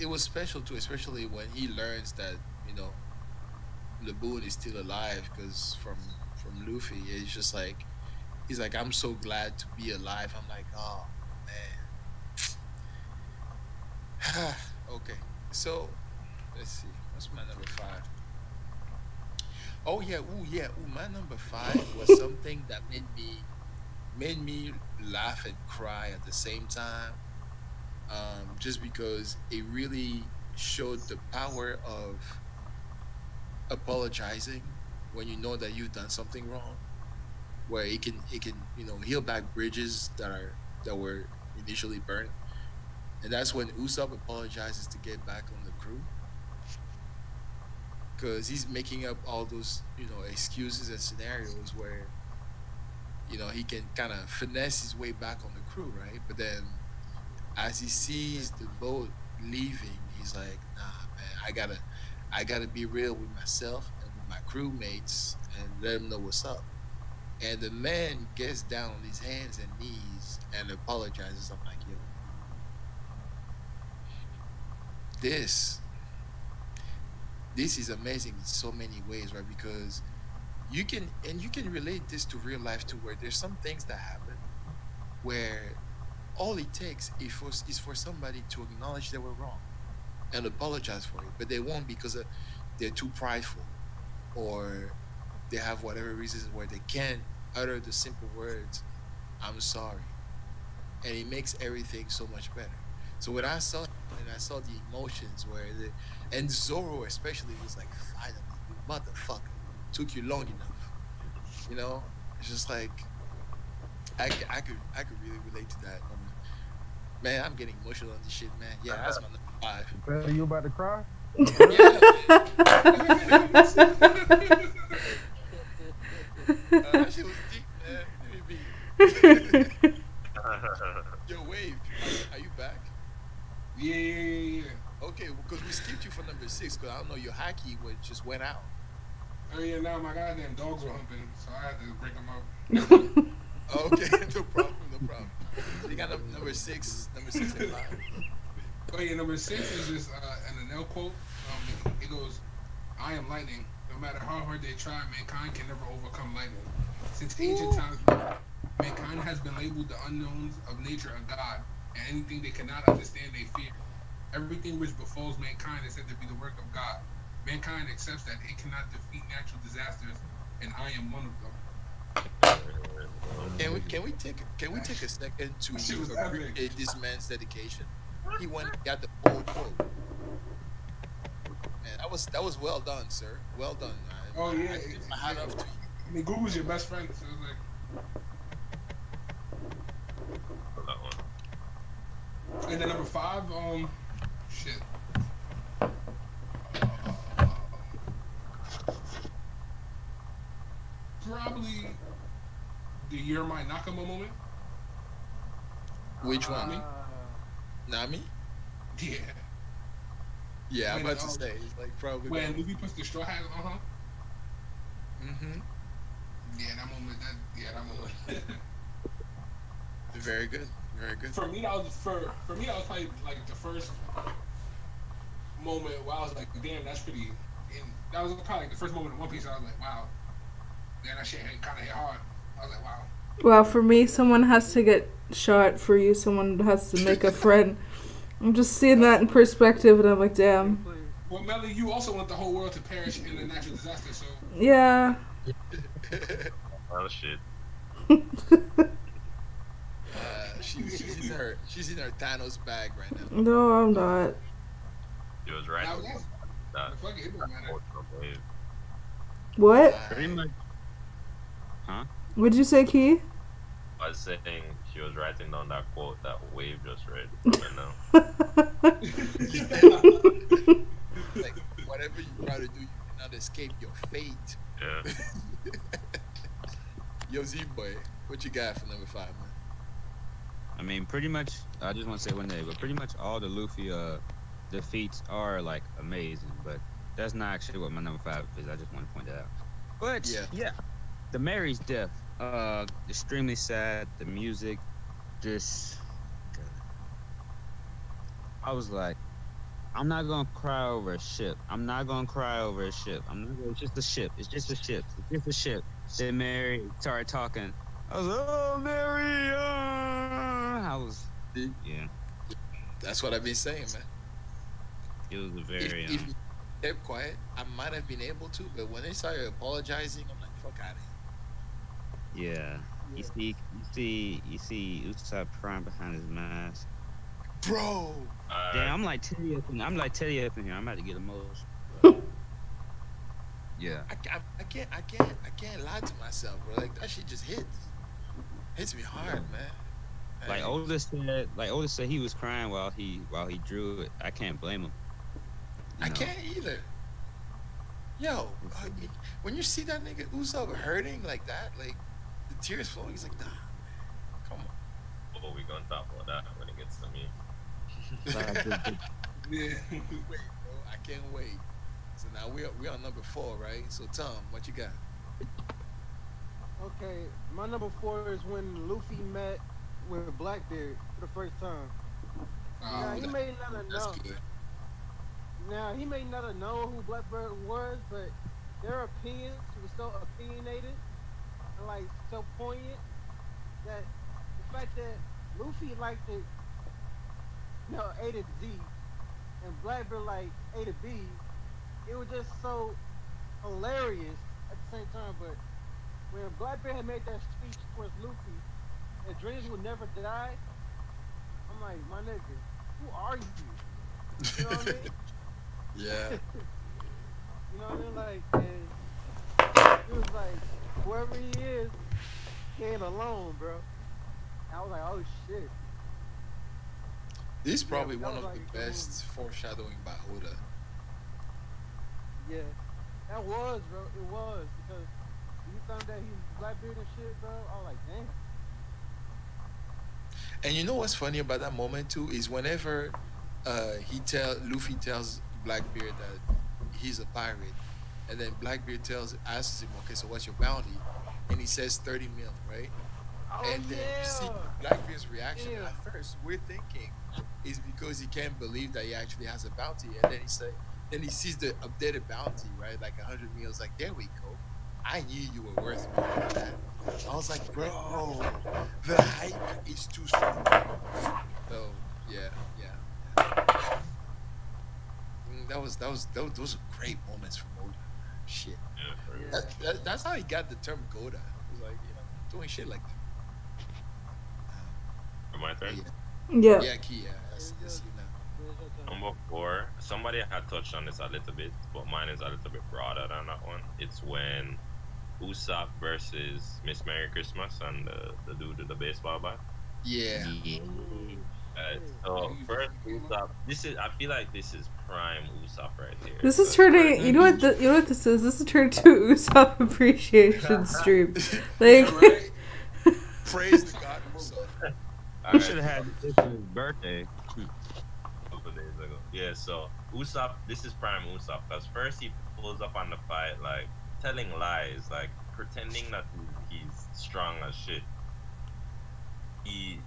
D: was special too, especially when he learns that Laboon is still alive. Because from Luffy, it's just like he's like, I'm so glad to be alive. I'm like, oh man. Okay, so let's see, what's my number 5? Oh yeah, my number 5 was something that made me laugh and cry at the same time. Just because it really showed the power of apologizing when you know that you've done something wrong, where it can heal back bridges that were initially burned, and that's when Usopp apologizes to get back on the crew, because he's making up all those excuses and scenarios where he can kind of finesse his way back on the crew, right? But then as he sees the boat leaving, he's like, nah, man, I gotta be real with myself and with my crewmates and let them know what's up. And the man gets down on his hands and knees and apologizes. I'm like, yo, this is amazing in so many ways, right? Because you can relate this to real life too, where there's some things that happen where all it takes is for somebody to acknowledge they were wrong and apologize for it, but they won't because they're too prideful, or they have whatever reasons where they can't utter the simple words, "I'm sorry," and it makes everything so much better. So when I saw the emotions and Zoro especially was like, finally, you motherfucker, took you long enough, it's just like I could really relate to that. Man, I'm getting emotional on this shit, man. Yeah, that's my number 5.
H: Are you about to cry?
D: Yeah. That shit was deep, man. Let me be. Yo, Wave, are you back?
G: Yeah.
D: Okay, Because we skipped you for number 6. Because I don't know your hockey would just went out.
G: Oh yeah, now my goddamn dogs were humping, so I had to break them up.
D: Okay, no problem, no problem. So you got number 6, number 6 and 5.
G: Oh yeah, number 6 is just an Anel quote. It goes, "I am lightning. No matter how hard they try, mankind can never overcome lightning. Since ancient times, mankind has been labeled the unknowns of nature and God, and anything they cannot understand, they fear. Everything which befalls mankind is said to be the work of God. Mankind accepts that it cannot defeat natural disasters, and I am one of them."
D: Can we take a second to
G: She was epic.
D: appreciate this man's dedication? He went and got the whole quote. Man, that was well done, sir. Well done.
G: Oh yeah,
D: I tip my hat off to you.
G: I mean, Google's your best friend, so it's like.
E: That one.
G: And then number 5, shit. Probably the Yermai Nakama moment.
D: Which one?
G: Nami?
D: Nami?
G: Yeah.
D: Yeah, I'm
G: When,
D: about to say. It's like probably.
G: When Luffy puts the straw hat on her.
D: Mm-hmm.
G: Yeah, that moment. That moment.
D: Very good. Very good.
G: For me, that was probably like the first moment where I was like, damn, that's pretty. And that was probably like the first moment in One Piece. I was like, wow, man, that shit kind of hit hard. I was like, wow.
A: Well, for me, someone has to get shot. For you, someone has to make a friend. I'm just seeing that in perspective, and I'm like, damn.
G: Well, Melly, you also want the whole world to perish in a natural disaster, so.
A: Yeah.
E: Oh shit.
D: She's in her Thanos bag right now.
A: No, I'm not.
E: He was right.
G: Now, that's,
E: That
G: fuck it, it don't matter.
E: wave.
A: What?
F: Pretty much. Huh?
A: What'd you say, Key?
E: I was saying she was writing down that quote that Wave just read right now.
D: Like whatever you try to do, you cannot escape your fate.
E: Yeah.
D: Yo, Z boy, what you got for number 5, man?
F: I mean, pretty much. I just want to say one day, but pretty much all the Luffy defeats are like amazing. But that's not actually what my number 5 is. I just want to point that out. But yeah, the Mary's death, extremely sad. The music, just. I was like, I'm not gonna cry over a ship. I'm not gonna cry over a ship. It's just a ship. It's just a ship. It's just a ship. Then Mary started talking. I was like, oh, Mary. I was, yeah.
D: That's what I've been saying, man.
F: It was a very.
D: If you kept quiet, I might have been able to, but when they started apologizing, I'm like, fuck out of here.
F: Yeah. You see Usopp crying behind his mask.
D: Bro.
F: Damn, I'm like Teddy up in here. I'm about to get emotional. Yeah.
D: I can't lie to myself, bro. Like that shit just hits me hard, man.
F: Like Otis said he was crying while he drew it. I can't blame him.
D: I can't either. Yo, when you see that nigga Usopp hurting like that, like the tears flowing, he's like, nah, come on.
E: Oh, we gonna talk about that when it gets to me.
G: Yeah.
D: Wait, bro, I can't wait. So now we're on number 4, right? So Tom, what you got?
B: Okay, my number 4 is when Luffy met with Blackbeard for the first time. Now he may not have
D: That's
B: known.
D: good.
B: Now he may not have known who Blackbeard was, but their opinions were so opinionated and like so poignant that the fact that Luffy liked it, A to Z, and Blackbeard like A to B, it was just so hilarious at the same time. But when Blackbeard had made that speech towards Luffy, that dreams will never die, I'm like, my nigga, who are you? You know what I mean?
D: Yeah.
B: You know what I mean? Like, and it was like, whoever he is, he ain't alone, bro. I was like, oh shit.
D: This is probably
B: that
D: one
B: was
D: of
B: like
D: the best foreshadowing by Oda.
B: Yeah, that was, bro. It was because when you found that he was Blackbeard and shit, bro, I was like, damn.
D: And you know what's funny about that moment too is whenever Luffy tells Blackbeard that he's a pirate, and then Blackbeard asks him, okay, so what's your bounty? And he says 30 mil, right?
B: Oh
D: And then you see Blackbeard's reaction. At first, we're thinking is because he can't believe that he actually has a bounty, and then he sees the updated bounty, right? Like 100 mils. Like, there we go. I knew you were worth more than that. I was like, bro, the hype is too strong. So yeah. Those are great moments from Oda. Shit.
E: Yeah, for real.
D: That's how he got the term Goda. It was like, doing shit like that.
E: My turn.
A: Yeah.
D: Yeah, Key. Yeah, that's you now.
E: Number 4. Somebody had touched on this a little bit, but mine is a little bit broader than that one. It's when Usopp versus Miss Merry Christmas and the dude with the baseball bat.
D: Yeah.
E: So first Usopp, I feel like this is prime Usopp right here.
A: This is turning. You know what this is? This is turning to Usopp appreciation stream. Like,
D: Right? Praise the God Usopp.
F: I should have had this for his birthday.
E: A couple days ago. Yeah, so Usopp, this is prime Usopp. Because first he pulls up on the fight, like telling lies, like pretending that he's strong as shit. He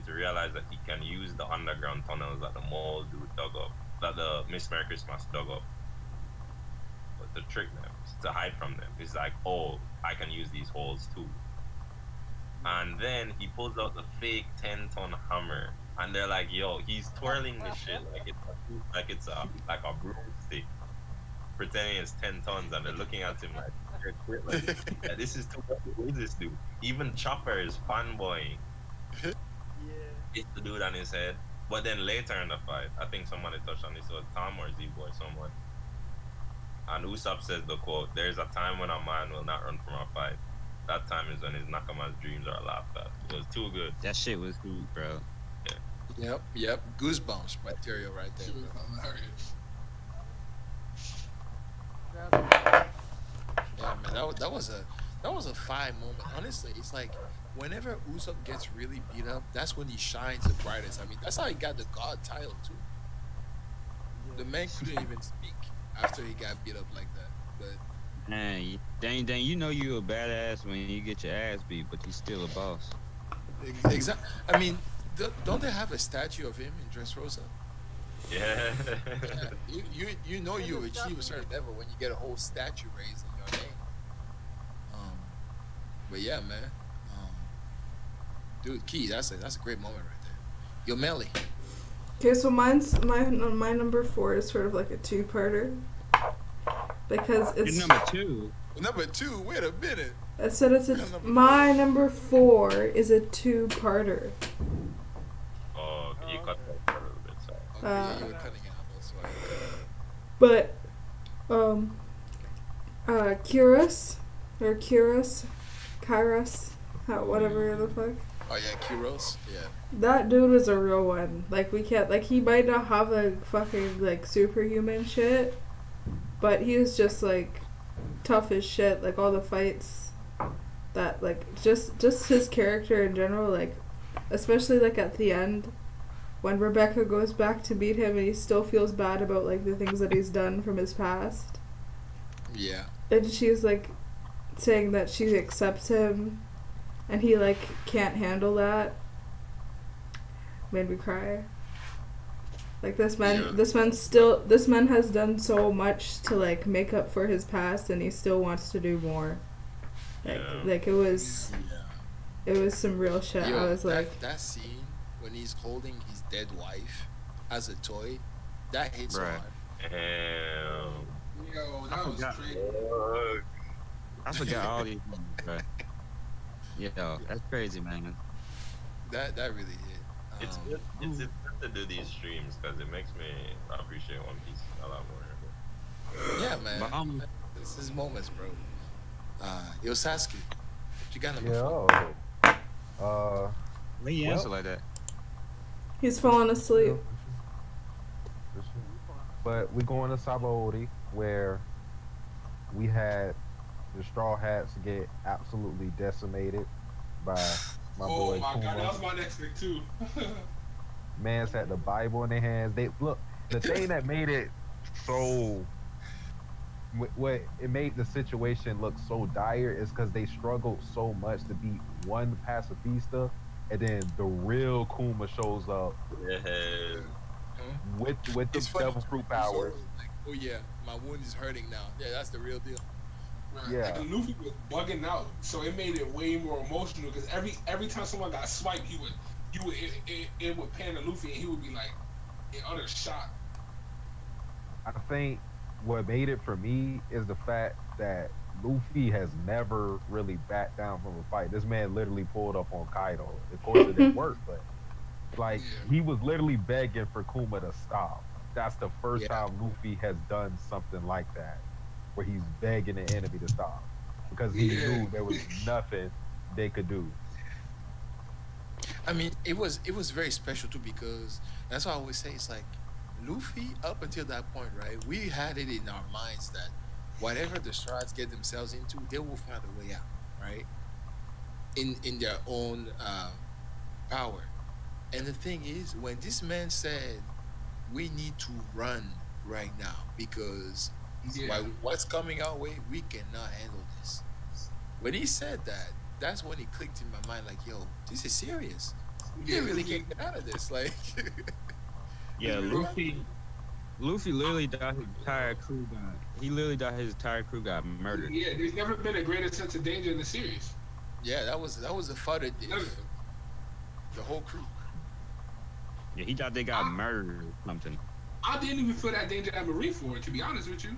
E: to realize that he can use the underground tunnels that the mole dude dug up, that the Miss Merry Christmas dug up, but to trick them, to hide from them. It's like, oh, I can use these holes too. And then he pulls out the fake 10-ton hammer, and they're like, yo, he's twirling this shit like it's a broomstick, pretending it's 10 tons, and they're looking at him like, yeah, this is too much. Who is this dude? Even Chopper is fanboying. It's the dude on his head. But then later in the fight, I think somebody touched on this, so Tom or Z-Boy, someone. And Usopp says the quote, "There's a time when a man will not run from a fight. That time is when his Nakama's dreams are laughed at." It was too good.
F: That shit was good, bro.
D: Yep. Goosebumps material right there.
G: Shit was hilarious.
D: Yeah, man, that was a fine moment. Honestly, it's like whenever Usopp gets really beat up, that's when he shines the brightest. I mean, that's how he got the God title too. The man couldn't even speak after he got beat up like that. But
F: Man, dang, you know you a badass when you get your ass beat, but you still a boss.
D: exactly. I mean, don't they have a statue of him in Dressrosa?
E: Yeah.
D: Yeah, you know you achieve a certain level when you get a whole statue raised in your name. But yeah, man. Dude, Key, that's a great moment right there. Yo, Melly.
A: okay, so my number 4 is sort of like a two-parter because it's.
F: You're number 2.
D: Number 2. Wait a minute.
A: I said my number 4 is a two-parter.
E: Oh, you cut that a little bit, sorry.
D: Okay, yeah, you were cutting out. That's why.
A: But Kairos, whatever the fuck.
D: Oh yeah, Kuros. Yeah.
A: That dude was a real one. Like, we can't, like, he might not have a fucking, like, superhuman shit, but he was just, like, tough as shit. Like, all the fights that, like, just his character in general, like, especially, like, at the end, when Rebecca goes back to meet him and he still feels bad about, like, the things that he's done from his past.
D: Yeah.
A: And she's, like, saying that she accepts him, and he, like, can't handle that. Made me cry. Like, this man has done so much to, like, make up for his past, and he still wants to do more. Like it was some real shit.
D: Yo,
A: I was like,
D: that scene when he's holding his dead wife as a toy, that hits
F: Right.
D: hard.
E: Damn.
G: Yo, that was
F: forgot.
G: crazy.
F: I forgot all these things, bro. Yeah, that's crazy, man.
D: That really hit.
E: It's good to do these streams because it makes me appreciate One Piece a lot more.
D: Yeah, man.
F: But,
D: This is moments, bro. Yo, Sasuke, what you got number
H: Yeah.
D: 4?
F: Why you answer like that?
A: he's falling asleep.
H: But we going to Sabaody where we had the Straw Hats get absolutely decimated by my
G: Oh
H: boy
G: my god,
H: Kuma.
G: that was my next pick too.
H: Mans had the Bible in their hands. They look. The thing that made it so what it made the situation look so dire is because they struggled so much to beat one pacifista, and then the real Kuma shows up
E: Yeah.
H: with the
D: It's funny.
H: devil fruit
D: So,
H: powers.
D: like, oh yeah, my wound is hurting now. Yeah, that's the real deal.
G: Right.
H: Yeah.
G: And Luffy was bugging out, so it made it way more emotional. Because every time someone got swiped, it would pan to Luffy, and he would be like in utter shock.
H: I think what made it for me is the fact that Luffy has never really backed down from a fight. This man literally pulled up on Kaido. Of course, it didn't work, but like he was literally begging for Kuma to stop. That's the first
D: Yeah.
H: time Luffy has done something like that, where he's begging the enemy to stop because he
G: Yeah.
H: knew there was nothing they could do.
D: I mean, it was very special too because that's why I always say it's like Luffy up until that point, right? We had it in our minds that whatever the Straws get themselves into, they will find a way out, right? In their own power. And the thing is, when this man said, "We need to run right now because
G: Yeah.
D: what's coming our way, we cannot handle this." When he said that, that's when it clicked in my mind, like, "Yo, this is serious. We
G: Yeah,
D: really
G: Luffy-
D: can't get out of this." Like,
F: Yeah, Luffy literally died. His entire crew got. He literally died. His entire crew got murdered.
G: Yeah, there's never been a greater sense of danger in the series.
D: yeah, that was a fodder dish.
G: Never.
D: The whole crew.
F: Yeah, he thought they got murdered or something.
G: I didn't even feel that danger at Marineford, to be honest with you.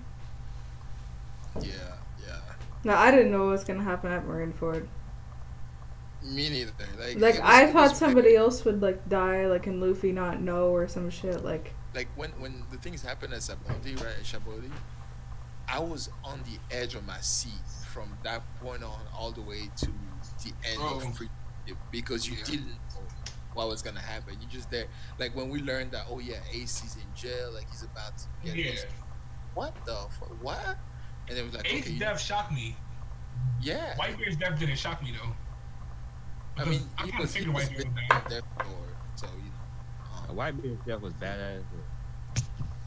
D: Yeah, yeah.
A: No, I didn't know what was gonna happen at Marineford.
D: Me neither.
A: Like
D: it
A: I
D: was
A: thought
D: very-
A: somebody else would like die, like and Luffy not know or some shit. Like
D: like when the things happened at Sabaody, right, at Shabodi, I was on the edge of my seat from that point on all the way to the end
G: Oh.
D: of free because you
G: Yeah.
D: didn't know what was gonna happen. You just there, like when we learned that, oh yeah, Ace is in jail, like he's about to get
G: Yeah.
D: his- what the fuck, what? And then it was like,
G: Ace
D: okay,
G: death shocked me.
D: yeah.
G: Whitebeard's death didn't shock me though.
D: I mean,
G: I
D: he
G: kind of
D: was
G: figured Whitebeard would
D: been
G: die.
D: there before, so you know.
F: Whitebeard's death was badass.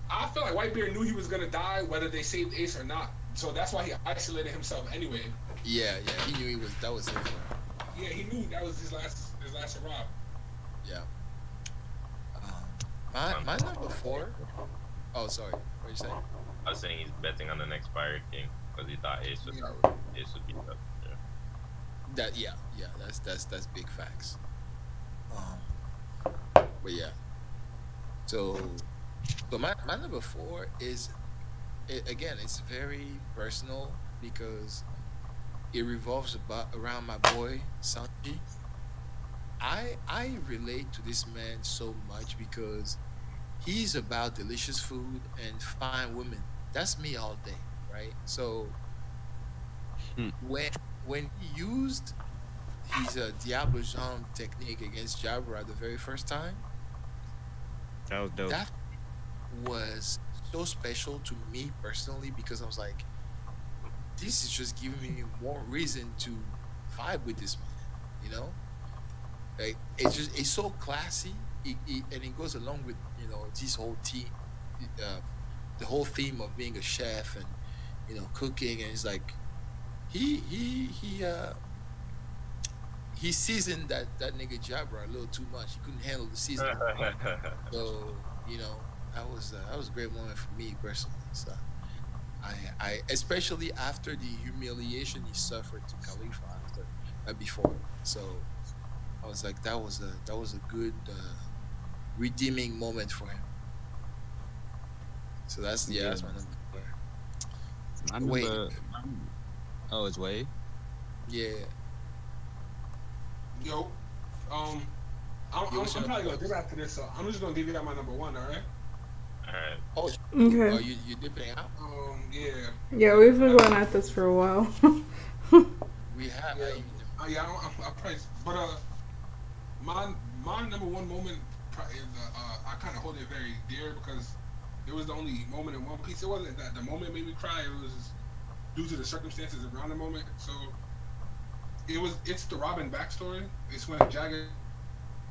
G: I feel like Whitebeard knew he was gonna die, whether they saved Ace or not. So that's why he isolated himself anyway.
D: Yeah, he knew that was it for him.
G: Yeah, he knew that was his last hurrah.
D: Yeah. My number 4. Oh, sorry. What you say?
E: I was saying he's betting on the next Pirate King because he thought Ace would be up. Yeah.
D: That's big facts. But yeah. So my number 4 is again, it's very personal because it revolves around my boy Sanji. I relate to this man so much because he's about delicious food and fine women. That's me all day, right? So when he used his Diablo Jean technique against Jabra the very first time,
F: That was dope.
D: that was so special to me personally because I was like, this is just giving me more reason to vibe with this man, you know? Like it's so classy, and it goes along with this whole team, the whole theme of being a chef and cooking, and it's like he seasoned that nigga Jabra a little too much. He couldn't handle the seasoning, so that was a great moment for me personally. So I especially after the humiliation he suffered to Khalifa before, so. I was like, that was a good redeeming moment for him. So that's my number 4. Wait.
F: Oh, it's Wade.
D: Yeah.
G: Yo, I'm probably gonna dip after this, so I'm just gonna give you that my number 1. All right.
E: Alright.
D: Oh,
A: okay.
D: oh, you dipping out?
G: Yeah.
A: Yeah, we've been going at this for a while.
D: We have.
G: Yeah. Yeah, I probably, but my number 1 moment is I kind of hold it very dear because it was the only moment in One Piece. It wasn't that the moment made me cry. It was due to the circumstances around the moment. So it's the Robin backstory. It's when Jagged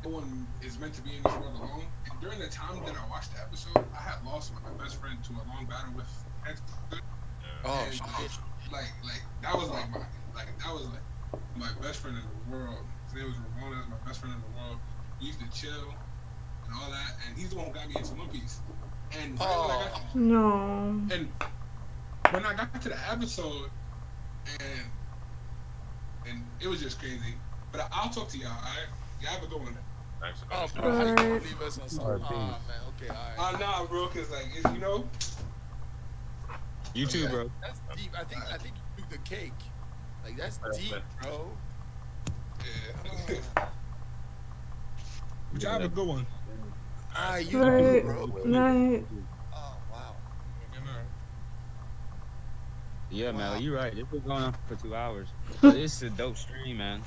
G: no one is meant to be in this world alone. And during the time that I watched the episode, I had lost my best friend to a long battle with cancer.
D: Oh,
G: And,
D: shit.
G: like that was like my best friend in the world. His name was Ramon. That was my best friend in the world. We used to chill and all that, and he's the one who got me into One Piece. And
A: No.
G: and when I got to the episode, and it was just crazy. But I'll talk to y'all. Alright, y'all have a good one.
E: Thanks for
D: Oh,
E: coming.
D: bro, how you gonna
A: Alright.
D: leave us on some?
H: Alright,
D: Oh,
H: peace.
D: man. Okay, all right.
G: Nah, bro, cause like it's, you know.
F: You too, bro.
D: That's deep. I think you took the cake. Like that's deep, bro.
G: Yeah. Y'all have a good one.
D: Ah, you
A: Right.
D: bro.
A: Night.
D: Oh wow.
F: Yeah,
D: Wow.
F: man, you're right. This was going on for 2 hours. But it's a dope stream, man.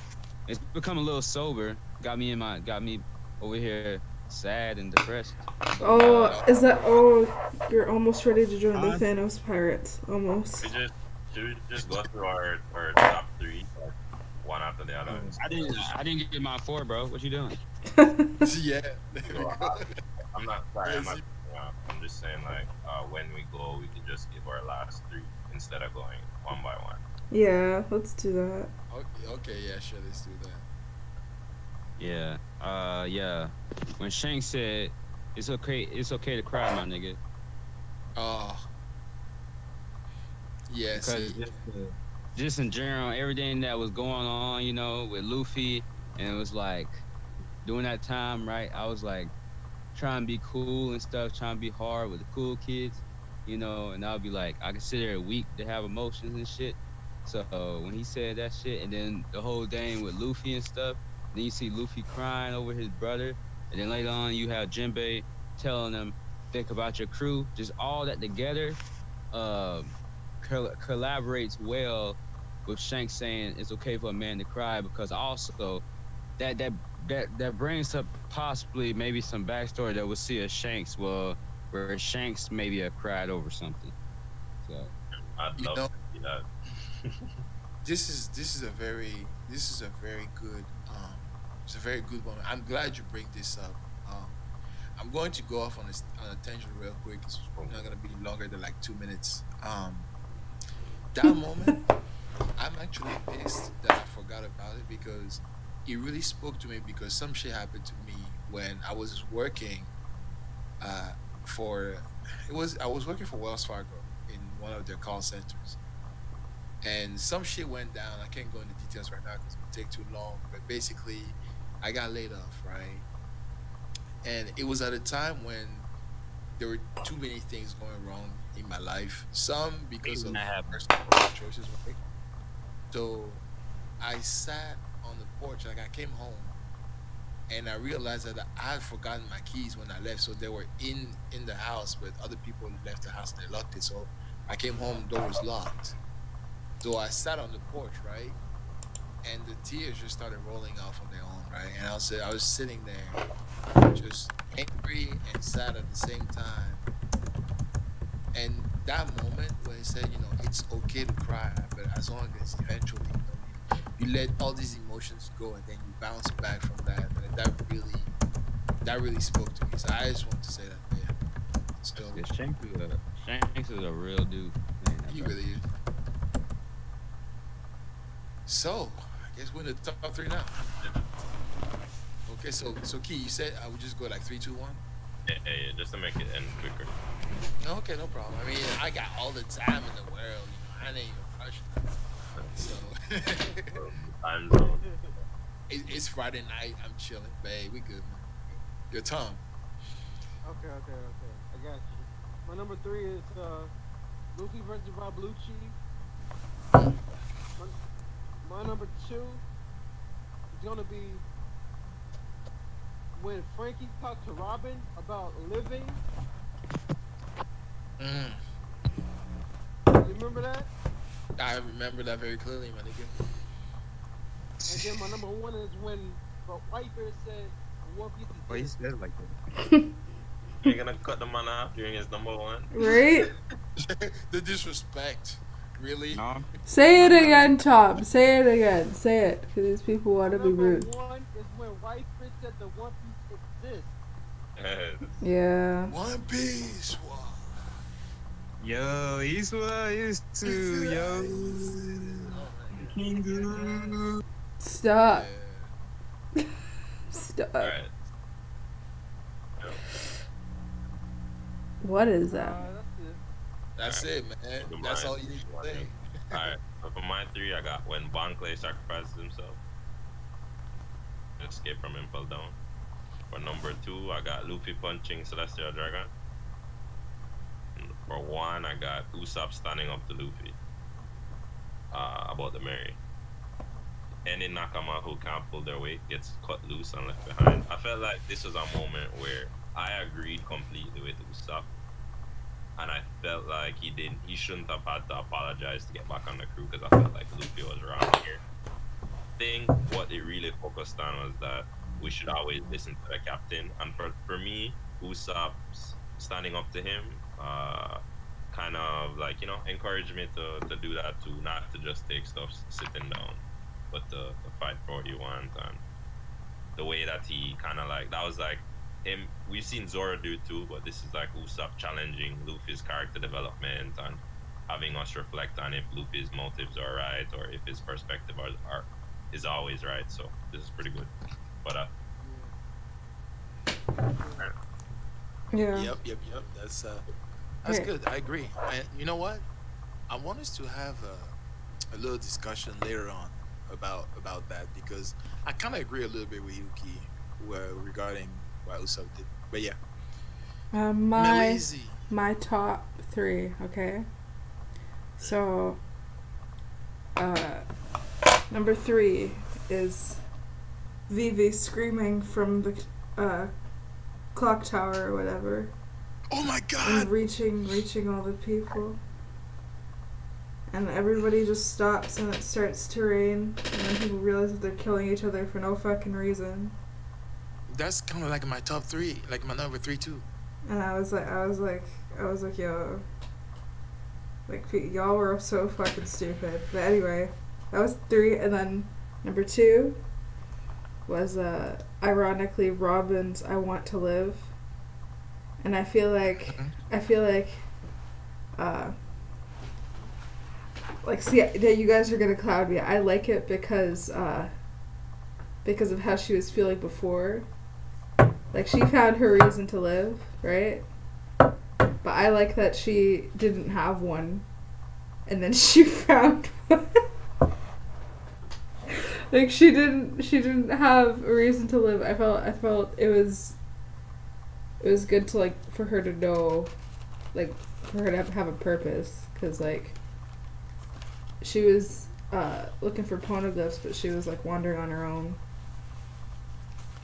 F: It's become a little sober. Got me over here sad and depressed.
A: Oh, is that? Oh, you're almost ready to join the
F: Huh?
A: Thanos pirates. Almost.
E: Should we just go through our top 3, like, one after the other?
F: I didn't get my 4, bro. What you doing?
D: Yeah.
E: I'm not sorry. I'm just saying, like, when we go, we can just give our last 3 instead of going one by one.
A: Yeah, let's do that.
D: Okay, yeah, sure, let's do that.
F: Yeah. When Shanks said it's okay to cry, my nigga.
D: Oh. Yeah,
F: Because
D: see.
F: just in general, everything that was going on, you know, with Luffy, and it was like during that time, right? I was like trying to be cool and stuff, trying to be hard with the cool kids, you know, and I'll be like, I consider it weak to have emotions and shit. So when he said that shit, and then the whole thing with Luffy and stuff, then you see Luffy crying over his brother, and then later on you have Jinbei telling him, think about your crew. Just all that together collaborates well with Shanks saying it's okay for a man to cry, because also that brings up possibly maybe some backstory that we'll see as Shanks, where Shanks maybe have cried over something. So
E: I'd
D: You
E: love
D: know-
E: to see that.
D: This is a very good it's a very good one. I'm glad you bring this up. I'm going to go off on a tangent real quick. It's not gonna be longer than like 2 minutes. That moment, I'm actually pissed that I forgot about it, because it really spoke to me, because some shit happened to me when I was working I was working for Wells Fargo in one of their call centers. And some shit went down. I can't go into details right now because it would take too long. But basically, I got laid off, right? And it was at a time when there were too many things going wrong in my life. Some because of personal choices, right? So I sat on the porch, like I came home, and I realized that I had forgotten my keys when I left. So they were in the house, but other people left the house and they locked it. So I came home, door was locked. So I sat on the porch, right? And the tears just started rolling off on their own, right? And I was sitting there, just angry and sad at the same time. And that moment when he said, you know, it's okay to cry, but as long as eventually, you know, you let all these emotions go and then you bounce back from that, and that really spoke to me. So I just want to say that, yeah. Still,
F: Shanks is a real dude.
D: he really is. So, I guess we're in the top 3 now. Okay, so Key, you said I would just go like 3, 2, 1?
E: Yeah, just to make it end quicker.
D: Okay, no problem. I mean, I got all the time in the world. You know, I ain't even rushing. So,
E: Time zone.
D: it's Friday night. I'm chilling. Babe, we good, man. Your tongue.
B: Okay. I got you. My number 3 is Luffy versus Rob Lucci. My number 2 is gonna be when Frankie talked to Robin about living. You remember that?
D: I remember that very clearly, my nigga.
B: And then my number 1 is when Whitebeard said One Piece is
F: Why you
B: dead.
F: said like that?
E: You're gonna cut the man off during his number 1?
A: Right?
D: The disrespect, really.
F: No,
A: Say it again, Tom. Say it again. Say it, because these people want to be
B: Number
A: rude.
B: 1 is when Whitebeard said the One Piece exists.
A: Yeah.
D: One Piece. Wow.
F: Yo, Iswa used to, yo. Kingu.
A: Stop.
D: Yeah.
A: Stop.
E: All right.
A: What is that?
D: That's it, man. That's all you need to say.
E: Alright, so for my 3, I got when Bon Clay sacrifices himself. Escape from Impel Down. For number 2, I got Luffy punching Celestial Dragon. And for 1, I got Usopp standing up to Luffy. About the Mary. Any Nakama who can't pull their weight gets cut loose and left behind. I felt like this was a moment where I agreed completely with Usopp. And I felt like he shouldn't have had to apologize to get back on the crew, because I felt like Luffy was wrong here. I think what it really focused on was that we should always listen to the captain. And for me, Usopp standing up to him, kind of like, encouraged me to do that too, not to just take stuff sitting down, but to fight for what you want. And the way that he kind of like, that was like him. We've seen Zoro do it too, but this is like Usopp challenging Luffy's character development and having us reflect on if Luffy's motives are right or if his perspective is always right. So this is pretty good. But
A: Yeah.
D: Yep. That's
A: Hey.
D: good. I agree. And you know what? I want us to have a little discussion later on about that, because I kind of agree a little bit with Yuki regarding what Usopp did. But yeah, Malizi.
A: My top 3, okay? So, number 3 is Vivi screaming from the clock tower or whatever,
D: Oh my
A: and
D: God!
A: reaching all the people. And everybody just stops and it starts to rain, and then people realize that they're killing each other for no fucking reason.
D: That's kind of like my top 3, like my number 3 too.
A: And I was like, yo, like, y'all were so fucking stupid. But anyway, that was 3, and then number 2 was, ironically, Robin's I Want to Live. And I feel like, see, yeah, you guys are gonna cloud me. I like it because of how she was feeling before. Like, she found her reason to live, right? But I like that she didn't have one, and then she found one. Like, she didn't have a reason to live. I felt it was good to, like, for her to know, like, for her to have a purpose, because, like, she was looking for poneglyphs, but she was, like, wandering on her own.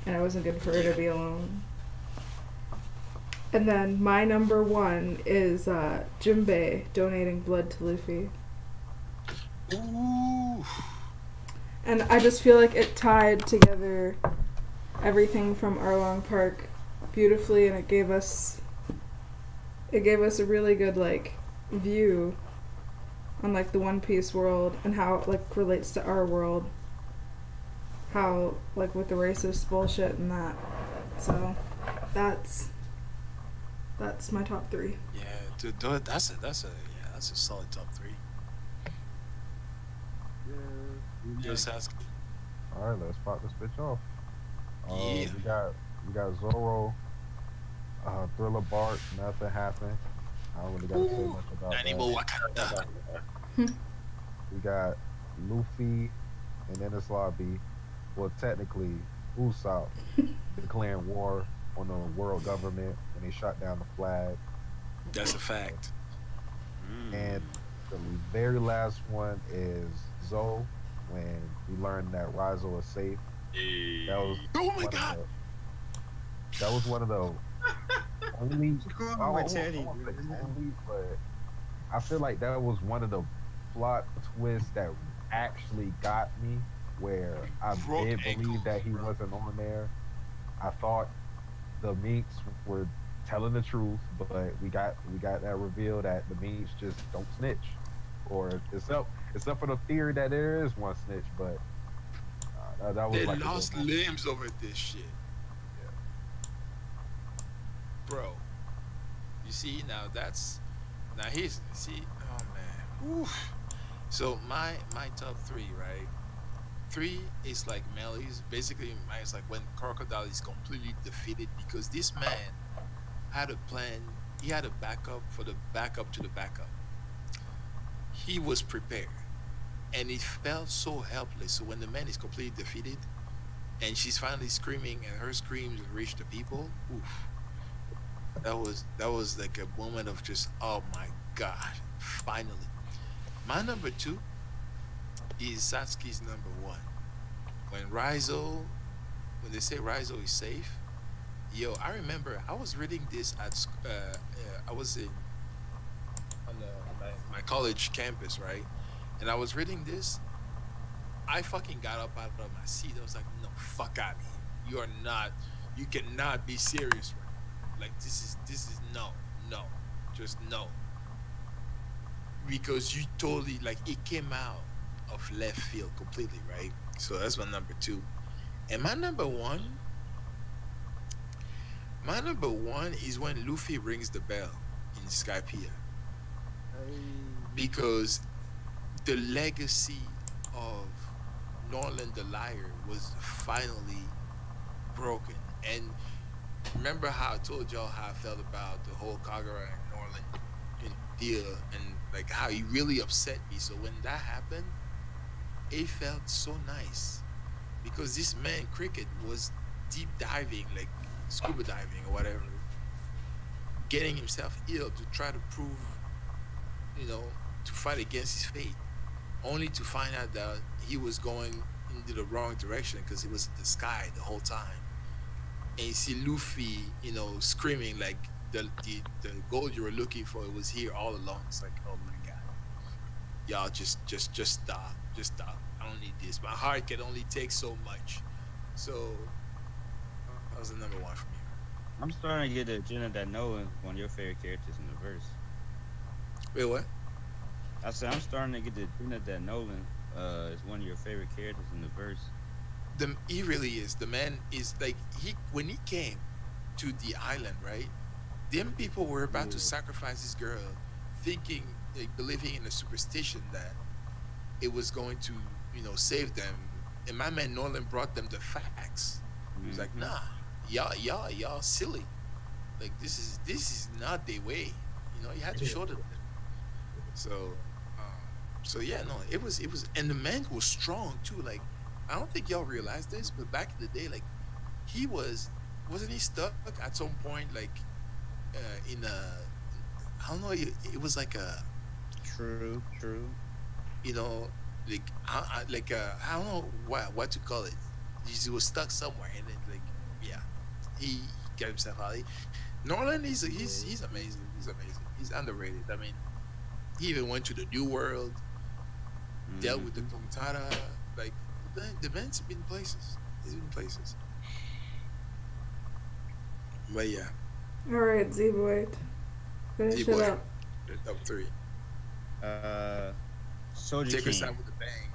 A: And it wasn't good for her to be alone. And then my number 1 is Jinbei donating blood to Luffy.
D: Ooh.
A: And I just feel like it tied together everything from Arlong Park beautifully, and it gave us a really good, like, view on, like, the One Piece world and how it, like, relates to our world. How, like, with the racist bullshit and that. So, that's my top 3.
D: Yeah, dude, that's a solid top 3.
B: Yeah.
D: Just ask.
H: All right, let's pop this bitch off.
D: Yeah.
H: We got Zoro, Thriller Bark, nothing happened. I don't really gotta say much about
D: Animal
H: that.
D: Wakanda.
H: We got Luffy and Enies Lobby. Well, technically, Usopp declaring war on the world government when they shot down the flag.
D: That's a fact.
H: And the very last one is Zoe, when we learned that Rizo is safe. That was
D: Oh my
H: one of
D: God!
H: that was one of the only,
F: Cool,
H: I
F: with
H: won't
F: Teddy.
H: say only, but I feel like that was one of the plot twists that actually got me, where I
D: Broke
H: did
D: ankles,
H: believe that he
D: bro.
H: wasn't on there. I thought the Minks were telling the truth, but we got that reveal that the Minks just don't snitch, or except for the theory that there is one snitch, but that was
D: They
H: like
D: lost limbs over this shit. bro. You see now that's now here's see. Oh man. Oof. So my top three, right? Three is like Melly's. Basically, mine is like when Crocodile is completely defeated because this man had a plan. He had a backup for the backup to the backup. He was prepared, and he felt so helpless. So when the man is completely defeated, and she's finally screaming, and her screams reach the people, oof, that was like a moment of just oh my god, finally. My number two is Satsuki's number one. When Rizzo, when they say Rizzo is safe, yo, I remember I was reading this I was in on my college campus, right? And I was reading this. I fucking got up out of my seat. I was like, no, fuck out of here. You are not. You cannot be serious right now. Like this is no, no, just no. Because you totally like it came out of left field completely, right? So that's my number two. And my number one is when Luffy rings the bell in Skypiea.
B: Hey,
D: Because the legacy of Norland the Liar was finally broken. And remember how I told y'all how I felt about the whole Kagura and Norland deal and like how he really upset me. So when that happened, it felt so nice because this man Cricket was deep diving, like scuba diving or whatever, getting himself ill to try to prove, you know, to fight against his fate, only to find out that he was going into the wrong direction because he was in the sky the whole time. And you see Luffy, you know, screaming like the gold you were looking for was here all along. It's like, oh my god, y'all just stop, just stop. I don't need this. My heart can only take so much. So that was the number one for me.
F: I'm starting to get the agenda that Nolan's one of your favorite characters in the verse.
D: Wait, what?
F: I said I'm starting to get the agenda that Nolan is one of your favorite characters in the verse.
D: He really is. The man is like he when he came to the island, right? Them people were about to sacrifice this girl, thinking, like, believing in the superstition that it was going to, you know, save them. And my man Nolan brought them the facts. He was like, nah, y'all silly. Like this is not their way. You know, you had to show them. So yeah, no, it was, and the man was strong too. Like, I don't think y'all realize this, but back in the day, like, wasn't he stuck at some point, like, in a, I don't know, it was like a,
F: True.
D: you know, like, I don't know what to call it. He was stuck somewhere, and then, like, yeah, he got himself out. Norland, he's amazing. He's amazing. He's underrated. I mean, he even went to the New World, dealt with the Kontara. Like, the man's been places. He's been places. But yeah,
A: Alright, Z-Boy. Finish it
D: Z-Boy,
A: up.
D: the top three.
F: Soldier
D: Take us
F: King.
D: out with a bang.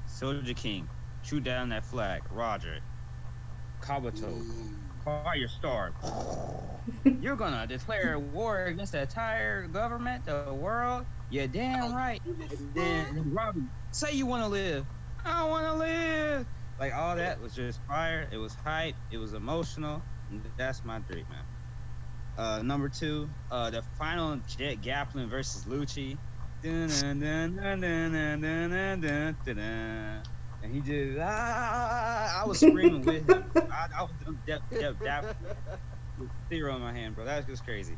F: Soldier King. Shoot down that flag. Roger. Kabuto.
D: Ooh.
F: Fire star. You're gonna declare war against the entire government, the world? You're damn right. And then Robbie, say you wanna live. I wanna live. Like, all that was just fire. It was hype. It was emotional. And that's my three, man. Number two, the final Jet Gaplin versus Lucci. Dun, dun, dun, dun, dun, dun, dun, dun, dun, dun, dun. And he just, I was screaming with him. I was with zero in my hand, bro. That was just crazy.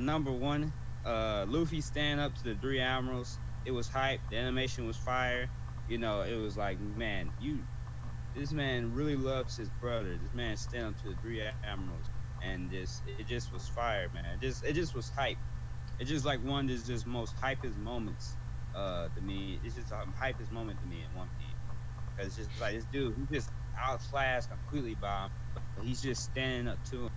F: Number one, Luffy stand up to the three admirals. It was hype. The animation was fire. You know, it was like, man, this man really loves his brother. This man stand up to the three admirals, and it just was fire, man. It just was hype. It's just like one of his just most hypest moments to me. It's just a hypest moment to me in One Piece. Cause it's just like this dude, he just outclassed completely by him, but he's just standing up to him.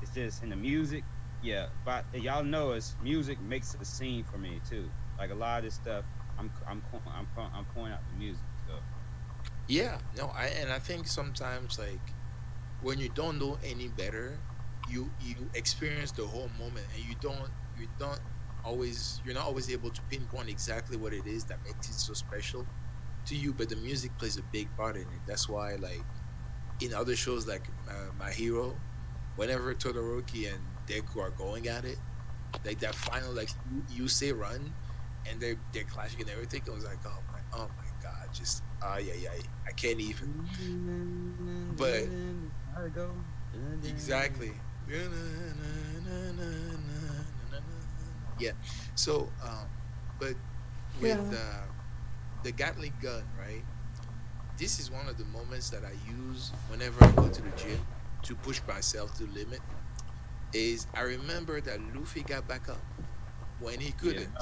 F: It's just in the music, yeah. But y'all know music makes the scene for me too. Like a lot of this stuff, I'm pointing out the music. So
D: Yeah, no, I think sometimes, like, when you don't know any better, you experience the whole moment, and you don't always you're not always able to pinpoint exactly what it is that makes it so special to you, but the music plays a big part in it. That's why, like, in other shows like My Hero, whenever Todoroki and Deku are going at it, like that final, like, you say run, and they're clashing and everything. It was like, oh my god, just yeah, yeah, I can't even. But
F: I go.
D: exactly. Yeah. So, but with
A: Yeah.
D: the Gatling gun, right? This is one of the moments that I use whenever I go to the gym to push myself to the limit. Is I remember that Luffy got back up when he
F: Yeah,
D: couldn't,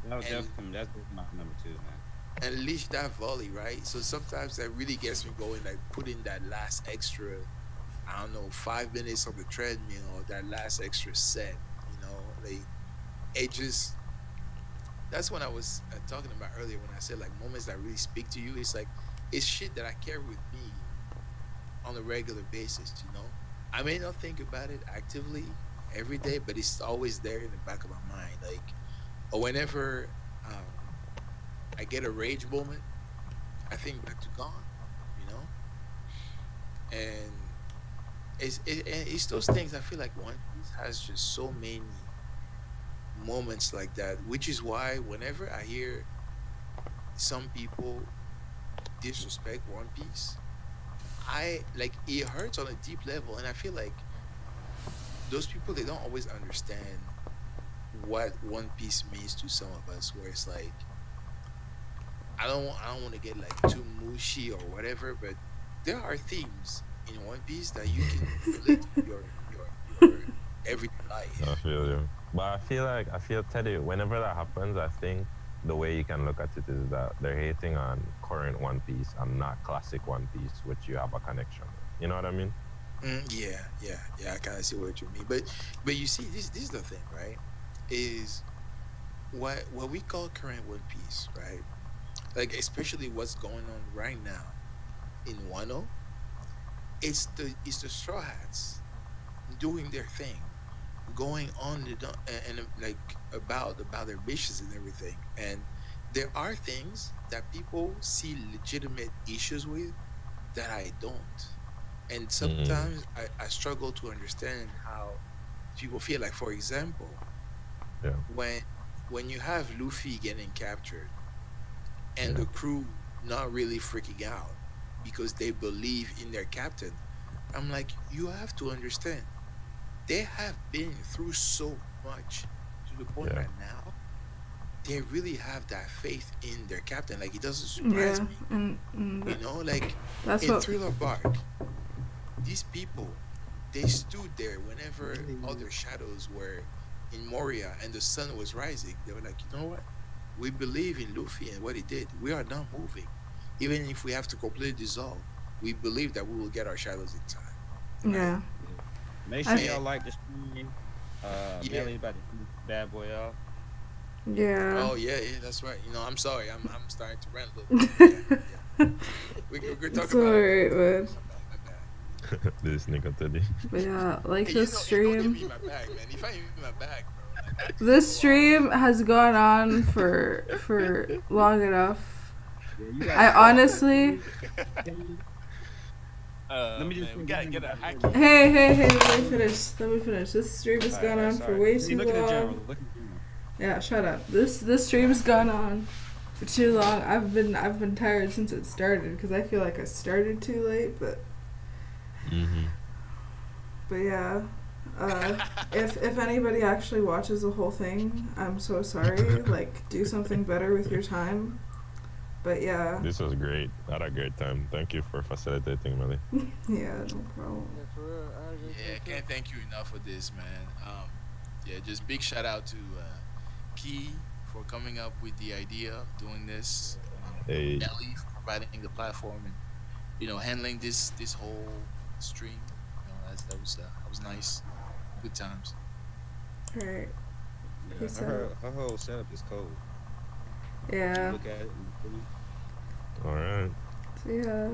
F: that was
D: and
F: definitely that's my number two, man.
D: unleash that volley, right? So sometimes that really gets me going, like putting that last extra, I don't know, 5 minutes on the treadmill, or that last extra set, like it just, that's when I was talking about earlier when I said like moments that really speak to you. It's like, it's shit that I carry with me on a regular basis. I may not think about it actively every day, but it's always there in the back of my mind. Like, or whenever I get a rage moment, I think back to Gone, you know? And it's those things. I feel like One Piece has just so many moments like that, which is why whenever I hear some people disrespect One Piece, I like, it hurts on a deep level, and I feel like those people, they don't always understand what One Piece means to some of us. Where it's like, I don't want to get like too mushy or whatever, but there are themes in One Piece that you can relate to your everyday
E: I
D: life.
E: feel you. But I feel Teddy, whenever that happens, I think the way you can look at it is that they're hating on current One Piece and not classic One Piece, which you have a connection with. You know what I mean?
D: Yeah. I kind of see what you mean, but you see, this is the thing, right? Is what we call current One Piece, right? Like, especially what's going on right now in Wano, it's the Straw Hats doing their thing, going on and like about their missions and everything. And there are things that people see legitimate issues with that I don't. And
E: Mm,
D: sometimes I struggle to understand how people feel. Like, for example,
E: yeah,
D: when you have Luffy getting captured and
E: yeah,
D: the crew not really freaking out because they believe in their captain, I'm like, you have to understand, they have been through so much to the point
E: yeah.
D: that now they really have that faith in their captain. Like, it doesn't surprise
A: Yeah,
D: me,
A: and
D: like
A: that's
D: in
A: what.
D: Thriller Bark, these people, they stood there whenever other shadows were in Moria and the sun was rising. They were like, you know what? We believe in Luffy and what he did. We are not moving. Even if we have to completely dissolve, we believe that we will get our shadows in time. Right?
A: Yeah,
F: Make sure
A: I.
D: And
F: y'all like the stream.
D: yeah.
F: Melly about to finish Bad Boy off.
A: Yeah.
D: Oh yeah, that's right. I'm sorry. I'm starting to rant a little bit. Yeah. We could talk
A: It's
D: about it.
A: alright, man.
D: My bad.
E: This nigga Teddy.
A: But yeah, like
D: Hey,
A: this
D: don't give me
A: stream.
D: my bag, man. If I give you my bag, bro, like, I could
A: This
D: go off.
A: stream has gone on for long enough.
F: Yeah, you
A: I honestly.
F: Let me just
B: Man, we
F: say
B: gotta
F: one
B: get a
F: thing
B: hacky.
F: about it.
A: Hey, let me finish. This stream has
F: Alright,
A: gone on for
F: sorry.
A: way
F: See,
A: too
F: look at the general.
A: long.
F: Look at the general.
A: Yeah, shut up. This stream's gone on for too long. I've been tired since it started because I feel like I started too late. But yeah, if anybody actually watches the whole thing, I'm so sorry. Like, do something better with your time. But yeah,
E: This was great. I had a great time. Thank you for facilitating, Melly.
A: yeah, no problem.
B: Yeah, for real. I agree
D: Yeah,
B: with you.
D: can't thank you enough for this, man. Yeah, just big shout out to Key for coming up with the idea of doing this.
E: Hey,
D: Ellie for providing the platform and handling this whole stream. That was nice. Good times.
A: All right.
F: Yeah,
A: Peace
F: her whole setup is cold.
A: Yeah.
F: Look at it.
E: all right.
A: See ya.